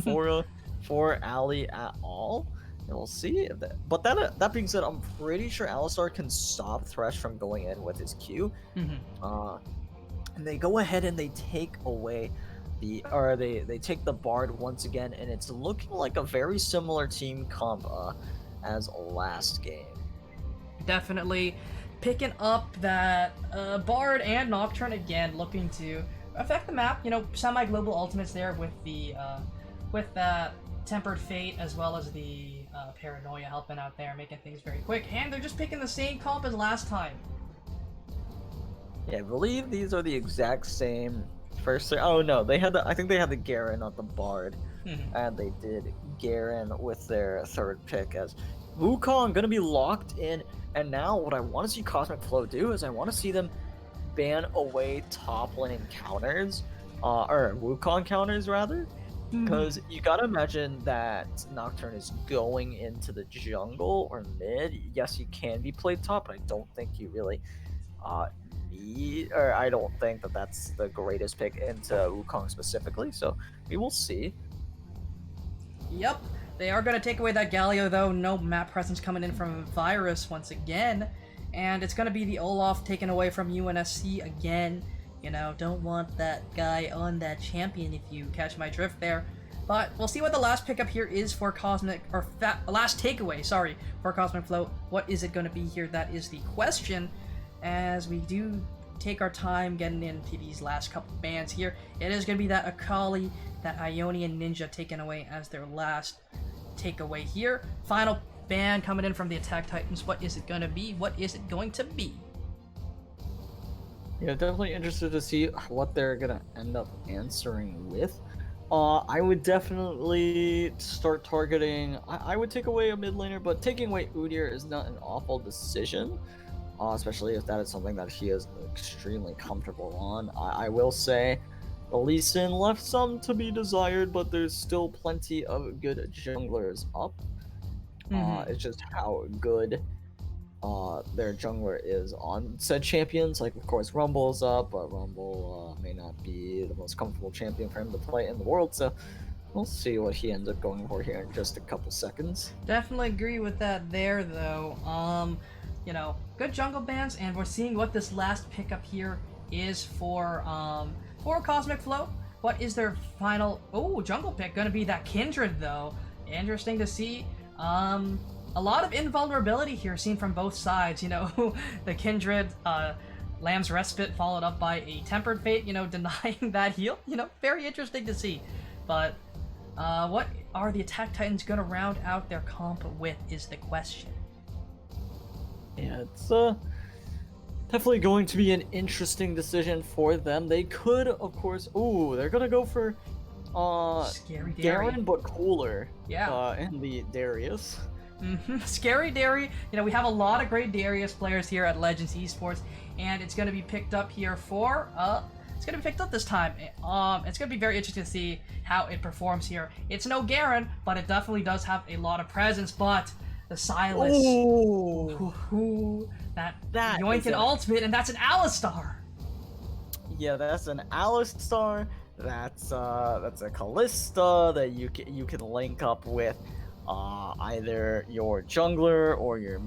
for Ali at all. And we'll see. But that being said, I'm pretty sure Alistar can stop Thresh from going in with his Q. And they go ahead and they take away they take the Bard once again, and it's looking like a very similar team comp as last game. Definitely picking up that Bard and Nocturne again, looking to affect the map. Semi-global ultimates there with the with that Tempered Fate as well as the Paranoia helping out there, making things very quick. And they're just picking the same comp as last time. Yeah, I believe these are the exact same. Oh no, I think they had the Garen, not the Bard, and they did Garen with their third pick as Wukong gonna be locked in. And now what I want to see Cosmic Flow do is I want to see them ban away top lane counters, or Wukong counters rather, because you gotta imagine that Nocturne is going into the jungle or mid. Yes, he can be played top, but I don't think he really I don't think that that's the greatest pick into Wukong specifically, so we will see. Yep. They are going to take away that Galio, though. No map presence coming in from Virus once again. And it's going to be the Olaf taken away from UNSC again. You know, don't want that guy on that champion if you catch my drift there. But we'll see what the last pickup here is for Cosmic, or last takeaway, sorry, for Cosmic Flow. What is it going to be here? That is the question. As we do take our time getting into these last couple bans here, it is going to be that Akali, that Ionian Ninja taken away as their last takeaway here. Final ban coming in from the Attack Titans. What is it going to be? What is it going to be? Yeah, definitely interested to see what they're gonna end up answering with. I would definitely start targeting. I would take away a mid laner, but taking away Udyr is not an awful decision, especially if that is something that he is extremely comfortable on. I will say, the Lee Sin left some to be desired, but there's still plenty of good junglers up. It's just how good their jungler is on said champions. Like, of course, Rumble's up, but Rumble may not be the most comfortable champion for him to play in the world, so we'll see what he ends up going for here in just a couple seconds. Definitely agree with that there, though. You know, good jungle bans, and we're seeing what this last pickup here is for Cosmic Flow. What is their final jungle pick? Gonna be that Kindred, though. Interesting to see. A lot of invulnerability here seen from both sides. You know, the Kindred, Lamb's Respite followed up by a Tempered Fate, you know, denying that heal. You know, very interesting to see. But what are the Attack Titans going to round out their comp with is the question. Yeah, it's definitely going to be an interesting decision for them. They could, of course, they're going to go for Scary Dairy. Garen, but cooler. Yeah. And the Darius. Scary Dairy. You know, we have a lot of great Darius players here at Legends Esports, and it's going to be picked up here for it's going to be picked up this time. It's going to be very interesting to see how it performs here. It's no Garen, but it definitely does have a lot of presence. But the Silas, that Yoinkin ultimate, and that's an Alistar. Yeah, that's an Alistar. That's a Callista that you can link up with either your jungler or your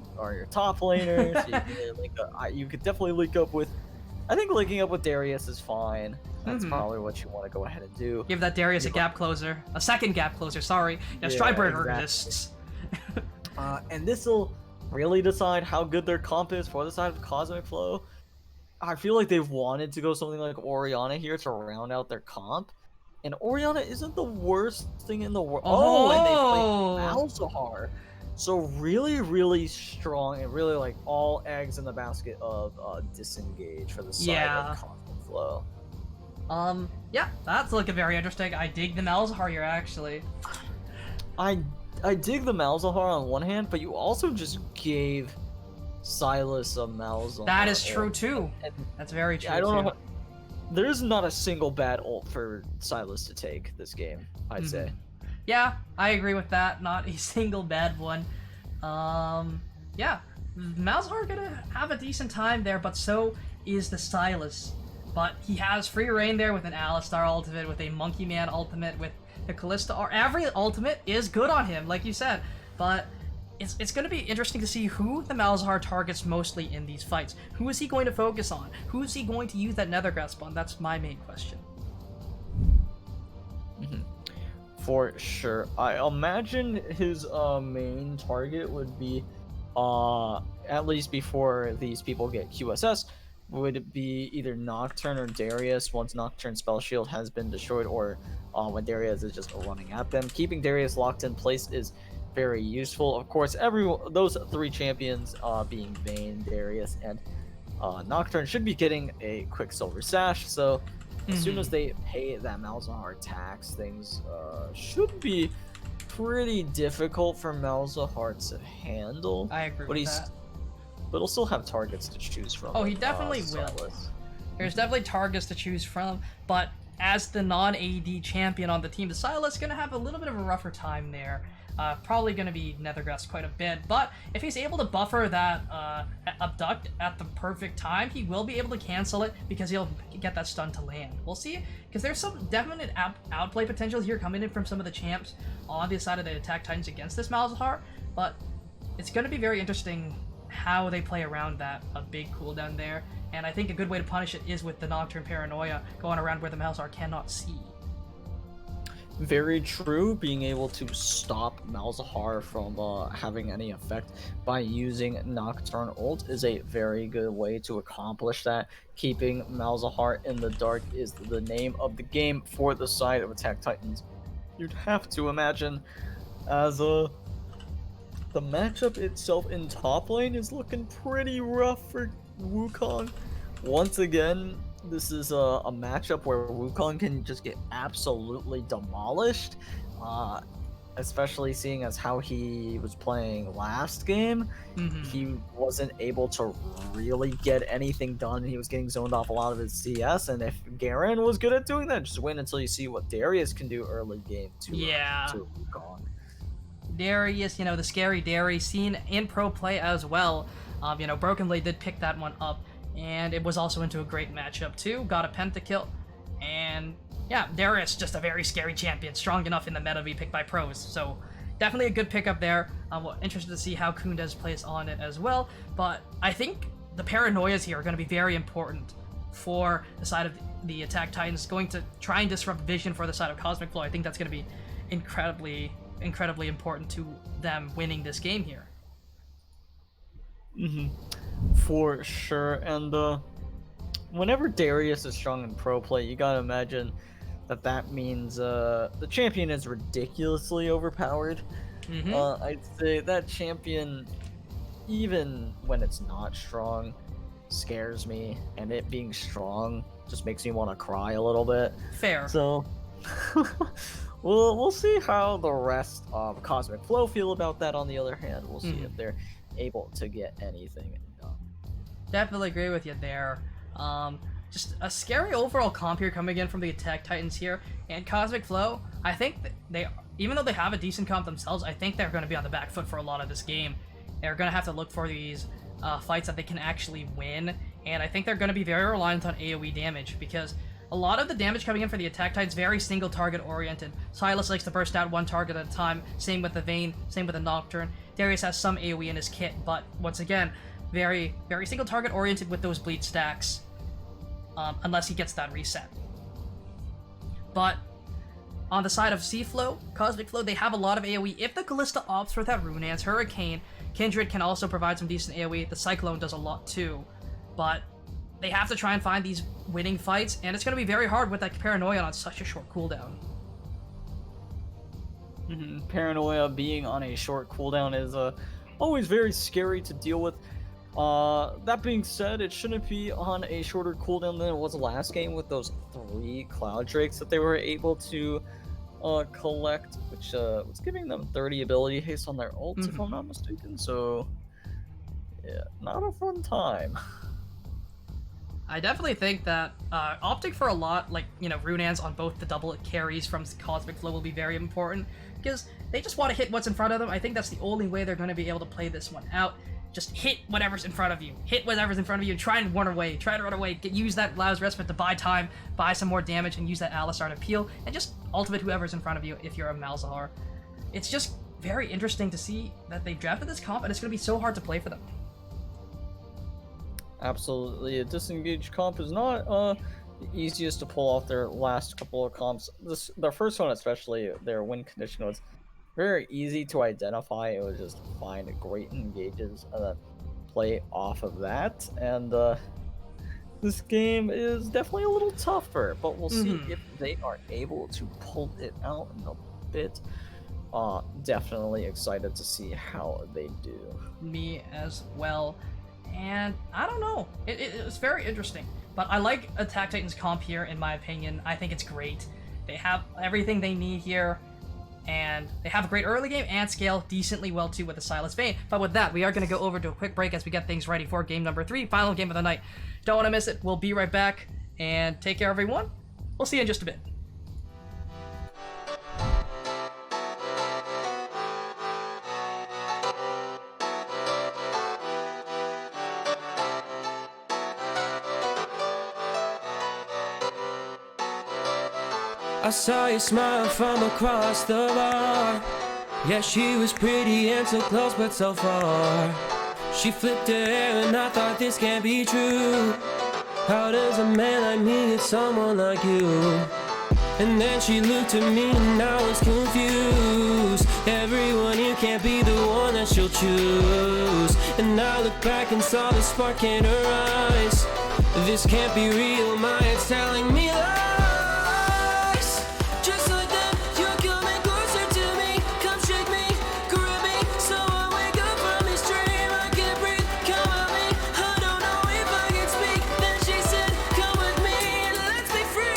top laner. So you could definitely link up with. I think linking up with Darius is fine. That's probably what you want to go ahead and do. Give that Darius a gap closer, a second gap closer. Sorry, yeah, Stryberger exists. And this will really decide how good their comp is for the side of Cosmic Flow. I feel like they've wanted to go something like Orianna here to round out their comp. And Orianna isn't the worst thing in the world. And they play Malzahar. So really, really strong and really like all eggs in the basket of disengage for the side of Cosmic Flow. Yeah, that's looking very interesting. I dig the Malzahar here, actually. I dig the Malzahar on one hand, but you also just gave Silas a Malzahar. That is true too. That's very true. I don't know. There's not a single bad ult for Silas to take this game, I'd say. Yeah, I agree with that. Not a single bad one. Yeah, Malzahar gonna have a decent time there, but so is the Silas. But he has free reign there with an Alistar ultimate, with a Monkey Man ultimate, with the Callista. Or every ultimate is good on him, like you said. But it's going to be interesting to see who the Malzahar targets mostly in these fights. Who is he going to focus on? Who is he going to use that Nether Grasp on? That's my main question. For sure. I imagine his main target would be, at least before these people get QSS, would be either Nocturne or Darius once Nocturne Spell Shield has been destroyed, or when Darius is just running at them. Keeping Darius locked in place is very useful. Of course, those three champions, being Vayne, Darius, and Nocturne, should be getting a Quicksilver Sash, so as soon as they pay that Malzahar tax, things should be pretty difficult for Malzahar to handle. I agree with that. But he'll still have targets to choose from. Oh, he definitely will. There's definitely targets to choose from, but as the non-AD champion on the team, the Silas is going to have a little bit of a rougher time there. Probably going to be Nethergrass quite a bit, but if he's able to buffer that Abduct at the perfect time, he will be able to cancel it because he'll get that stun to land. We'll see, because there's some definite outplay potential here coming in from some of the champs on the side of the Attack Titans against this Malzahar, but it's going to be very interesting how they play around that big cooldown there, and I think a good way to punish it is with the Nocturne Paranoia going around where the Malzahar cannot see. Very true. Being able to stop Malzahar from having any effect by using Nocturne ult is a very good way to accomplish that. Keeping Malzahar in the dark is the name of the game for the side of Attack Titans. You'd have to imagine, as the matchup itself in top lane is looking pretty rough for Wukong. Once again, this is a matchup where Wukong can just get absolutely demolished, especially seeing as how he was playing last game. He wasn't able to really get anything done. He was getting zoned off a lot of his CS, and if Garen was good at doing that, just wait until you see what Darius can do early game to Wukong. Darius, the scary Darius, seen in pro play as well. Broken Blade did pick that one up, and it was also into a great matchup too. Got a pentakill, and yeah, Darius, just a very scary champion, strong enough in the meta to be picked by pros. So definitely a good pickup there. I'm interested to see how Kundez plays on it as well, but I think the paranoias here are going to be very important for the side of the Attack Titans, going to try and disrupt vision for the side of Cosmic Flow. I think that's going to be incredibly important to them winning this game here. For sure. And whenever Darius is strong in pro play, you gotta imagine that means the champion is ridiculously overpowered. I'd say that champion, even when it's not strong, scares me, and it being strong just makes me want to cry a little bit. Fair. So we'll see how the rest of Cosmic Flow feel about that. On the other hand, we'll see if they're able to get anything done. Definitely agree with you there. Just a scary overall comp here coming in from the Attack Titans here, and Cosmic Flow, I think they, even though they have a decent comp themselves, I think they're going to be on the back foot for a lot of this game. They're going to have to look for these fights that they can actually win, and I think they're going to be very reliant on AoE damage, because a lot of the damage coming in for the Attack Titans very single target oriented. Silas likes to burst out one target at a time, same with the Vayne, same with the Nocturne. Darius has some AoE in his kit, but once again, very single target oriented with those bleed stacks, unless he gets that reset. But on the side of CFLO, Cosmic Flow, they have a lot of AoE. If the Callista opts for that Runeance, Hurricane, Kindred can also provide some decent AoE. The Cyclone does a lot too, but they have to try and find these winning fights, and it's going to be very hard with that Paranoia on such a short cooldown. Paranoia being on a short cooldown is always very scary to deal with. That being said, it shouldn't be on a shorter cooldown than it was last game with those 3 Cloud Drakes that they were able to collect, which was giving them 30 ability haste on their ults, if I'm not mistaken. So, yeah, not a fun time. I definitely think that opting for a lot, like, Runeans on both the double carries from Cosmic Flow will be very important, because they just want to hit what's in front of them. I think that's the only way they're going to be able to play this one out. Just hit whatever's in front of you. Hit whatever's in front of you and try and run away. Try to run away. Use that Lau's Respite to buy time, buy some more damage, and use that Alistar to peel, and just ultimate whoever's in front of you if you're a Malzahar. It's just very interesting to see that they've drafted this comp, and it's going to be so hard to play for them. Absolutely. A disengaged comp is not the easiest to pull off. Their last couple of comps. Their first one especially, their win condition was very easy to identify. It was just find great engages and then play off of that. And this game is definitely a little tougher, but we'll see if they are able to pull it out in a bit. Definitely excited to see how they do. Me as well. And I don't know, it's very interesting, but I like Attack Titan's comp here, in my opinion. I think it's great. They have everything they need here, and they have a great early game and scale decently well too with the Silas Vayne. But with that, we are going to go over to a quick break as we get things ready for game number 3, final game of the night. Don't want to miss it. We'll be right back, and take care everyone. We'll see you in just a bit. I saw you smile from across the bar. Yeah, she was pretty and so close but so far. She flipped her hair and I thought this can't be true. How does a man like me get someone like you? And then she looked at me and I was confused. Everyone here can't be the one that she'll choose. And I looked back and saw the spark in her eyes. This can't be real, my head's telling me lies. Just like that, you're coming closer to me. Come shake me, grab me, so I wake up from this dream. I can't breathe, come at me. I don't know if I can speak. Then she said, come with me and let's be free.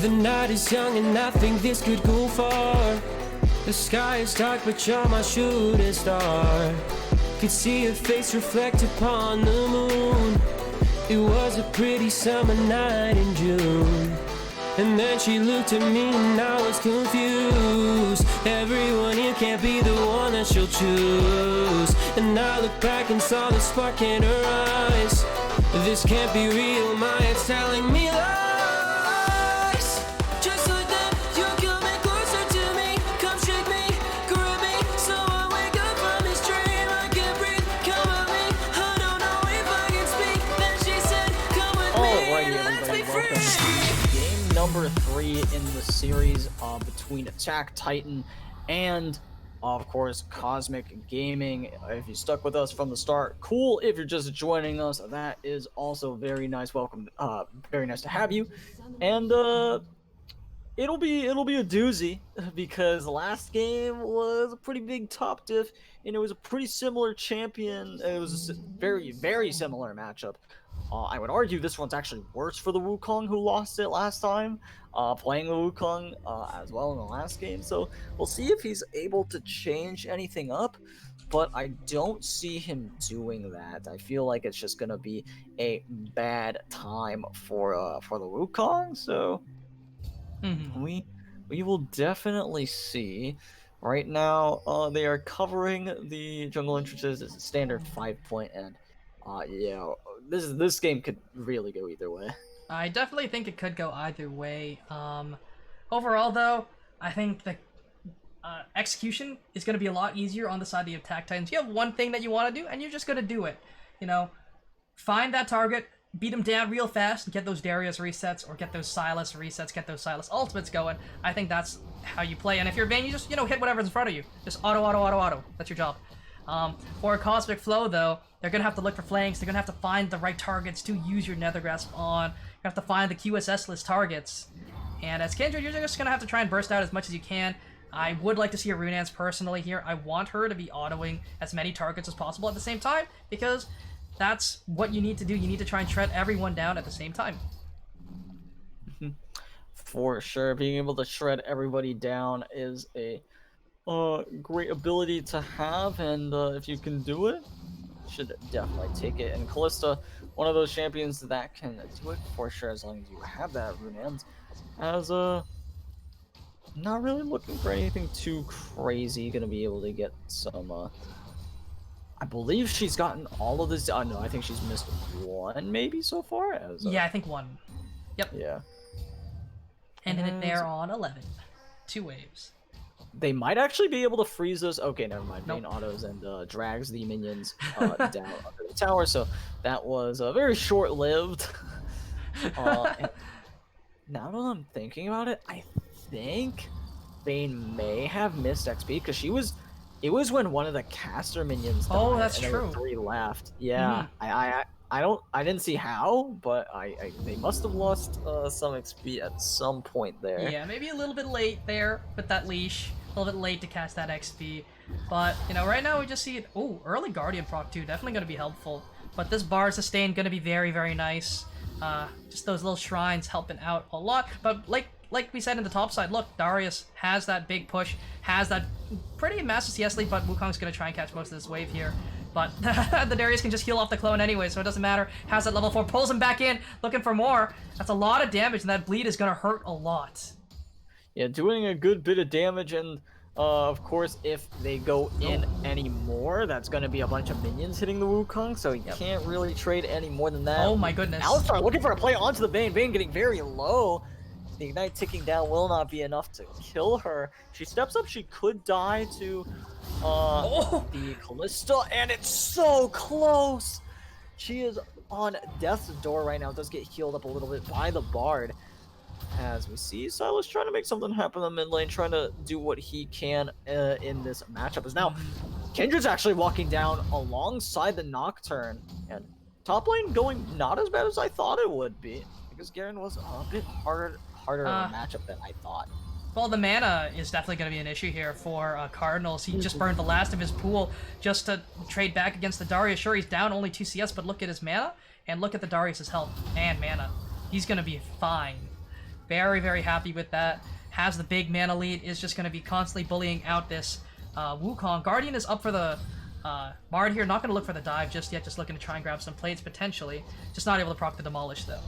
The night is young and I think this could go far. The sky is dark but you're my shooting star. Could see your face reflect upon the moon. It was a pretty summer night in June. And then she looked at me and I was confused. Everyone here can't be the one that she'll choose. And I looked back and saw the spark in her eyes. This can't be real, my head's telling me lies. Just like that, you're coming closer to me. Come shake me, grab me, so I wake up from this dream. I can't breathe, come at me. I don't know if I can speak. Then she said, come with me, Alrighty, let's be everybody, welcome free. to game number 3 in the series between Attack Titan and, of course, Cosmic Gaming. If you stuck with us from the start, cool. If you're just joining us, that is also very nice. Welcome, very nice to have you. And it'll be a doozy because the last game was a pretty big top diff, and it was a pretty similar champion. It was a very similar matchup. I would argue this one's actually worse for the Wukong who lost it last time, playing the Wukong as well in the last game. So we'll see if he's able to change anything up, but I don't see him doing that. I feel like it's just gonna be a bad time for the Wukong. So we will definitely see. Right now, they are covering the jungle entrances as a standard 5-point, and yeah, this game could really go either way. I definitely think it could go either way. Overall, though, I think the execution is going to be a lot easier on the side of the Attack Titans. You have one thing that you want to do, and you're just going to do it. You know, find that target, beat them down real fast, get those Darius resets, or get those Silas resets, get those Silas ultimates going. I think that's how you play. And if you're Vayne, you just, hit whatever's in front of you. Just auto. That's your job. For Cosmic Flow, though, they're going to have to look for flanks. They're going to have to find the right targets to use your Nether Grasp on. You have to find the QSS list targets. And as Kindred, you're just going to have to try and burst out as much as you can. I would like to see a Runance personally here. I want her to be autoing as many targets as possible at the same time, because that's what you need to do. You need to try and shred everyone down at the same time. For sure, being able to shred everybody down is a great ability to have, and if you can do it, you should definitely take it. And Callista, one of those champions that can do it for sure, as long as you have that Runance, as not really looking for anything too crazy. Gonna be able to get some I believe she's gotten all of this. No, I think she's missed one maybe so far. As Yeah, I think one. Yep. Yeah. Ended it there on 11. 2 waves. They might actually be able to freeze us. Okay, never mind. Nope. Main autos and drags the minions down under the tower. So that was very short-lived. And now that I'm thinking about it, I think Vayne may have missed XP because it was when one of the caster minions died. Oh, that's and there were true. 3 left. Yeah, I didn't see how, but they must have lost some XP at some point there. Yeah, maybe a little bit late there with that leash. A little bit late to cast that XP. But, you know, right now we just see... Oh, early Guardian proc too. Definitely going to be helpful. But this bar sustain going to be very, very nice. Just those little shrines helping out a lot. But like we said in the top side, look, Darius has that big push. Has that pretty massive CS lead, but Wukong's going to try and catch most of this wave here. But the Darius can just heal off the clone anyway, so it doesn't matter. Has that level 4, pulls him back in, looking for more. That's a lot of damage, and that bleed is going to hurt a lot. Yeah, doing a good bit of damage, and of course, if they go in any more, that's going to be a bunch of minions hitting the Wukong, so you can't really trade any more than that. Oh my goodness. Alistar looking for a play onto the Vayne. Vayne getting very low. The Ignite ticking down will not be enough to kill her. She steps up, she could die to the Callista, and it's so close! She is on death's door right now, does get healed up a little bit by the Bard. As we see Silas trying to make something happen in the mid lane, trying to do what he can in this matchup. As now, Kindred's actually walking down alongside the Nocturne, and top lane going not as bad as I thought it would be, because Garen was a bit harder matchup than I thought. Well, the mana is definitely going to be an issue here for Cardinals. He just burned the last of his pool just to trade back against the Darius. Sure, he's down only 2 CS, but look at his mana, and look at the Darius's health and mana. He's going to be fine. Very, very happy with that. Has the big mana lead, is just going to be constantly bullying out this Wukong. Guardian is up for the Bard here. Not going to look for the dive just yet, just looking to try and grab some plates potentially. Just not able to proc the Demolish though.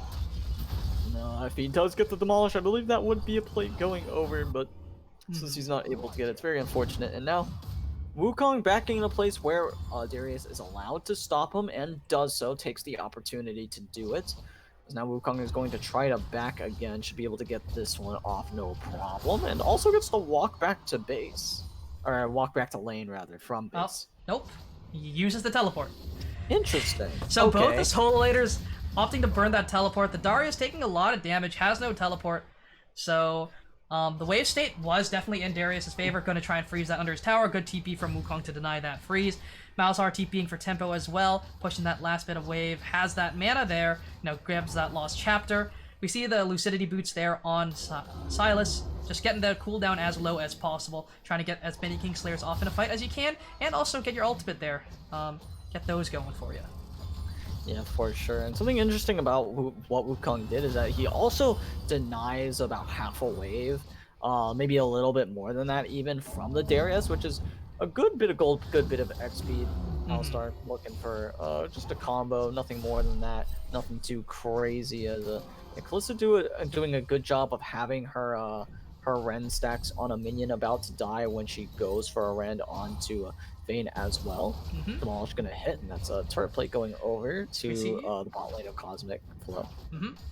No, if he does get the Demolish, I believe that would be a plate going over, but since he's not able to get it, it's very unfortunate. And now, Wukong backing in a place where Darius is allowed to stop him, and does so, takes the opportunity to do it. Now Wukong is going to try to back again, should be able to get this one off no problem, and also gets to walk back to base. Or walk back to lane, rather, from base. Oh, nope. He uses the teleport. Interesting. So both the Sololators opting to burn that teleport. The Darius taking a lot of damage, has no teleport. So the wave state was definitely in Darius' favor. Going to try and freeze that under his tower. Good TP from Wukong to deny that freeze. Malzahar TPing for tempo as well, pushing that last bit of wave. Has that mana there, grabs that lost chapter. We see the Lucidity boots there on Silas, just getting the cooldown as low as possible, trying to get as many Kingslayers off in a fight as you can, and also get your ultimate there. Get those going for you. Yeah, for sure. And something interesting about what Wukong did is that he also denies about half a wave, maybe a little bit more than that even, from the Darius, which is a good bit of gold, good bit of XP. I'll start looking for just a combo, nothing more than that, nothing too crazy. As Callista doing a good job of having her her Ren stacks on a minion about to die when she goes for a Ren onto Vayne as well. Demolish gonna hit, and that's a turret plate going over to the bot lane of Cosmic Flow.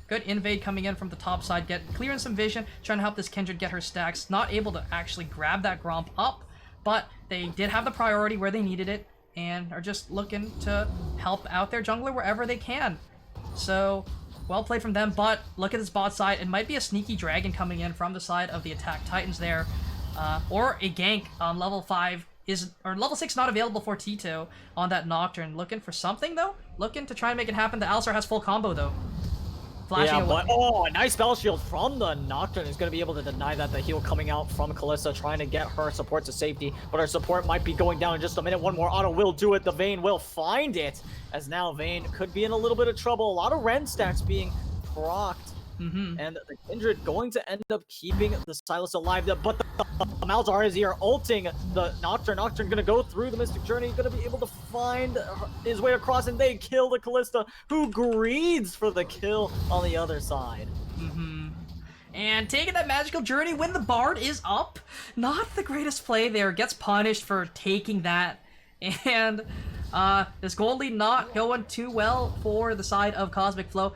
Good invade coming in from the top side, clearing some vision, trying to help this Kindred get her stacks. Not able to actually grab that Gromp up, but they did have the priority where they needed it, and are just looking to help out their jungler wherever they can. So, well played from them, but look at this bot side. It might be a sneaky dragon coming in from the side of the attack Titans there, or a gank on level 5 or level 6 not available for Tito on that Nocturne. Looking for something though, looking to try and make it happen. The Alistar has full combo though. Flashing away. But a nice spell shield from the Nocturne is going to be able to deny that. The heal coming out from Callista, trying to get her support to safety, but her support might be going down in just a minute. One more auto will do it. The Vayne will find it, as now Vayne could be in a little bit of trouble. A lot of Ren stacks being procced, and the Kindred going to end up keeping the Silas alive. But the Malzahar is here ulting the Nocturne. Nocturne gonna go through the Mystic Journey, gonna be able to find his way across, and they kill the Callista, who greeds for the kill on the other side. And taking that magical journey when the Bard is up. Not the greatest play there. Gets punished for taking that. And this gold lead not going too well for the side of Cosmic Flow.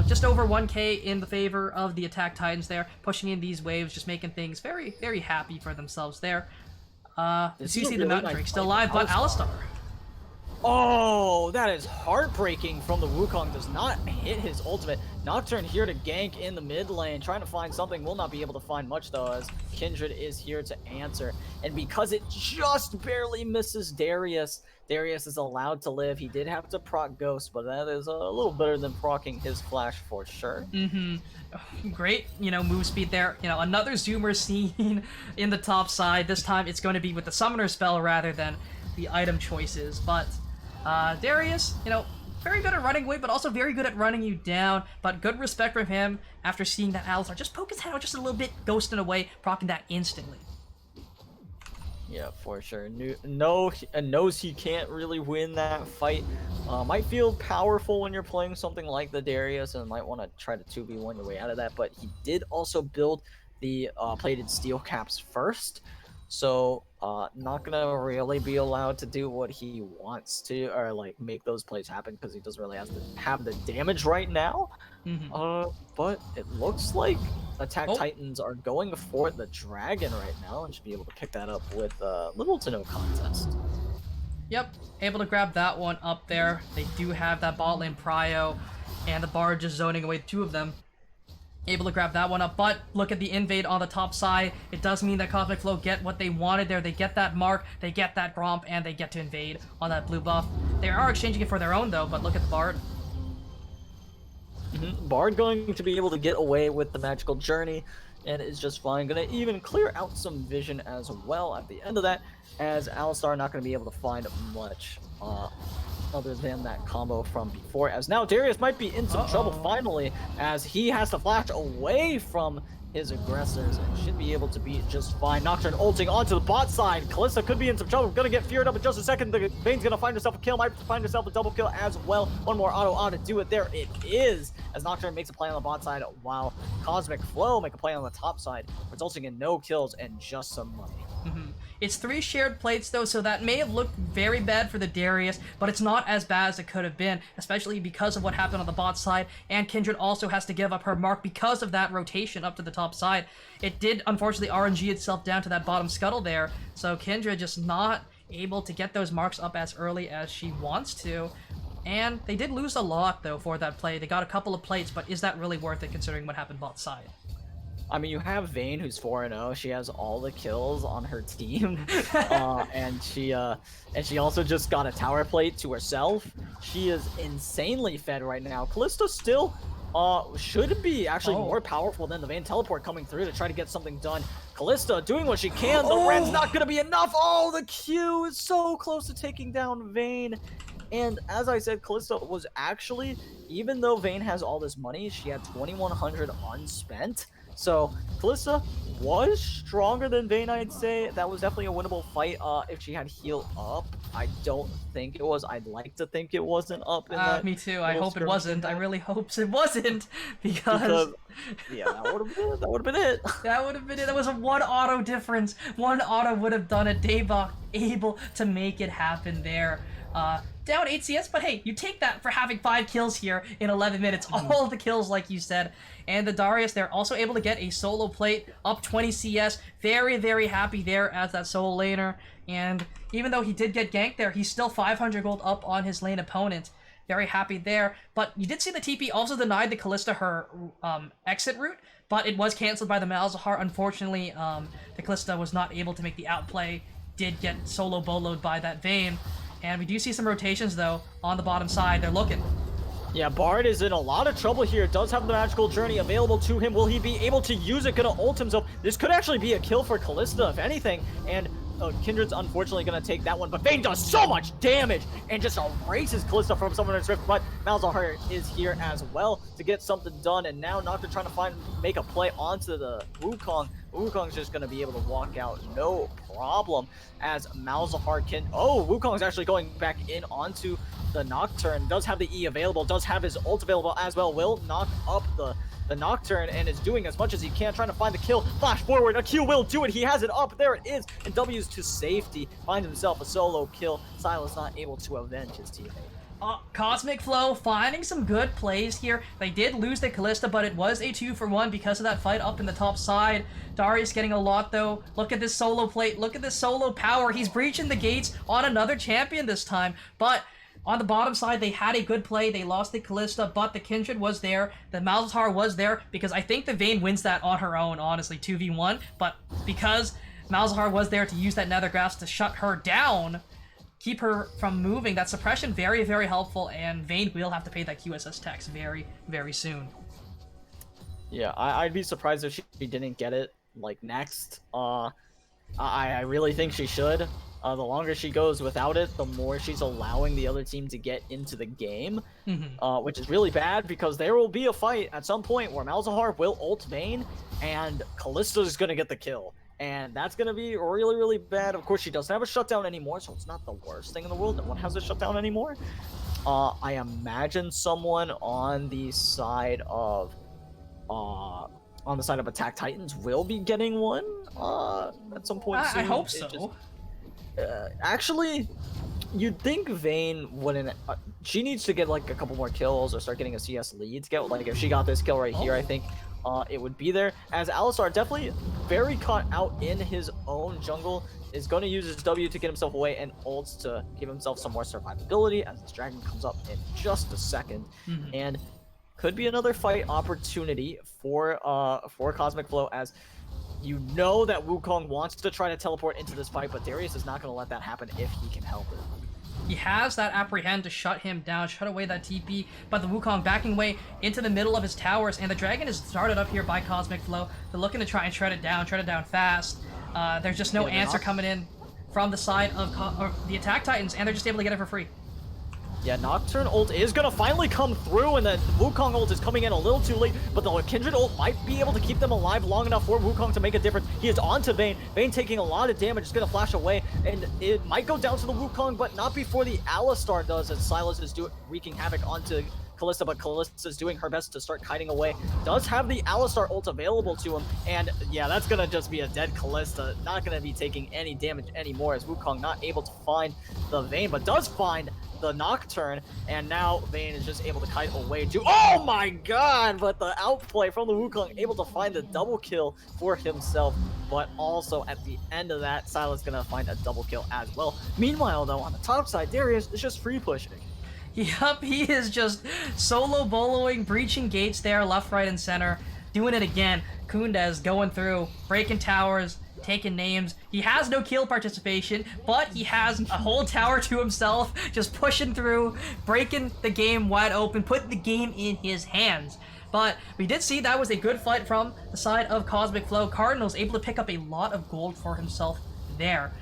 Just over 1k in the favor of the attack Titans there, pushing in these waves, just making things very, very happy for themselves there. You see the Mountain Drake still alive, but Alistar. Oh, that is heartbreaking from the Wukong. Does not hit his ultimate. Nocturne here to gank in the mid lane, trying to find something. Will not be able to find much though, as Kindred is here to answer. And because it just barely misses Darius, Darius is allowed to live. He did have to proc Ghost, but that is a little better than procking his flash for sure. Great, move speed there. Another Zoomer scene in the top side. This time it's going to be with the Summoner spell rather than the item choices. But Darius, very good at running away, but also very good at running you down. But good respect from him after seeing that Alistar just poke his head out just a little bit, ghosting away, proccing that instantly. Yeah, for sure. Knows he can't really win that fight. Might feel powerful when you're playing something like the Darius, and might want to try to 2v1 your way out of that. But he did also build the plated steel caps first, so not gonna really be allowed to do what he wants to, or like make those plays happen, because he doesn't really have the damage right now. But it looks like Attack Titans are going for the Dragon right now, and should be able to pick that up with little to no contest. Yep, able to grab that one up there. They do have that bot lane prio, and the Bard just zoning away two of them. Able to grab that one up, but look at the invade on the top side. It does mean that Cosmic Flow get what they wanted there. They get that mark, they get that Gromp, and they get to invade on that blue buff. They are exchanging it for their own though, but look at the Bard. Bard going to be able to get away with the magical journey, and is just fine. Gonna even clear out some vision as well at the end of that, as Alistar not gonna be able to find much other than that combo from before, as now Darius might be in some trouble finally, as he has to flash away from his aggressors and should be able to be just fine. Nocturne ulting onto the bot side. Kalista could be in some trouble. Gonna get feared up in just a second. The Vayne's gonna find herself a kill. Might find herself a double kill as well. One more auto on to do it. There it is, as Nocturne makes a play on the bot side while Cosmic Flow make a play on the top side, resulting in no kills and just some money. It's 3 shared plates though, so that may have looked very bad for the Darius, but it's not as bad as it could have been, especially because of what happened on the bot side, and Kindred also has to give up her mark because of that rotation up to the top side. It did unfortunately RNG itself down to that bottom scuttle there, so Kindred just not able to get those marks up as early as she wants to. And they did lose a lot though for that play. They got a couple of plates, but is that really worth it considering what happened bot side? I mean, you have Vayne, who's 4-0. She has all the kills on her team, and she also just got a tower plate to herself. She is insanely fed right now. Kalista still should be actually more powerful than the Vayne teleport coming through to try to get something done. Kalista doing what she can. The Ren's not going to be enough. Oh, the Q is so close to taking down Vayne. And as I said, Kalista was actually, even though Vayne has all this money, she had 2,100 unspent. So Kalista was stronger than Vayne, I'd say. That was definitely a winnable fight if she had heal up. I don't think it was. I'd like to think it wasn't up in that. Me too. I hope it wasn't. I really hope it wasn't, because yeah, that would have been it. That would have been it. That would have been it. That was a 1 auto difference. 1 auto would have done it. Daybok able to make it happen there. Down 8 CS, but hey, you take that for having 5 kills here in 11 minutes. All the kills, like you said. And the Darius, they're also able to get a solo plate, up 20 CS. Very, very happy there as that solo laner. And even though he did get ganked there, he's still 500 gold up on his lane opponent. Very happy there. But you did see the TP also denied the Kalista her exit route, but it was canceled by the Malzahar. Unfortunately, the Kalista was not able to make the outplay. Did get solo boloed by that Vayne. And we do see some rotations, though, on the bottom side. They're looking. Yeah, Bard is in a lot of trouble here. Does have the magical journey available to him. Will he be able to use it? Gonna ult himself. This could actually be a kill for Kalista, if anything. And Kindred's unfortunately gonna take that one. But Vayne does so much damage and just erases Kalista from Summoner's Rift. But Malzahar is here as well to get something done. And now Nocturne trying to make a play onto the Wukong. Wukong's just going to be able to walk out no problem, as Malzahar can... Oh, Wukong's actually going back in onto the Nocturne. Does have the E available, does have his ult available as well. Will knock up the Nocturne and is doing as much as he can, trying to find the kill. Flash forward, a Q will do it. He has it up. There it is. And W's to safety. Finds himself a solo kill. Silas not able to avenge his teammate. Cosmic Flow finding some good plays here. They did lose the Kalista, but it was a 2-for-1 because of that fight up in the top side. Darius getting a lot, though. Look at this solo plate. Look at this solo power. He's breaching the gates on another champion this time. But On the bottom side, they had a good play. They lost the Callista, but the Kindred was there. The Malzahar was there because I think the Vayne wins that on her own, honestly, 2v1. But because Malzahar was there to use that Nether Grasp to shut her down, keep her from moving, that suppression very, very helpful, and Vayne will have to pay that QSS tax very, very soon. Yeah, I'd be surprised if she didn't get it, like, next. I really think she should. The longer she goes without it, the more she's allowing the other team to get into the game, which is really bad because there will be a fight at some point where Malzahar will ult Vayne and Callista's gonna get the kill. And that's gonna be really, really bad. Of course, she doesn't have a shutdown anymore, so it's not the worst thing in the world. No one has a shutdown anymore. I imagine someone on the side of Attack Titans will be getting one at some point soon. I hope so. Actually, you'd think Vayne wouldn't. She needs to get like a couple more kills or start getting a CS lead to get, like, if she got this kill right here, I think it would be there. As Alistar, definitely very caught out in his own jungle, is going to use his W to get himself away and ults to give himself some more survivability as this dragon comes up in just a second. And could be another fight opportunity for Cosmic Flow, as you know that Wukong wants to try to teleport into this fight, but Darius is not going to let that happen if he can help it. He has that Apprehend to shut him down, shut away that TP, but the Wukong backing away into the middle of his towers, and the dragon is started up here by Cosmic Flow. They're looking to try and shred it down fast. There's just no answer coming in from the side of the Attack Titans, and they're just able to get it for free. Yeah, Nocturne ult is gonna finally come through, and the Wukong ult is coming in a little too late, but the Kindred ult might be able to keep them alive long enough for Wukong to make a difference. He is onto Vayne. Vayne taking a lot of damage, is gonna flash away, and it might go down to the Wukong, but not before the Alistar does, as Silas is wreaking havoc onto Callista, but Callista is doing her best to start kiting away. Does have the Alistar ult available to him, and yeah, that's gonna just be a dead Callista. Not gonna be taking any damage anymore, as Wukong not able to find the Vayne, but does find the Nocturne, and now Vayne is just able to kite away to— oh my god! But the outplay from the Wukong, able to find the double kill for himself, but also at the end of that, Silas gonna find a double kill as well. Meanwhile, though, on the top side, Darius is just free pushing. Yup, he is just solo boloing, breaching gates there, left, right, and center, doing it again. Kundez going through, breaking towers, taking names. He has no kill participation, but he has a whole tower to himself, just pushing through, breaking the game wide open, putting the game in his hands. But we did see that was a good fight from the side of Cosmic Flow. Cardinals able to pick up a lot of gold for himself there.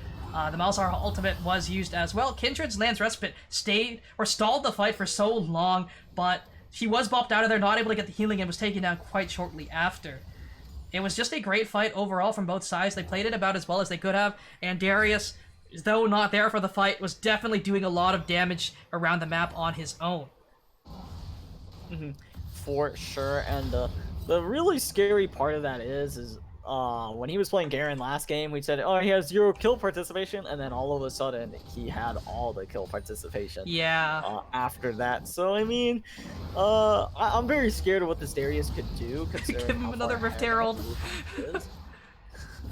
The Malzahar ultimate was used as well. Kindred's Land's Respite stalled the fight for so long, but he was bopped out of there, not able to get the healing, and was taken down quite shortly after. It was just a great fight overall from both sides. They played it about as well as they could have, and Darius, though not there for the fight, was definitely doing a lot of damage around the map on his own. For sure, and the really scary part of that is when he was playing Garen last game, we said, oh, he has 0 kill participation, and then all of a sudden, he had all the kill participation. Yeah. After that, so I mean, I'm very scared of what this Darius could do. Give him another Rift Herald.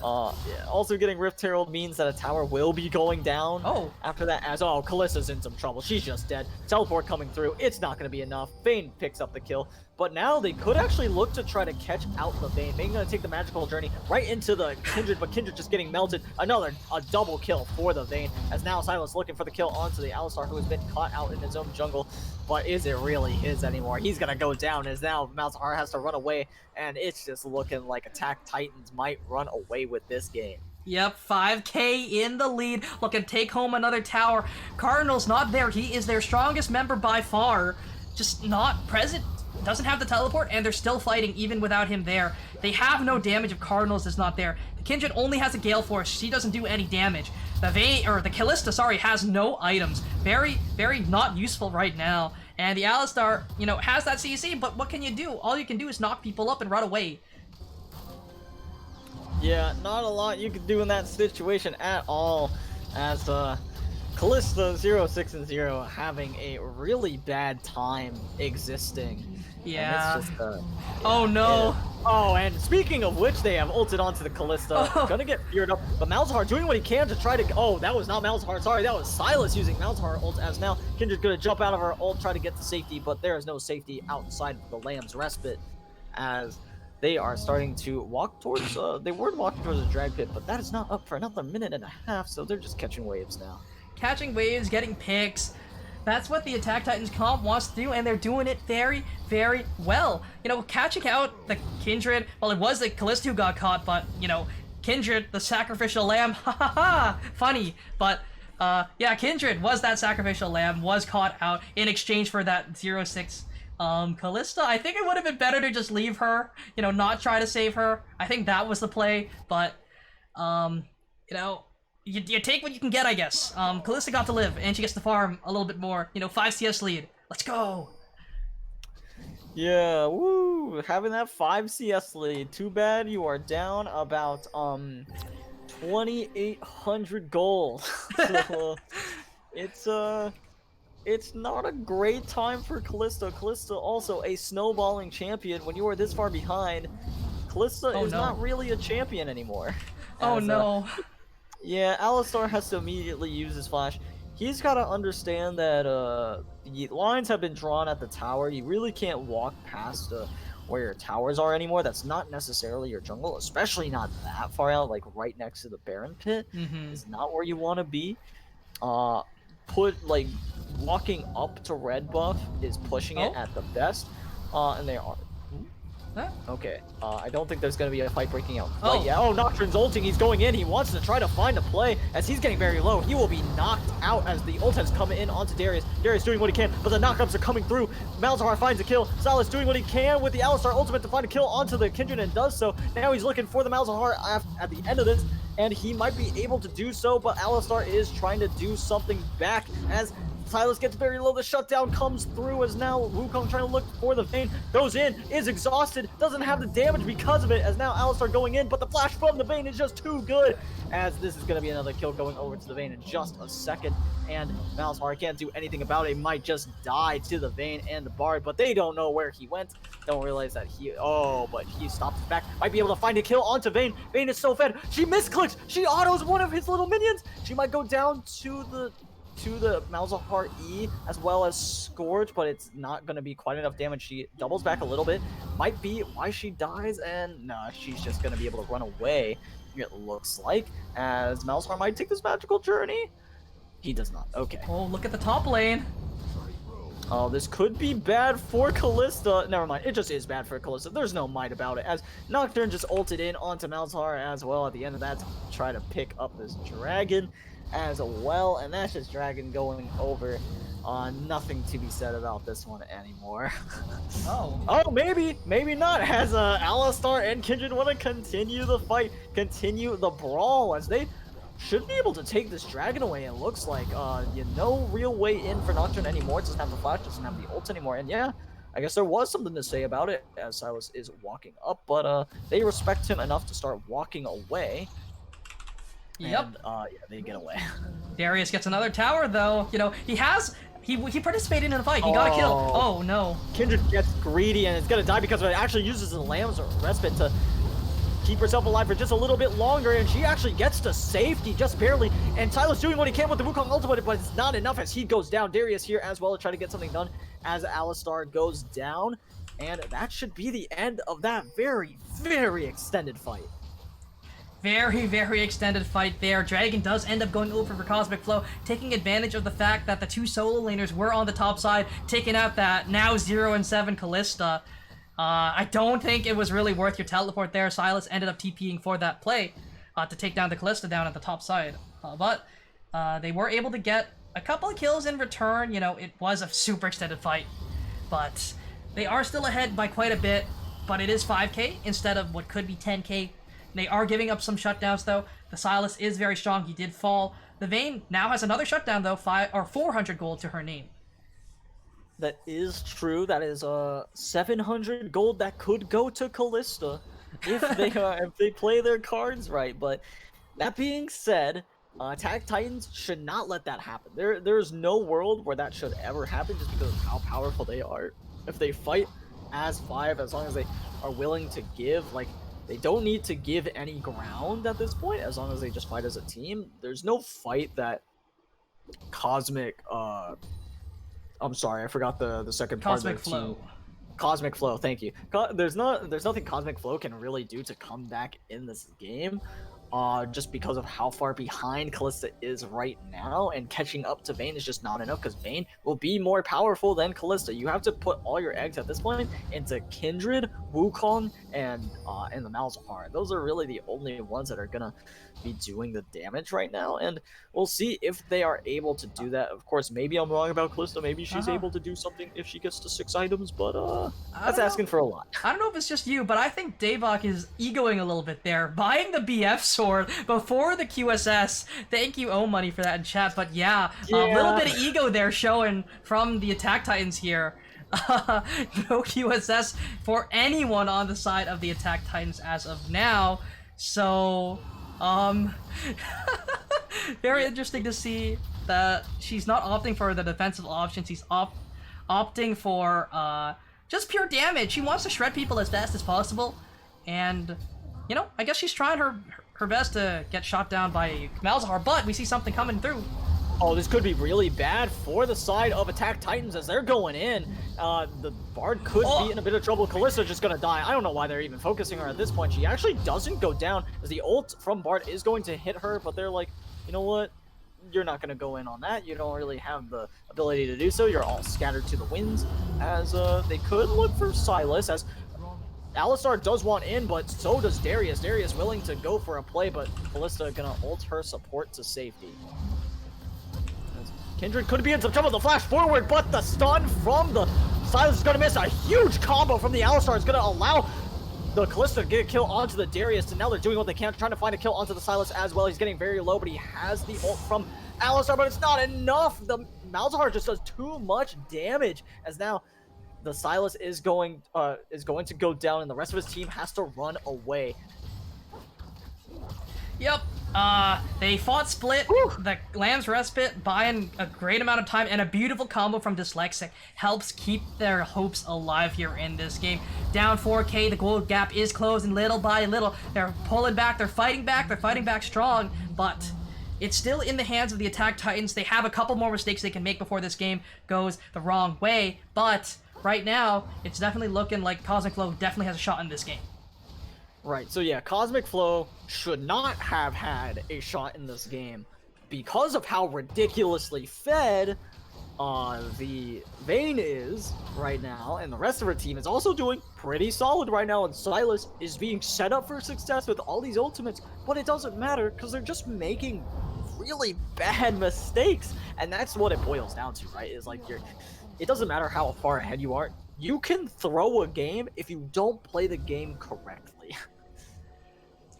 Yeah, also getting Rift Herald means that a tower will be going down. After that, as Callista's in some trouble. She's just dead. Teleport coming through. It's not going to be enough. Vayne picks up the kill. But now they could actually look to try to catch out the Vayne. Vayne going to take the magical journey right into the Kindred, but Kindred just getting melted. A double kill for the Vayne, as now Silas looking for the kill onto the Alistar, who has been caught out in his own jungle. But is it really his anymore? He's going to go down, as now Malzahar has to run away, and it's just looking like Attack Titans might run away with this game. Yep, 5k in the lead, looking to take home another tower. Cardinals not there. He is their strongest member by far, just not present. Doesn't have the teleport, and they're still fighting even without him there. They have no damage if Cardinals is not there. The Kindred only has a Gale Force. She doesn't do any damage. The Callista, has no items. Very, very not useful right now. And the Alistar, has that CC, but what can you do? All you can do is knock people up and run away. Yeah, not a lot you could do in that situation at all, as Callista 0-6 and 0 having a really bad time existing. Yeah. And it's just Oh no. Oh, and speaking of which, they have ulted onto the Callista. Oh. Gonna get feared up. But Malzahar doing what he can to try to... Oh, that was not Malzahar. Sorry, that was Silas using Malzahar ult, as now Kindred's gonna jump out of her ult, try to get to safety, but there is no safety outside of the Lamb's Respite, as they are starting to walk towards... they were walking towards the drag pit, but that is not up for another minute and a half, so they're just catching waves now. Catching waves, getting picks. That's what the Attack Titans comp wants to do, and they're doing it very, very well. You know, catching out the Kindred, well, it was the Callista who got caught, but, you know, Kindred, the sacrificial lamb, ha ha ha, funny. But, yeah, Kindred was that sacrificial lamb, was caught out in exchange for that 0-6 Callista. I think it would have been better to just leave her, you know, not try to save her. I think that was the play, but, you know, you take what you can get, I guess. Callista got to live, and she gets to farm a little bit more. You know, 5 CS lead. Let's go! Yeah, woo! Having that 5 CS lead. Too bad you are down about 2,800 gold. So, it's not a great time for Callista. Callista also a snowballing champion. When you are this far behind, Callista is not really a champion anymore. Oh no. Yeah, Alistar has to immediately use his flash. He's got to understand that the lines have been drawn at the tower. You really can't walk past where your towers are anymore. That's not necessarily your jungle, especially not that far out, like right next to the Baron pit. It's not where you want to be. Like walking up to red buff is pushing it at the best, and they are. Okay, I don't think there's going to be a fight breaking out quite yet. Oh, Nocturne's ulting, he's going in, he wants to try to find a play, as he's getting very low. He will be knocked out as the ult has come in onto Darius. Darius doing what he can, but the knockups are coming through. Malzahar finds a kill. Silas doing what he can with the Alistar ultimate to find a kill onto the Kindred, and does so. Now he's looking for the Malzahar at the end of this, and he might be able to do so, but Alistar is trying to do something back as Silas gets very low. The shutdown comes through as now Wukong trying to look for the Vayne. Goes in, is exhausted, doesn't have the damage because of it, as now Alistar going in, but the flash from the Vayne is just too good, as this is going to be another kill going over to the Vayne in just a second, and Malzahar can't do anything about it. Might just die to the Vayne and the Bard, but they don't know where he went. Don't realize that but he stopped his back. Might be able to find a kill onto Vayne. Vayne is so fed. She misclicks. She autos one of his little minions. She might go down to the Malzahar E as well as Scourge, but it's not going to be quite enough damage. She doubles back a little bit. Might be why she dies, and nah, she's just going to be able to run away, it looks like, as Malzahar might take this magical journey. He does not. Okay. Oh, look at the top lane. Oh, this could be bad for Callista. Never mind, it just is bad for Callista. There's no might about it, as Nocturne just ulted in onto Malzahar as well at the end of that to try to pick up this dragon as well, and that's just dragon going over. Nothing to be said about this one anymore. Oh, maybe not, as Alistar and Kindred want to continue the fight, continue the brawl, as they should be able to take this dragon away. It looks like no real way in for Nocturne anymore. It doesn't have the flash, doesn't have the ult anymore, and yeah, I guess there was something to say about it as Silas is walking up, but they respect him enough to start walking away. Yep. And, yeah, they get away. Darius gets another tower, though. You know, he participated in a fight. He got a kill. Oh, no. Kindred gets greedy and is going to die because it actually uses the Lamb's Respite to keep herself alive for just a little bit longer, and she actually gets to safety just barely, and Silas doing what he can with the Wukong ultimate, but it's not enough as he goes down. Darius here as well to try to get something done as Alistar goes down, and that should be the end of that very, very extended fight. Very, very extended fight there. Dragon does end up going over for Cosmic Flow, taking advantage of the fact that the two solo laners were on the top side, taking out that now 0-7 Callista. I don't think it was really worth your teleport there. Silas ended up TPing for that play to take down the Callista down at the top side. But they were able to get a couple of kills in return. You know, it was a super extended fight. But they are still ahead by quite a bit. But it is 5k instead of what could be 10k. They are giving up some shutdowns, though. The Silas is very strong. He did fall. The Vayne now has another shutdown, though, 400 gold to her name. That is true. That is 700 gold that could go to Callista if they play their cards right. But that being said, Attack Titans should not let that happen. There's no world where that should ever happen just because of how powerful they are. If they fight as 5, as long as they are willing to give, like, they don't need to give any ground at this point, as long as they just fight as a team. There's no fight that Cosmic, I'm sorry, I forgot the second part of Cosmic their team. Flow. Cosmic Flow, thank you. There's nothing Cosmic Flow can really do to come back in this game, just because of how far behind Kalista is right now, and catching up to Vayne is just not enough, because Vayne will be more powerful than Kalista. You have to put all your eggs at this point into Kindred, Wukong, and the Malzahar. Those are really the only ones that are gonna be doing the damage right now, and we'll see if they are able to do that. Of course, maybe I'm wrong about Kalista. Maybe she's able to do something if she gets to 6 items, but that's asking for a lot. I don't know if it's just you, but I think Davok is egoing a little bit there. Buying the BF sword before the QSS. Thank you, O Money, for that in chat. But yeah, a little bit of ego there showing from the Attack Titans here. No QSS for anyone on the side of the Attack Titans as of now. So, very interesting to see that she's not opting for the defensive options. She's opting for just pure damage. She wants to shred people as fast as possible, and you know, I guess she's trying her best to get shot down by Malzahar, but we see something coming through. Oh, this could be really bad for the side of Attack Titans as they're going in. The Bard could be in a bit of trouble. Kalista just gonna die. I don't know why they're even focusing her at this point. She actually doesn't go down, as the ult from Bard is going to hit her, but they're like, you know what? You're not gonna go in on that. You don't really have the ability to do so. You're all scattered to the winds, as they could look for Silas, as Alistar does want in, but so does Darius. Darius willing to go for a play, but Kalista gonna ult her support to safety. Kindred could be in some trouble. The flash forward, but the stun from the Silas is gonna miss. A huge combo from the Alistar is gonna allow the Kalista to get a kill onto the Darius, and now they're doing what they can, trying to find a kill onto the Silas as well. He's getting very low, but he has the ult from Alistar, but it's not enough. The Malzahar just does too much damage, as now the Silas is going to go down, and the rest of his team has to run away. Yep. They fought split. The Lamb's Respite, buying a great amount of time, and a beautiful combo from Dyslexic helps keep their hopes alive here in this game. Down 4K, the gold gap is closing little by little. They're pulling back, they're fighting back strong, but it's still in the hands of the Attack Titans. They have a couple more mistakes they can make before this game goes the wrong way, but right now, it's definitely looking like Cosmic Flow definitely has a shot in this game. Right, so yeah, Cosmic Flow should not have had a shot in this game because of how ridiculously fed the Vayne is right now, and the rest of her team is also doing pretty solid right now, and Silas is being set up for success with all these ultimates, but it doesn't matter because they're just making really bad mistakes, and that's what it boils down to, right? Is like it doesn't matter how far ahead you are, you can throw a game if you don't play the game correctly.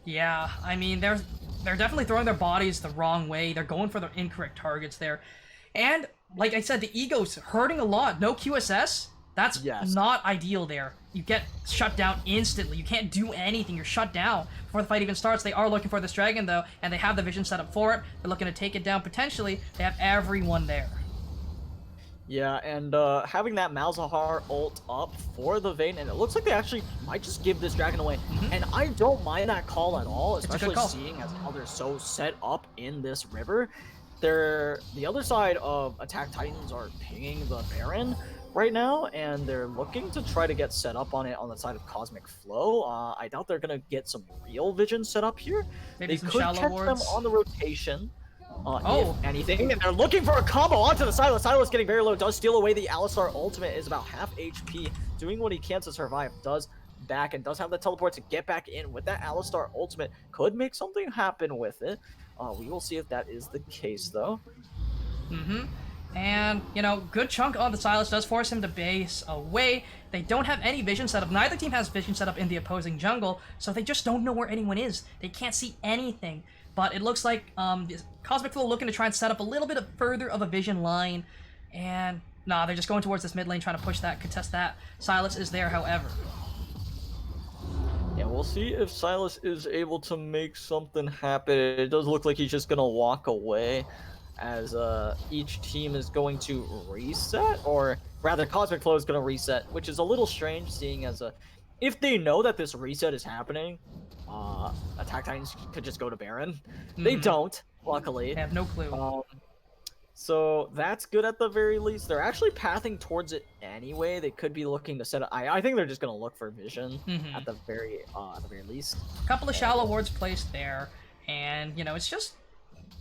Yeah, I mean, they're definitely throwing their bodies the wrong way. They're going for the incorrect targets there. And, like I said, the ego's hurting a lot. No QSS? That's not ideal there. You get shut down instantly. You can't do anything. You're shut down before the fight even starts. They are looking for this dragon, though, and they have the vision set up for it. They're looking to take it down potentially. They have everyone there. Yeah, and having that Malzahar ult up for the Vayne, and it looks like they actually might just give this dragon away. And I don't mind that call at all, especially seeing as how they're so set up in this river. The other side of Attack Titans are pinging the Baron right now, and they're looking to try to get set up on it on the side of Cosmic Flow. I doubt they're going to get some real vision set up here. Maybe they some could shallow catch wards. them on the rotation. If anything, and they're looking for a combo onto the Silas. Silas getting very low, does steal away the Alistar ultimate, is about half HP, doing what he can to survive, does back and does have the teleport to get back in with that Alistar ultimate, could make something happen with it. We will see if that is the case, though. And, you know, good chunk on the Silas does force him to base away. They don't have any vision set up. Neither team has vision set up in the opposing jungle, so they just don't know where anyone is. They can't see anything. But it looks like Cosmic Flow looking to try and set up a little bit further of a vision line. And, nah, they're just going towards this mid lane, trying to push that, contest that. Silas is there, however. Yeah, we'll we'll see if Silas is able to make something happen. It does look like he's just gonna walk away, as each team is going to reset, or rather, Cosmic Flow is gonna reset, which is a little strange, seeing as if they know that this reset is happening, Attack Titans could just go to Baron. They don't, luckily. They have no clue. So that's good at the very least. They're actually pathing towards it anyway. They could be looking to set up. I think they're just gonna look for vision at the very least. A couple of shallow wards placed there, and you know, it's just,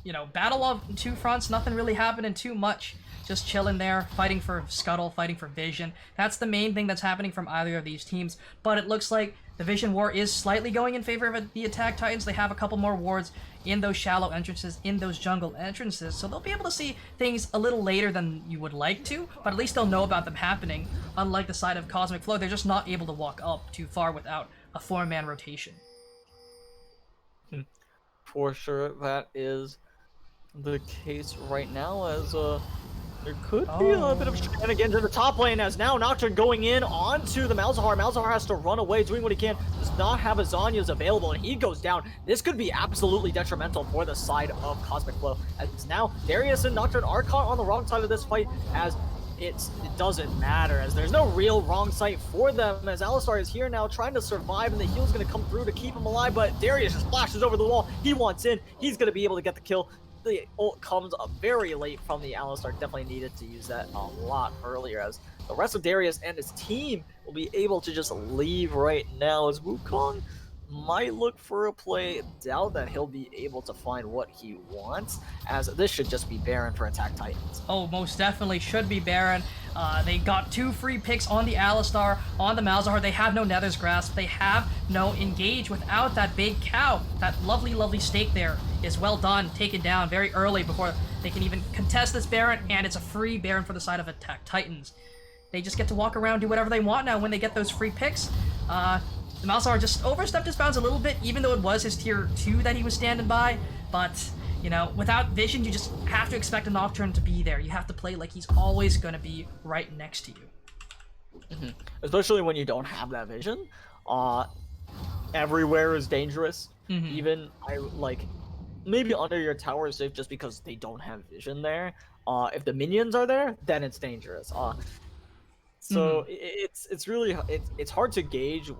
you know, battle of two fronts. Nothing really happening too much. Just chilling there, fighting for Scuttle, fighting for Vision. That's the main thing that's happening from either of these teams. But it looks like the Vision war is slightly going in favor of the Attack Titans. They have a couple more wards in those shallow entrances, in those jungle entrances, so they'll be able to see things a little later than you would like to, but at least they'll know about them happening. Unlike the side of Cosmic Flow, they're just not able to walk up too far without a 4-man rotation. For sure, that is the case right now, as there could be a bit of shenanigans in the top lane, as now Nocturne going in onto the Malzahar. Malzahar has to run away, doing what he can, does not have a Zhonya's available, and he goes down. This could be absolutely detrimental for the side of Cosmic Flow, as now Darius and Nocturne are caught on the wrong side of this fight, as it doesn't matter, as there's no real wrong site for them, as Alistar is here now trying to survive, and the heal's going to come through to keep him alive, but Darius just flashes over the wall. He wants in. He's going to be able to get the kill. The ult comes up very late from the Alistar. Definitely needed to use that a lot earlier, as the rest of Darius and his team will be able to just leave right now, as Wukong might look for a play. Doubt that he'll be able to find what he wants, as this should just be Baron for Attack Titans. Oh, most definitely should be Baron. They got 2 free picks on the Alistar, on the Malzahar. They have no Nether's Grasp. They have no Engage without that big cow. That lovely, lovely stake there is well done, taken down very early before they can even contest this Baron, and it's a free Baron for the side of Attack Titans. They just get to walk around, do whatever they want now when they get those free picks. The Malzahar just overstepped his bounds a little bit, even though it was his tier 2 that he was standing by, but you know, without vision, you just have to expect a Nocturne to be there. You have to play like he's always going to be right next to you. Especially when you don't have that vision. Everywhere is dangerous. Even, maybe under your tower is safe just because they don't have vision there. If the minions are there, then it's dangerous. So it's really it's hard to gauge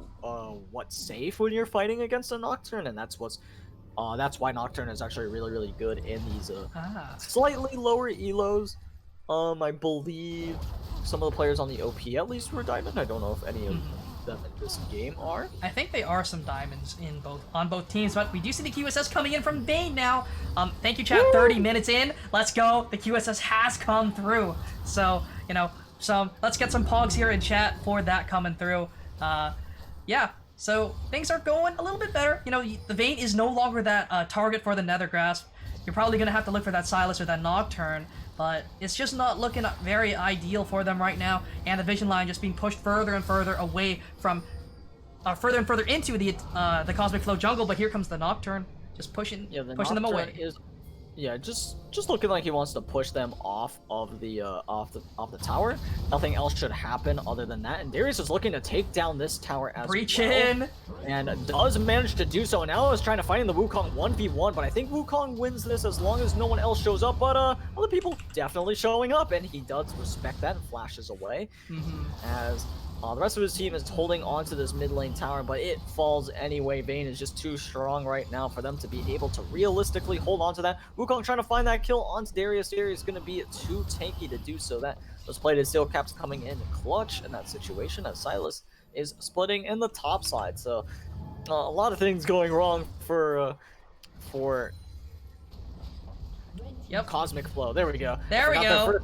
what's safe when you're fighting against a Nocturne, and that's why Nocturne is actually really good in these slightly lower elos. I believe some of the players on the OP at least were diamond. I don't know if any of them in this game are. I think they are some diamonds on both teams, but we do see the QSS coming in from Vayne now. Thank you, chat. 30 minutes in. Let's go. The QSS has come through. So, you know, let's get some pogs here in chat for that coming through. Yeah. So things are going a little bit better. You know, the Vayne is no longer that target for the Nether Grasp. You're probably going to have to look for that Silas or that Nocturne, but it's just not looking very ideal for them right now, and the vision line just being pushed further and further away from, further and further into the Cosmic Flow jungle, but here comes the Nocturne, just pushing them away. Yeah, just looking like he wants to push them off of the tower. Nothing else should happen other than that. And Darius is looking to take down this tower as Breach well. in! And does manage to do so. And now is trying to fight in the Wukong 1v1, but I think Wukong wins this as long as no one else shows up. But other people definitely showing up, and he does respect that and flashes away. As the rest of his team is holding on to this mid lane tower, but it falls anyway. Vayne is just too strong right now for them to be able to realistically hold on to that. Wukong trying to find that kill onto Darius. Darius is going to be too tanky to do so. That was played as Steel Caps coming in clutch in that situation, as Silas is splitting in the top side. So a lot of things going wrong for Cosmic Flow. There we go. There we go.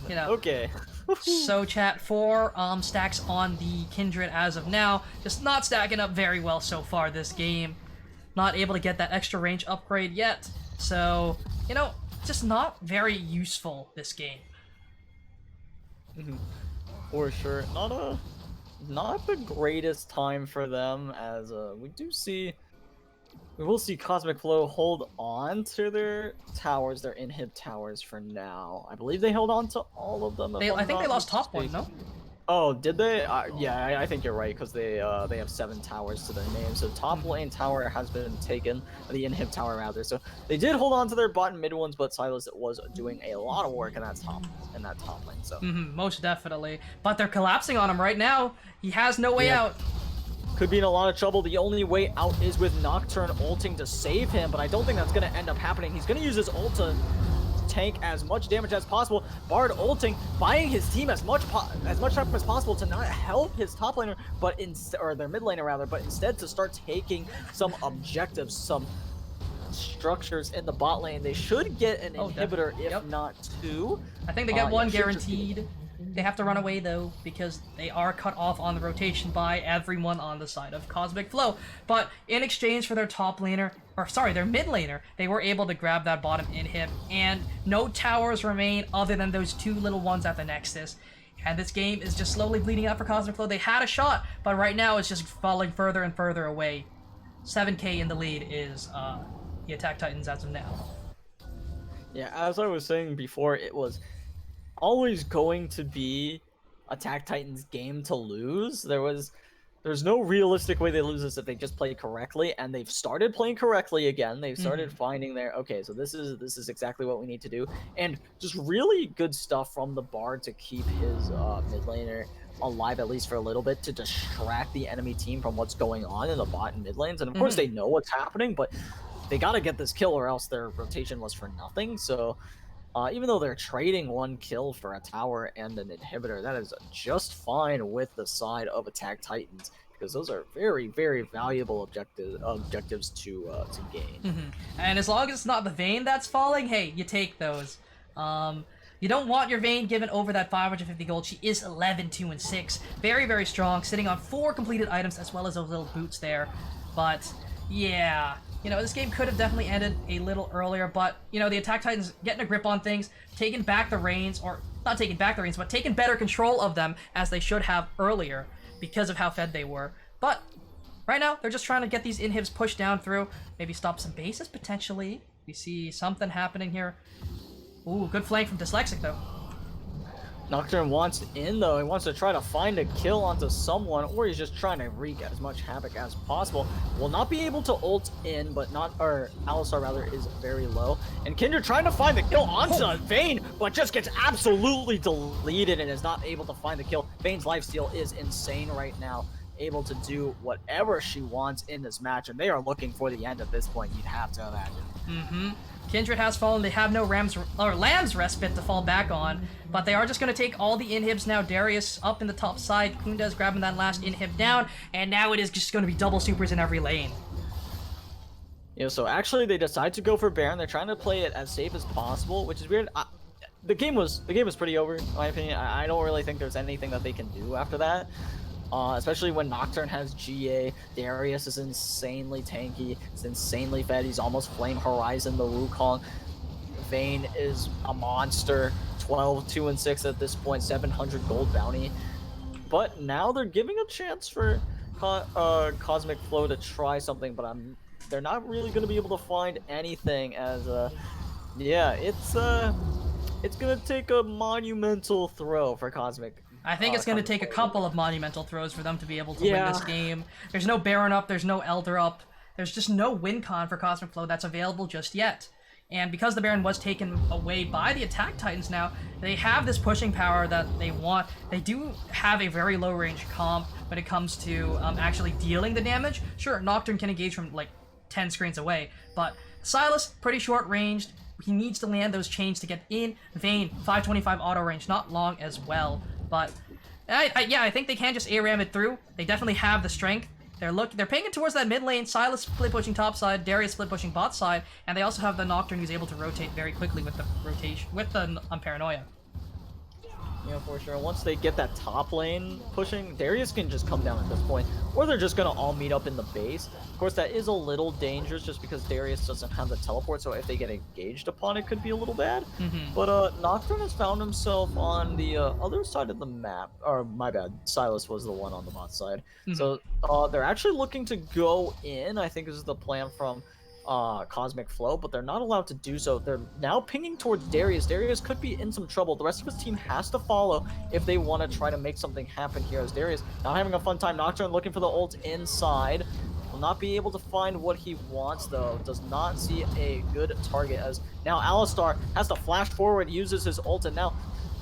You know. Okay. So chat, 4 stacks on the Kindred as of now. Just not stacking up very well so far this game. Not able to get that extra range upgrade yet. So, you know, just not very useful this game. For sure. Not the greatest time for them, as we will see Cosmic Flow hold on to their towers, their inhib towers for now. I believe they held on to all of them. I think they lost top one, no? Oh, did they? Yeah, I think you're right because they have 7 towers to their name. So top lane tower has been taken, the inhib tower rather. So they did hold on to their bot and mid ones, but Silas was doing a lot of work in that top lane. So Most definitely. But they're collapsing on him right now. He has no way Yeah. out. could be in a lot of trouble. The only way out is with Nocturne ulting to save him, but I don't think that's gonna end up happening. He's gonna use his ult to tank as much damage as possible. Bard ulting, buying his team as much time as possible to not help his top laner, but or their mid laner rather, but instead to start taking some objectives, some structures in the bot lane. They should get an inhibitor, if Yep. not 2. I think they get one should just be- guaranteed. They have to run away though, because they are cut off on the rotation by everyone on the side of Cosmic Flow. But in exchange for their top laner, or sorry, their mid laner, they were able to grab that bottom inhib, and no towers remain other than those 2 little ones at the Nexus. And this game is just slowly bleeding out for Cosmic Flow. They had a shot, but right now it's just falling further and further away. 7k in the lead is the Attack Titans as of now. Yeah, as I was saying before, it was always going to be Attack Titan's game to lose. There's no realistic way they lose this if they just play correctly, and they've started playing correctly again. They've started finding their okay, so this is exactly what we need to do, and just really good stuff from the Bard to keep his mid laner alive at least for a little bit to distract the enemy team from what's going on in the bot and mid lanes. And of course they know what's happening, but they got to get this kill or else their rotation was for nothing. So even though they're trading 1 kill for a tower and an inhibitor, that is just fine with the side of Attack Titans, because those are very, very valuable objectives to gain. And as long as it's not the Vayne that's falling, hey, you take those. You don't want your Vayne given over that 550 gold. She is 11, 2, and 6. Very, very strong, sitting on 4 completed items as well as those little boots there. But, yeah, you know, this game could have definitely ended a little earlier, but, you know, the Attack Titans getting a grip on things, taking back the reins, or not taking back the reins, but taking better control of them as they should have earlier because of how fed they were. But right now, they're just trying to get these inhibs pushed down through, maybe stop some bases potentially. We see something happening here. Ooh, good flank from Dyslexic though. Nocturne wants in though. He wants to try to find a kill onto someone, or he's just trying to wreak as much havoc as possible. Will not be able to ult in, but Alistar rather is very low. And Kindred trying to find the kill onto Vayne, but just gets absolutely deleted and is not able to find the kill. Vayne's lifesteal is insane right now, able to do whatever she wants in this match, and they are looking for the end at this point, you'd have to imagine. Kindred has fallen. They have no Lamb's Respite to fall back on, but they are just going to take all the inhibs now. Darius up in the top side. Kunda's grabbing that last inhib down, and now it is just going to be double supers in every lane. You know, so actually they decide to go for Baron. They're trying to play it as safe as possible, which is weird. The game was pretty over, in my opinion. I don't really think there's anything that they can do after that. Especially when Nocturne has GA. Darius is insanely tanky. It's insanely fed. He's almost Flame Horizon the Wukong. Vayne is a monster. 12, 2, and 6 at this point. 700 gold bounty. But now they're giving a chance for Cosmic Flow to try something, but they're not really going to be able to find anything as yeah, it's gonna take a monumental throw for Cosmic. I think it's going to take a couple of monumental throws for them to be able to win this game. There's no Baron up, there's no Elder up, there's just no win con for Cosmic Flow that's available just yet. And because the Baron was taken away by the Attack Titans now, they have this pushing power that they want. They do have a very low range comp when it comes to actually dealing the damage. Sure, Nocturne can engage from like 10 screens away, but Silas, pretty short ranged. He needs to land those chains to get in. Vayne, 525 auto range, not long as well. But I think they can just ARAM it through. They definitely have the strength. They're paying it towards that mid lane. Silas split pushing top side, Darius split pushing bot side, and they also have the Nocturne who's able to rotate very quickly with the rotation with the Paranoia. Yeah, for sure. Once they get that top lane pushing, Darius can just come down at this point, or they're just gonna all meet up in the base. Of course, that is a little dangerous just because Darius doesn't have the teleport, so if they get engaged upon it, could be a little bad. But Nocturne has found himself on the other side of the map. Or my bad, Silas was the one on the bot side. So they're actually looking to go in. I think this is the plan from Cosmic Flow, but they're not allowed to do so. They're now pinging towards Darius. Darius could be in some trouble. The rest of his team has to follow if they want to try to make something happen here, as Darius not having a fun time. Nocturne looking for the ult inside. Will not be able to find what he wants, though. Does not see a good target, as now Alistar has to flash forward, uses his ult, and now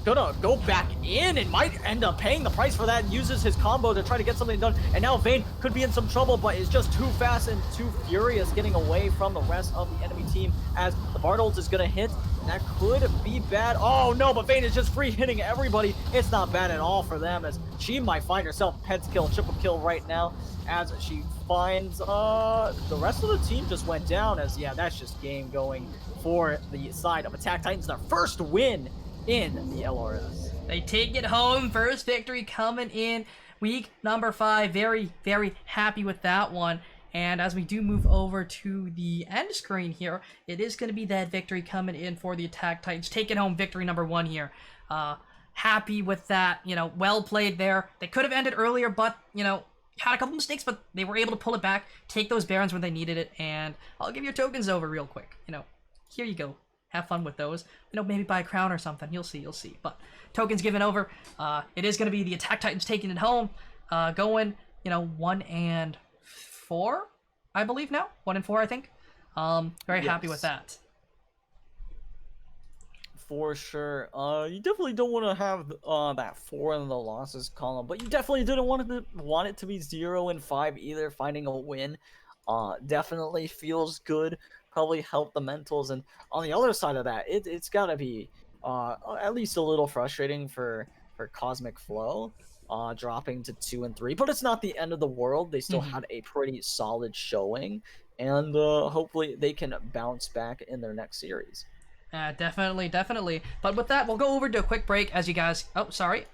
gonna go back in and might end up paying the price for that, and uses his combo to try to get something done. And now Vayne could be in some trouble, but is just too fast and too furious getting away from the rest of the enemy team, as the Bard ult is gonna hit. That could be bad. Oh no, but Vayne is just free hitting everybody. It's not bad at all for them, as she might find herself pentakill, triple kill right now, as she finds the rest of the team just went down, as yeah, that's just game going for the side of Attack Titans. Their first win in the LRS. They take it home. First victory coming in week number 5. Very, very happy with that one. And as we do move over to the end screen here, it is going to be that victory coming in for the Attack Titans. Taking home victory number 1 here. Happy with that. You know, well played there. They could have ended earlier, but, you know, had a couple mistakes, but they were able to pull it back, take those Barons when they needed it, and I'll give your tokens over real quick. You know, here you go. Have fun with those. You know, maybe buy a crown or something. You'll see, you'll see. But tokens given over. It is going to be the Attack Titans taking it home. Going, you know, 1 and 4, I believe now. 1 and 4, I think. Very happy with that. For sure. You definitely don't want to have that 4 in the losses column, but you definitely didn't want it to be 0 and 5 either. Finding a win definitely feels good. Probably help the mentals, and on the other side of that, it's gotta be at least a little frustrating for Cosmic Flow dropping to 2 and 3, but it's not the end of the world. They still had a pretty solid showing, and hopefully they can bounce back in their next series. Definitely, definitely. But with that, we'll go over to a quick break as you guys... Oh, sorry.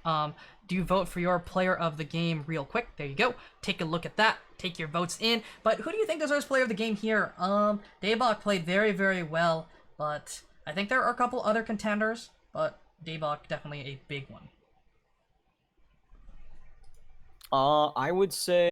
Do vote for your player of the game real quick. There you go. Take a look at that. Take your votes in. But who do you think deserves player of the game here? Daybok played very, very well, but I think there are a couple other contenders, but Daybok definitely a big one. I would say